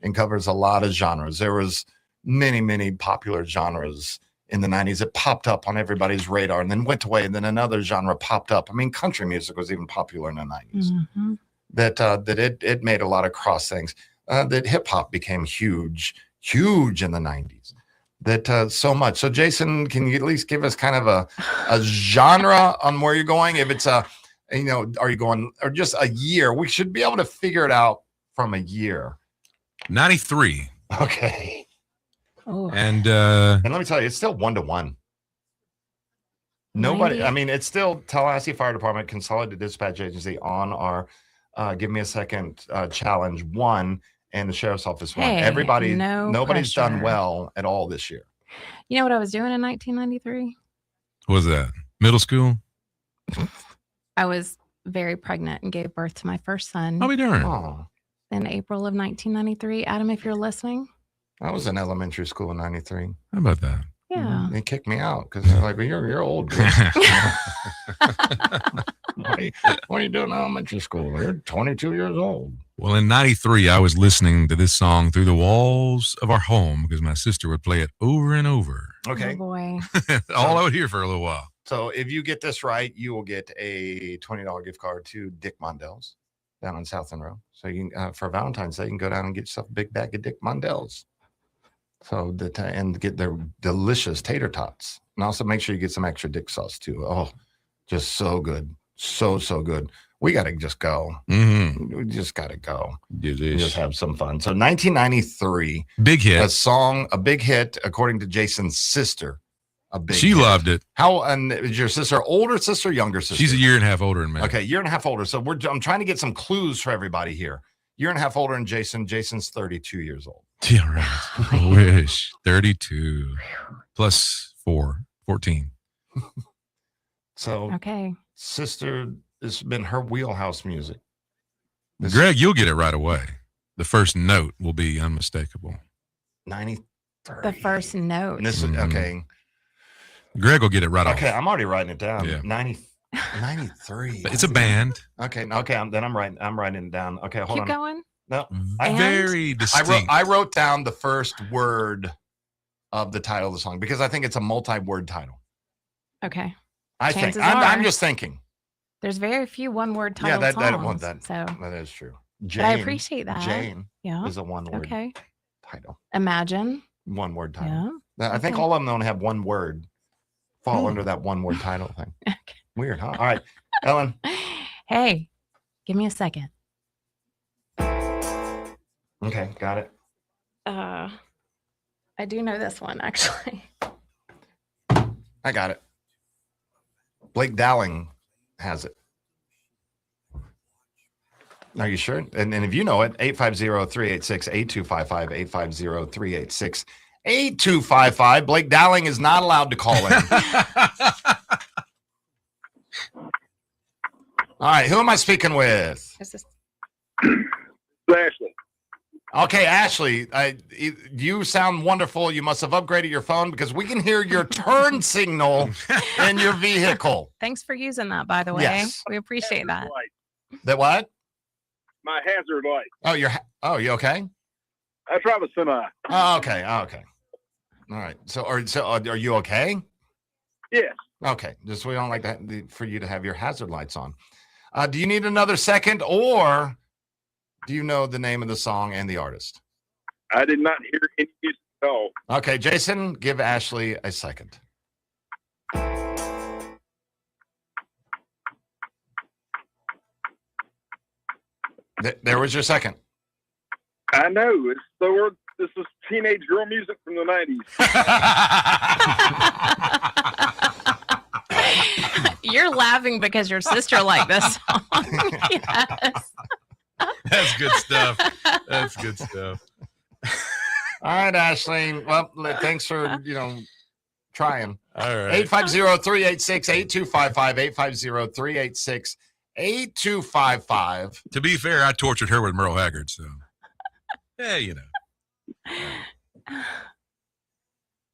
and covers a lot of genres. There was many, many popular genres in the 90s. It popped up on everybody's radar and then went away, and then another genre popped up. I mean, country music was even popular in the 90s. Mm-hmm. That it made a lot of cross things. that hip hop became huge in the 90s. That so much. So Jason, can you at least give us kind of a genre on where you're going? If it's are you going or just a year? We should be able to figure it out from a year. 93. Okay. Oh. And let me tell you, it's still 1-1. Nobody. 90? I mean, it's still Tallahassee Fire Department, Consolidated Dispatch Agency on our Give Me a Second challenge 1, and the Sheriff's Office 1. Hey, Nobody's done pressure. well at all this year. You know what I was doing in 1993? What was that? Middle school? I was very pregnant and gave birth to my first son. I'll be darned. Oh, In April of 1993. Adam, if you're listening. I was in elementary school in 93. How about that? Yeah. They kicked me out because they're like, well, you're old. What are you doing in elementary school? You're 22 years old. Well, in 93, I was listening to this song through the walls of our home because my sister would play it over and over. Okay. Oh boy. All I would hear for a little while. So if you get this right, you will get a $20 gift card to Dick Mondell's down on South End Road. So you can, for Valentine's Day, you can go down and get yourself a big bag of Dick Mondell's. So and get their delicious tater tots. And also make sure you get some extra dick sauce too. Oh, just so good. So good. We got to just go. Mm-hmm. We just got to go. Delicious. Just have some fun. So 1993. Big hit. A big hit, according to Jason's sister. She loved it. How, and is your sister older sister, younger sister? She's a year and a half older than me. Okay, year and a half older. So I'm trying to get some clues for everybody here. Year and a half older than Jason. Jason's 32 years old. Yeah, right. I wish. 32 plus 4, 14. So, okay. Sister, it's been her wheelhouse music. Greg, you'll get it right away. The first note will be unmistakable. 93. The first note. And this is, okay. Greg will get it right off. Okay, I'm already writing it down. Yeah. 93. It's a band. Okay, I'm writing it down. Okay, hold on. Keep going. No, Very distinct. I wrote down the first word of the title of the song because I think it's a multi-word title. Okay. I'm are. just thinking. There's very few one-word titles. That is true. Jane, but I appreciate that. Jane yeah. is a one-word okay. title. Imagine. One-word title. Yeah. I think all of them only have one word fall under that one-word title thing. Okay. Weird, huh? All right, Ellen. Hey, give me a second. Okay, got it. I do know this one, actually. I got it. Blake Dowling has it. Are you sure? And if you know it, 850-386-8255, 850-386-8255. Blake Dowling is not allowed to call in. All right, who am I speaking with? Is this Ashley? Okay, Ashley, you sound wonderful. You must have upgraded your phone because we can hear your turn signal in your vehicle. Thanks for using that, by the way. Yes. We appreciate that. That what? My hazard light. Oh, you okay? I drive a semi. Oh, okay. All right. So are you okay? Yes. Okay. Just we don't like that for you to have your hazard lights on. Do you need another second, or do you know the name of the song and the artist? I did not hear any music at all. Okay, Jason, give Ashley a second. There was your second. I know. This is teenage girl music from the 90s. You're laughing because your sister liked this song. Yes. That's good stuff. That's good stuff. All right, Ashley. Well, thanks for, trying. All right. 850-386-8255, 850-386-8255. To be fair, I tortured her with Merle Haggard, so. Yeah,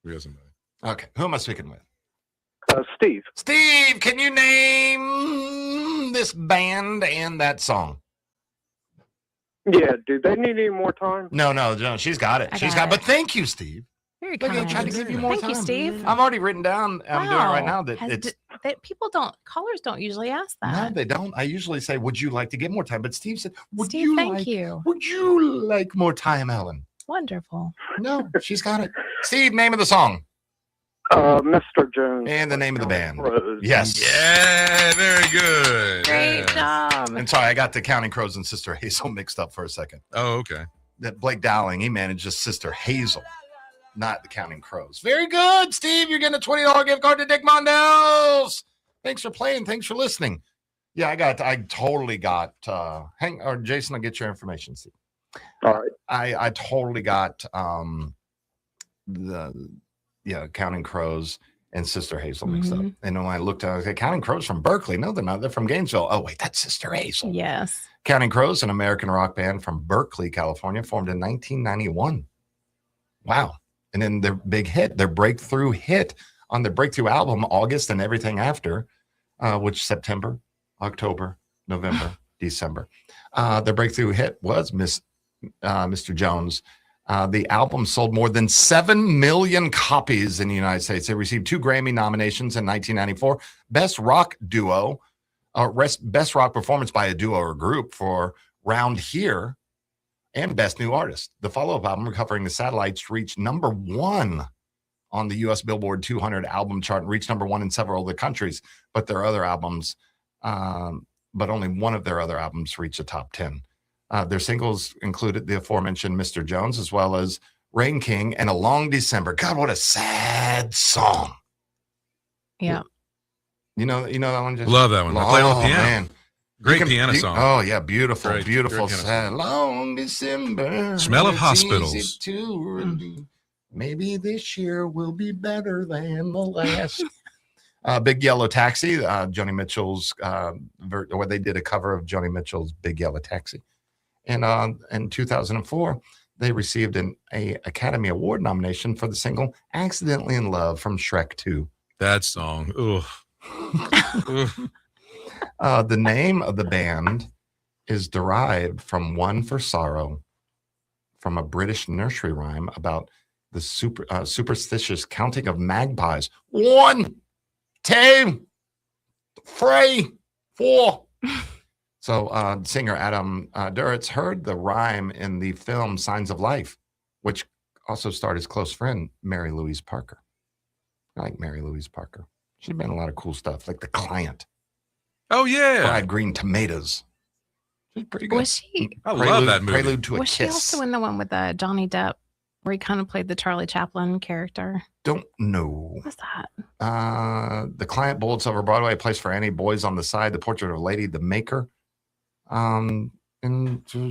We got somebody. Okay, who am I speaking with? Steve. Steve, can you name this band and that song? Yeah, do they need any more time? No, she's got it. But thank you, Steve. You're Very Look, kind. I tried to give you more Thank time. you, Steve. I've already written down. I'm doing it right now. That it's Callers don't usually ask no, that. they don't. I usually say, "Would you like to get more time?" But Steve said, "Would Steve, you thank like? you. Would you like more time, Ellen?" Wonderful. No, she's got it. Steve, name of the song. Mr. Jones. And the name of the band. Yes. Yeah, very good. Great job. And sorry, I got the Counting Crows and Sister Hazel mixed up for a second. Oh, okay. That Blake Dowling, he manages Sister Hazel, not the Counting Crows. Very good, Steve. You're getting a $20 gift card to Dick Mondale's. Thanks for playing. Thanks for listening. Yeah, I totally got, Jason, I'll get your information, Steve. All right. I totally got Counting Crows and Sister Hazel mixed up. And when I looked at it, I was like, Counting Crows from Berkeley. No, they're not. They're from Gainesville. Oh, wait, that's Sister Hazel. Yes. Counting Crows, an American rock band from Berkeley, California, formed in 1991. Wow. And then their big hit, their breakthrough hit on their breakthrough album, August and Everything After, which September, October, November, December. Their breakthrough hit was Mr. Jones. The album sold more than 7 million copies in the United States. They received 2 Grammy nominations in 1994. Best rock duo, best rock performance by a duo or group for Round Here, and best new artist. The follow-up album, Recovering the Satellites, reached number 1 on the U.S. Billboard 200 album chart and reached number 1 in several other countries. But their other albums, but only one of their other albums reached the top 10. Their singles included the aforementioned Mr. Jones, as well as Rain King and A Long December. God, what a sad song. Yeah. You know that one? Just love that one. I play it on the piano. Man. Great piano song. Oh, yeah. Beautiful, Great beautiful. piano Sad. Long December. Smell of It's hospitals. easy to relieve. Maybe this year will be better than the last. Big Yellow Taxi, Joni Mitchell's, where they did a cover of Joni Mitchell's Big Yellow Taxi. And in 2004, they received an Academy Award nomination for the single Accidentally in Love from Shrek 2. That song. Ugh. The name of the band is derived from One for Sorrow, from a British nursery rhyme about the superstitious counting of magpies. 1, 2, 3, 4. So singer Adam Duritz heard the rhyme in the film Signs of Life, which also starred his close friend, Mary Louise Parker. I like Mary Louise Parker. She's been in a lot of cool stuff, like The Client. Oh, yeah. Fried Green Tomatoes. She's pretty good. Was she? I love that movie. Prelude to a Was Kiss. she also in the one with Johnny Depp, where he kind of played the Charlie Chaplin character? Don't know. What's that? The Client, Bullets Over Broadway, Place for Annie, Boys on the Side, The Portrait of a Lady, The Maker. And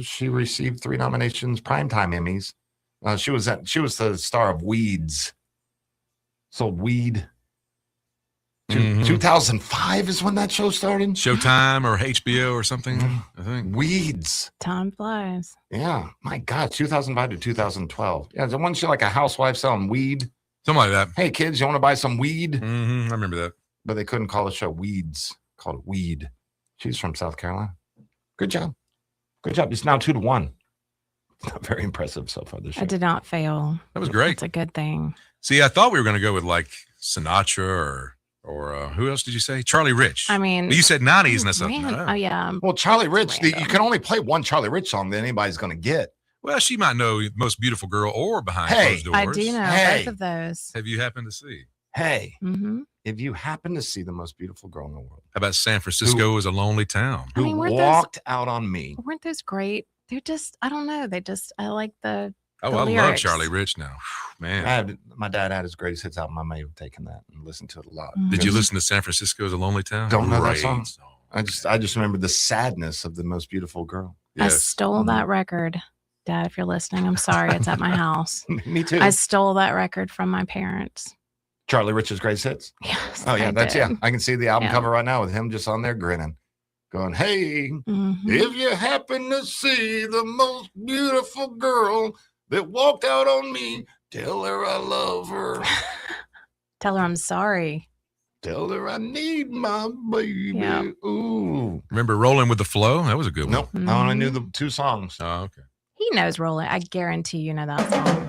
she received 3 nominations, Primetime Emmys. She was the star of Weeds. So Weed. 2005 is when that show started. Showtime or HBO or something, I think. Weeds. Time flies. Yeah. My God, 2005 to 2012. Yeah, the one she like a housewife selling weed. Something like that. Hey, kids, you want to buy some weed? I remember that. But they couldn't call the show Weeds. Called it Weed. She's from South Carolina. Good job. Good job. It's now 2-1. Not very impressive so far this year. I did not fail. That was great. It's a good thing. See, I thought we were going to go with like Sinatra or who else did you say? Charlie Rich. I mean, you said 90s and that's man, oh yeah. Well, Charlie Rich, you can only play one Charlie Rich song that anybody's going to get. Well, she might know Most Beautiful Girl or Behind Closed Doors. I do know both of those. Have you happened to see? Hey, if you happen to see the most beautiful girl in the world. How about San Francisco is a lonely town? Who walked out on me. Weren't those great? They're just, I don't know. I like the Oh, the I lyrics. love Charlie Rich now. Man. My dad had his greatest hits album. I may have taken that and listened to it a lot. Did you listen to San Francisco is a Lonely Town? Don't know that Great song. I just remember the sadness of the most beautiful girl. I stole that record. Dad, if you're listening, I'm sorry. It's at my house. Me too. I stole that record from my parents. Charlie Rich's greatest hits? Yes. Oh, yeah. I That's, did. yeah. I can see the album Yeah. cover right now with him just on there grinning, going, hey, if you happen to see the most beautiful girl that walked out on me, tell her I love her. Tell her I'm sorry. Tell her I need my baby. Yeah. Ooh. Remember Rolling with the Flow? That was a good one. Nope. I only knew the 2 songs. Oh, okay. He knows Roland. I guarantee you know that song.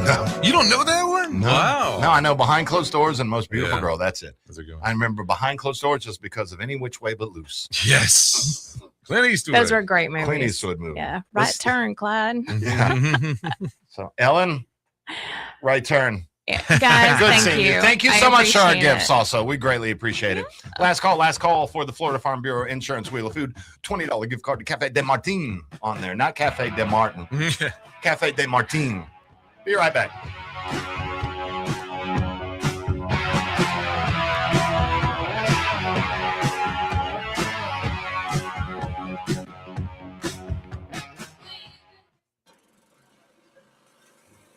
No. You don't know that one? No. Wow. No, I know Behind Closed Doors and Most Beautiful Yeah. Girl. That's it. That's a good one. I remember Behind Closed Doors just because of Any Which Way But Loose. Yes. Clint Eastwood. Those were great movies. Clint Eastwood movie. Yeah. Right This- turn, Clyde. Yeah. So, Ellen, right turn. Yeah. Guys, Good thank seeing you. Thank you I so much for our appreciate gifts it. also. We greatly appreciate it. Last call for the Florida Farm Bureau Insurance Wheel of Food. $20 gift card to Cafe de Martin on there. Not Cafe de Martin. Cafe de Martin. Be right back.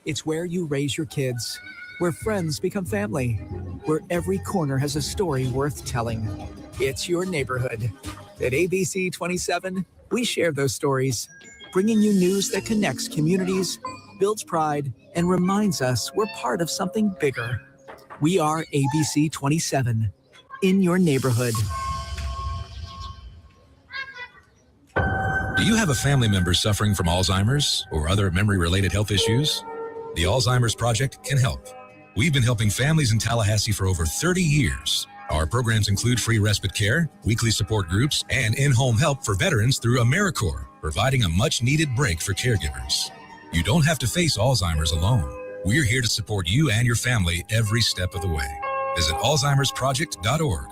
It's where you raise your kids, where friends become family, where every corner has a story worth telling. It's your neighborhood. At ABC 27, we share those stories, bringing you news that connects communities, builds pride, and reminds us we're part of something bigger. We are ABC 27, in your neighborhood. Do you have a family member suffering from Alzheimer's or other memory-related health issues? The Alzheimer's Project can help. We've been helping families in Tallahassee for over 30 years. Our programs include free respite care, weekly support groups, and in-home help for veterans through AmeriCorps, providing a much-needed break for caregivers. You don't have to face Alzheimer's alone. We're here to support you and your family every step of the way. Visit alzheimersproject.org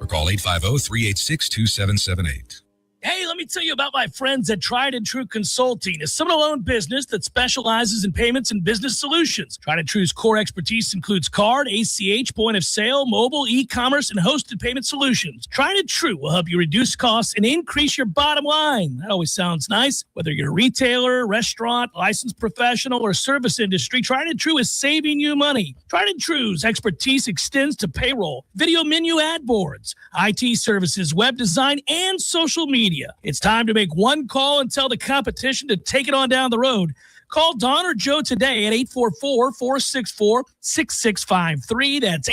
or call 850-386-2778. Hey, let me tell you about my friends at Tried and True Consulting, a Seminole-owned business that specializes in payments and business solutions. Tried and True's core expertise includes card, ACH, point of sale, mobile, e-commerce, and hosted payment solutions. Tried and True will help you reduce costs and increase your bottom line. That always sounds nice. Whether you're a retailer, restaurant, licensed professional, or service industry, Tried and True is saving you money. Tried and True's expertise extends to payroll, video menu ad boards, IT services, web design, and social media. It's time to make one call and tell the competition to take it on down the road. Call Don or Joe today at 844-464-6653. That's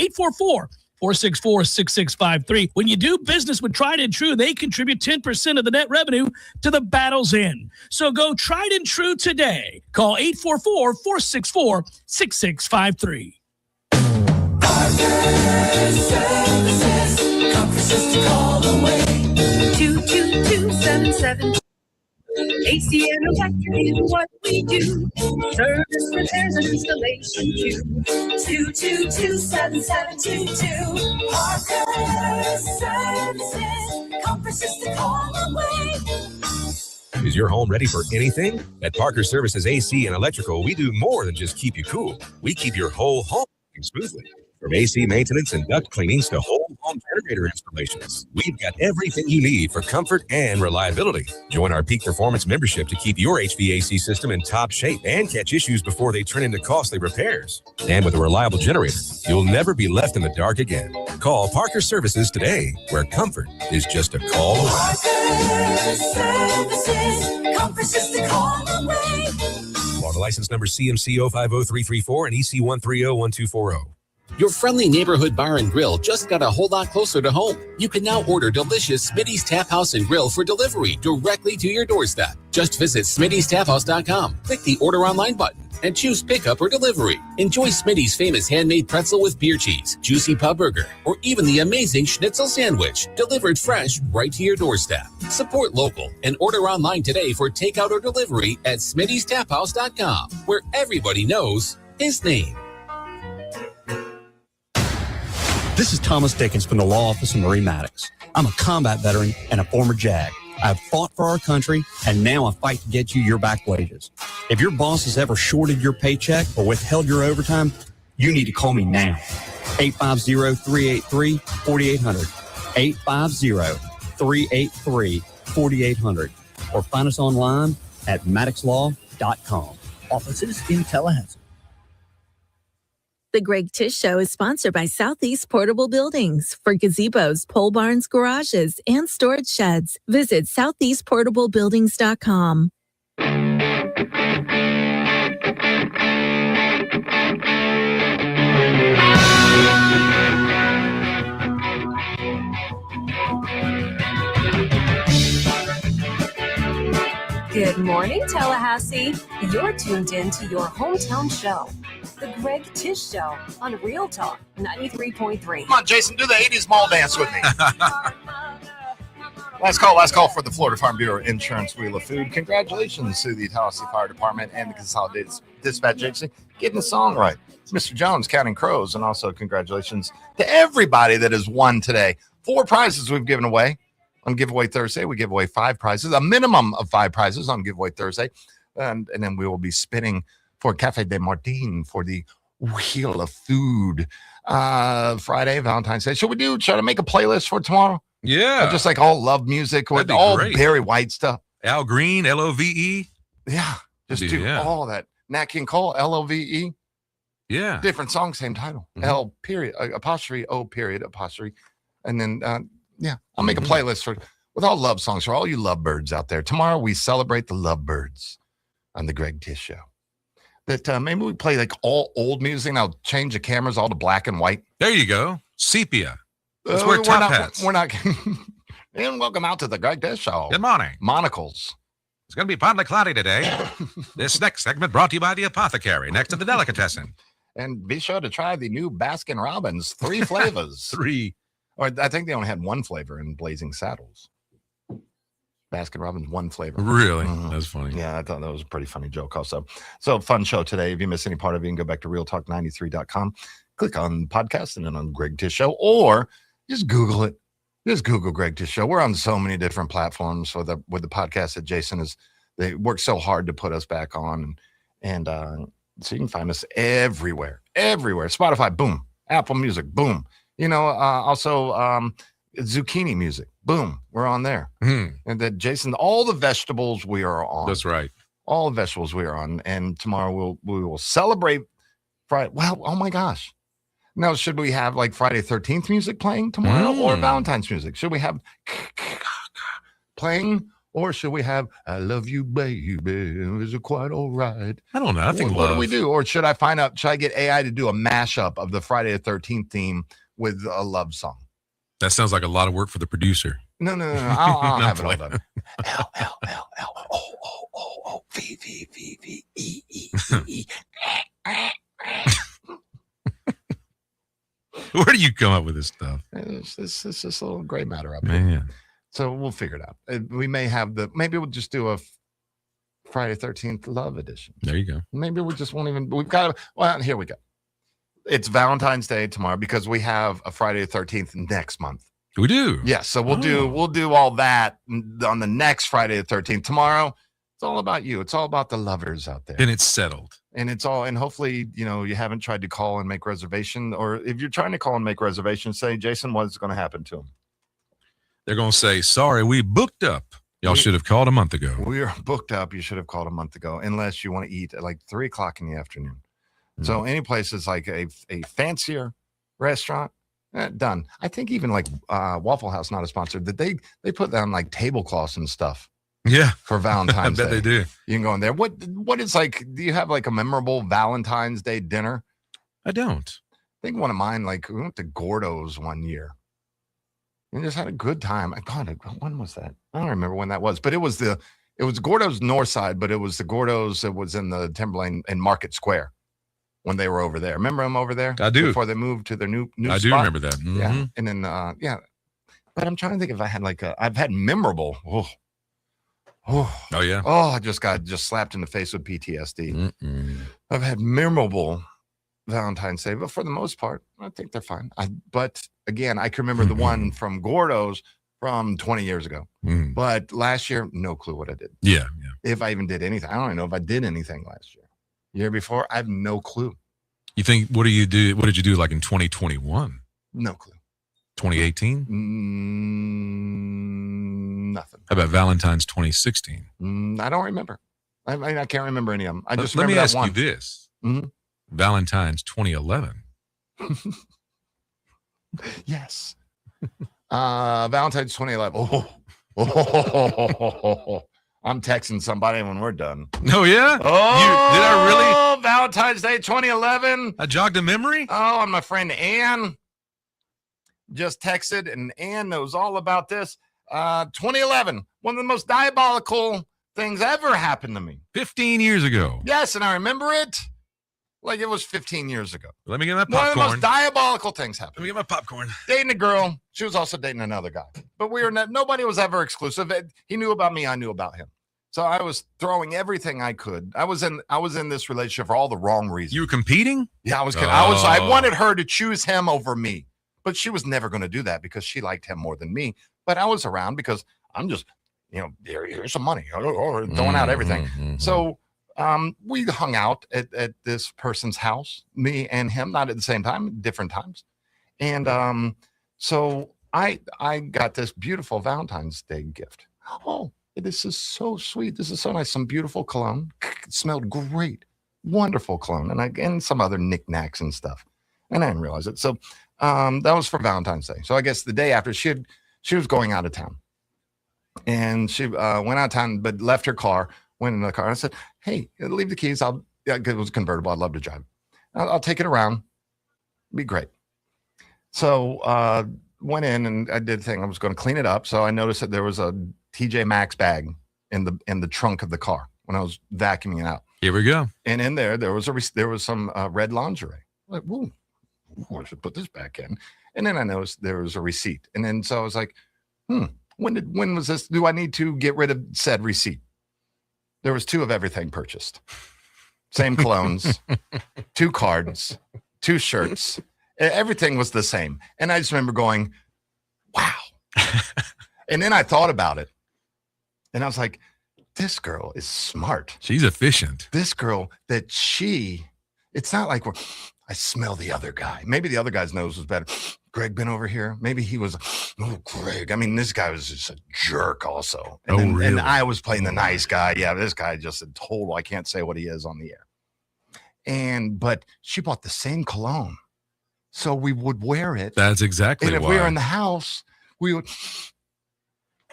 844-464-6653. When you do business with Tried and True, they contribute 10% of the net revenue to the battle's end. So go Tried and True today. Call 844-464-6653. Services, 22277. AC and electric is what we do. Service, repairs, and installation too. 2227722. Parker Services. Compresses to call away. Is your home ready for anything? At Parker Services AC and Electrical, we do more than just keep you cool. We keep your whole home working smoothly. From AC maintenance and duct cleanings to whole home generator installations, we've got everything you need for comfort and reliability. Join our Peak Performance membership to keep your HVAC system in top shape and catch issues before they turn into costly repairs. And with a reliable generator, you'll never be left in the dark again. Call Parker Services today, where comfort is just a call away. Parker Services. Compresses to call away. Florida license number CMC 050334 and EC 1301240. Your friendly neighborhood bar and grill just got a whole lot closer to home. You can now order delicious Smitty's Tap House and Grill for delivery directly to your doorstep. Just visit Smitty'sTapHouse.com, click the Order Online button, and choose pickup or delivery. Enjoy Smitty's famous handmade pretzel with beer cheese, juicy pub burger, or even the amazing schnitzel sandwich, delivered fresh right to your doorstep. Support local and order online today for takeout or delivery at Smitty'sTapHouse.com, where everybody knows his name. This is Thomas Dickens from the Law Office of Marie Maddox. I'm a combat veteran and a former JAG. I've fought for our country, and now I fight to get you your back wages. If your boss has ever shorted your paycheck or withheld your overtime, you need to call me now. 850-383-4800. 850-383-4800. Or find us online at maddoxlaw.com. Offices in Tallahassee. The Greg Tish Show is sponsored by Southeast Portable Buildings for gazebos, pole barns, garages, and storage sheds. Visit southeastportablebuildings.com. Good morning. Hey, Tallahassee. You're tuned in to your hometown show, The Greg Tish Show on Real Talk 93.3. Come on, Jason, do the 80s mall dance with me. Last call for the Florida Farm Bureau Insurance Wheel of Food. Congratulations to the Tallahassee Fire Department and the Consolidated Dispatch Agency getting the song right. Mr. Jones counting crows, and also congratulations to everybody that has won today. 4 prizes we've given away on Giveaway Thursday. We give away 5 prizes, a minimum of 5 prizes on Giveaway Thursday, and then we will be spinning for Cafe de Martin for the Wheel of Food Friday, Valentine's Day. Should I make a playlist for tomorrow? Yeah. Just like all love music with all great. Barry White stuff. Al Green, Love. Yeah. Just do all that. Nat King Cole, Love. Yeah. Different song, same title. L period, apostrophe, O period, apostrophe. And then, I'll make a playlist with all love songs for all you lovebirds out there. Tomorrow we celebrate the lovebirds on the Greg Tish Show. That maybe we play like all old music and I'll change the cameras all to black and white. There you go. Sepia. Let's wear top hats. We're not. And welcome out to the Greg Tish Show. Good morning. Monocles. It's going to be partly cloudy today. This next segment brought to you by the Apothecary, next to the Delicatessen. And be sure to try the new Baskin Robbins 3 flavors. 3. Or I think they only had 1 flavor in Blazing Saddles. Baskin Robbins 1 flavor. Really? That's funny. Yeah, I thought that was a pretty funny joke also. So fun show today. If you miss any part of it, you can go back to realtalk93.com. Click on podcast and then on Greg Tish Show, or just Google it. Just Google Greg Tish Show. We're on so many different platforms with the podcast that Jason they work so hard to put us back on. And so you can find us everywhere. Spotify, boom. Apple Music, boom. Also Zucchini Music, boom. We're on there. And that Jason, all the vegetables we are on. That's right. All the vegetables we are on. And tomorrow we will celebrate Friday. Well, oh my gosh. Now, should we have like Friday 13th music playing tomorrow or Valentine's music? Should we have playing, or should we have I love you, baby? Is it quite all right? I don't know. I think what do we do? Or should I get AI to do a mashup of the Friday the 13th theme with a love song? That sounds like a lot of work for the producer. No. I'll have it all done. L, L, L, L, O, O, O, O, V, V, V, V, E, E, E, E. Where do you come up with this stuff? It's just a little gray matter up here. So we'll figure it out. We may have maybe we'll just do a Friday 13th love edition. There you go. Maybe we just won't even, here we go. It's Valentine's Day tomorrow because we have a Friday the 13th next month. We do? Yes. So we'll do all that on the next Friday the 13th. Tomorrow, it's all about you. It's all about the lovers out there. And it's settled. And hopefully, you haven't tried to call and make reservation, or if you're trying to call and make reservation, say, Jason, what's going to happen to him? They're going to say, sorry, we booked up. Y'all should have called a month ago. We are booked up. You should have called a month ago, unless you want to eat at like 3:00 in the afternoon. So any place is like a fancier restaurant, done. I think even like Waffle House, not a sponsor, that they put down like tablecloths and stuff. Yeah. For Valentine's I bet Day. they do. You can go in there. What is like, do you have like a memorable Valentine's Day dinner? I don't. I think one of mine, like we went to Gordo's one year and just had a good time. God, when was that? I don't remember when that was, but it was Gordo's north side, but it was the Gordo's that was in the Timberlane in Market Square when they were over there. Remember them over there? I do. Before they moved to their new I spot? do remember that. Yeah. And then, but I'm trying to think if I had I've had memorable. Oh yeah. Oh, I just got slapped in the face with PTSD. I've had memorable Valentine's Day, but for the most part, I think they're fine. But again, I can remember the one from Gordo's from 20 years ago. But last year, no clue what I did. Yeah. If I even did anything. I don't even know if I did anything last year. Year before, I have no clue. You think, what did you do like in 2021? No clue. 2018? Nothing. How about Valentine's 2016? I don't remember. I can't remember any of them. I just Let remember me that ask one. you this. Valentine's 2011. Yes. Valentine's 2011. Oh. I'm texting somebody when we're done. Oh, yeah? Oh, did I really? Valentine's Day 2011. I jogged a memory? Oh, and my friend Ann just texted, and Ann knows all about this. 2011, one of the most diabolical things ever happened to me. 15 years ago. Yes, and I remember it like it was 15 years ago. Let me get my One of the popcorn. most diabolical things happened. Let me get my popcorn. Dating a girl. She was also dating another guy. But nobody was ever exclusive. He knew about me. I knew about him. So I was throwing everything I could. I was in this relationship for all the wrong reasons. You were competing? Yeah, I was. Oh. I wanted her to choose him over me, but she was never going to do that because she liked him more than me. But I was around because I'm just, here's some money, or throwing out everything. So we hung out at this person's house, me and him, not at the same time, different times. And so I got this beautiful Valentine's Day gift. Oh, this is so sweet. This is so nice. Some beautiful cologne. It smelled great. Wonderful cologne. And some other knickknacks and stuff. And I didn't realize it. So that was for Valentine's Day. So I guess the day after she was going out of town. And she went out of town, but left her car, went in the car. And I said, hey, leave the keys. It was convertible. I'd love to drive. I'll take it around. Be great. So went in and I did a thing. I was going to clean it up. So I noticed that there was a TJ Maxx bag in the trunk of the car when I was vacuuming it out. Here we go. And in there was some red lingerie. Like, whoa, I should put this back in. And then I noticed there was a receipt. And then so I was like, when was this? Do I need to get rid of said receipt? There was 2 of everything purchased. Same colognes, 2 cards, 2 shirts. Everything was the same. And I just remember going, wow. And then I thought about it. And I was like, this girl is smart. She's efficient. This girl it's not like I smell the other guy. Maybe the other guy's nose was better. Greg been over here. Maybe he was, Greg. I mean, this guy was just a jerk also. And really? And I was playing the nice guy. Yeah, this guy just a total, I can't say what he is on the air. But she bought the same cologne. So we would wear it. That's exactly And if why. we were in the house, we would,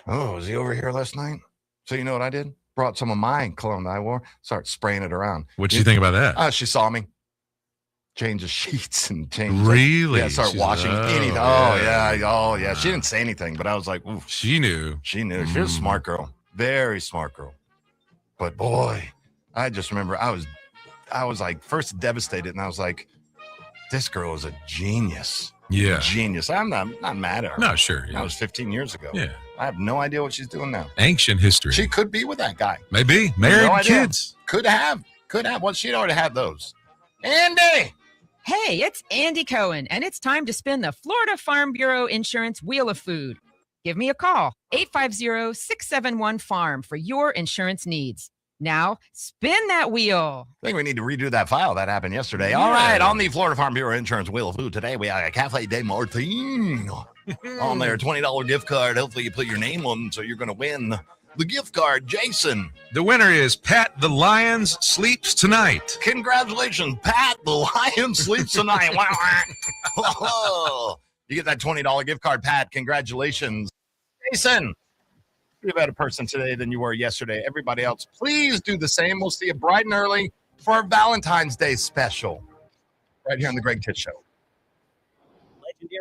was he over here last night? So you know what I did? Brought some of my cologne that I wore, started spraying it around. What'd you think about that? She saw me. Change the sheets and change. Really? Yeah, start She's washing like, anything. Oh, yeah. She didn't say anything, but I was like, ooh. She knew. She knew. She was a smart girl. Very smart girl. But boy, I just remember I was like first devastated, and I was like, this girl is a genius. Yeah. Genius. I'm not mad at her. No, sure. Yeah. That was 15 years ago. Yeah. I have no idea what she's doing now. Ancient history. She could be with that guy. Maybe. Married, No idea. kids. Could have. Well, she'd already had those. Andy! Hey, it's Andy Cohen, and it's time to spin the Florida Farm Bureau Insurance Wheel of Food. Give me a call, 850-671-FARM for your insurance needs. Now, spin that wheel. I think we need to redo that file. That happened yesterday. All right, on the Florida Farm Bureau Insurance Wheel of Food today, we have a Cafe de Martin on there, $20 gift card. Hopefully you put your name on, so you're going to win the gift card. Jason. The winner is Pat the Lions Sleeps Tonight. Congratulations, Pat. The Lion sleeps tonight. You get that $20 gift card, Pat. Congratulations. Jason. Be a better person today than you were yesterday. Everybody else, please do the same. We'll see you bright and early for our Valentine's Day special right here on the Greg Titt Show.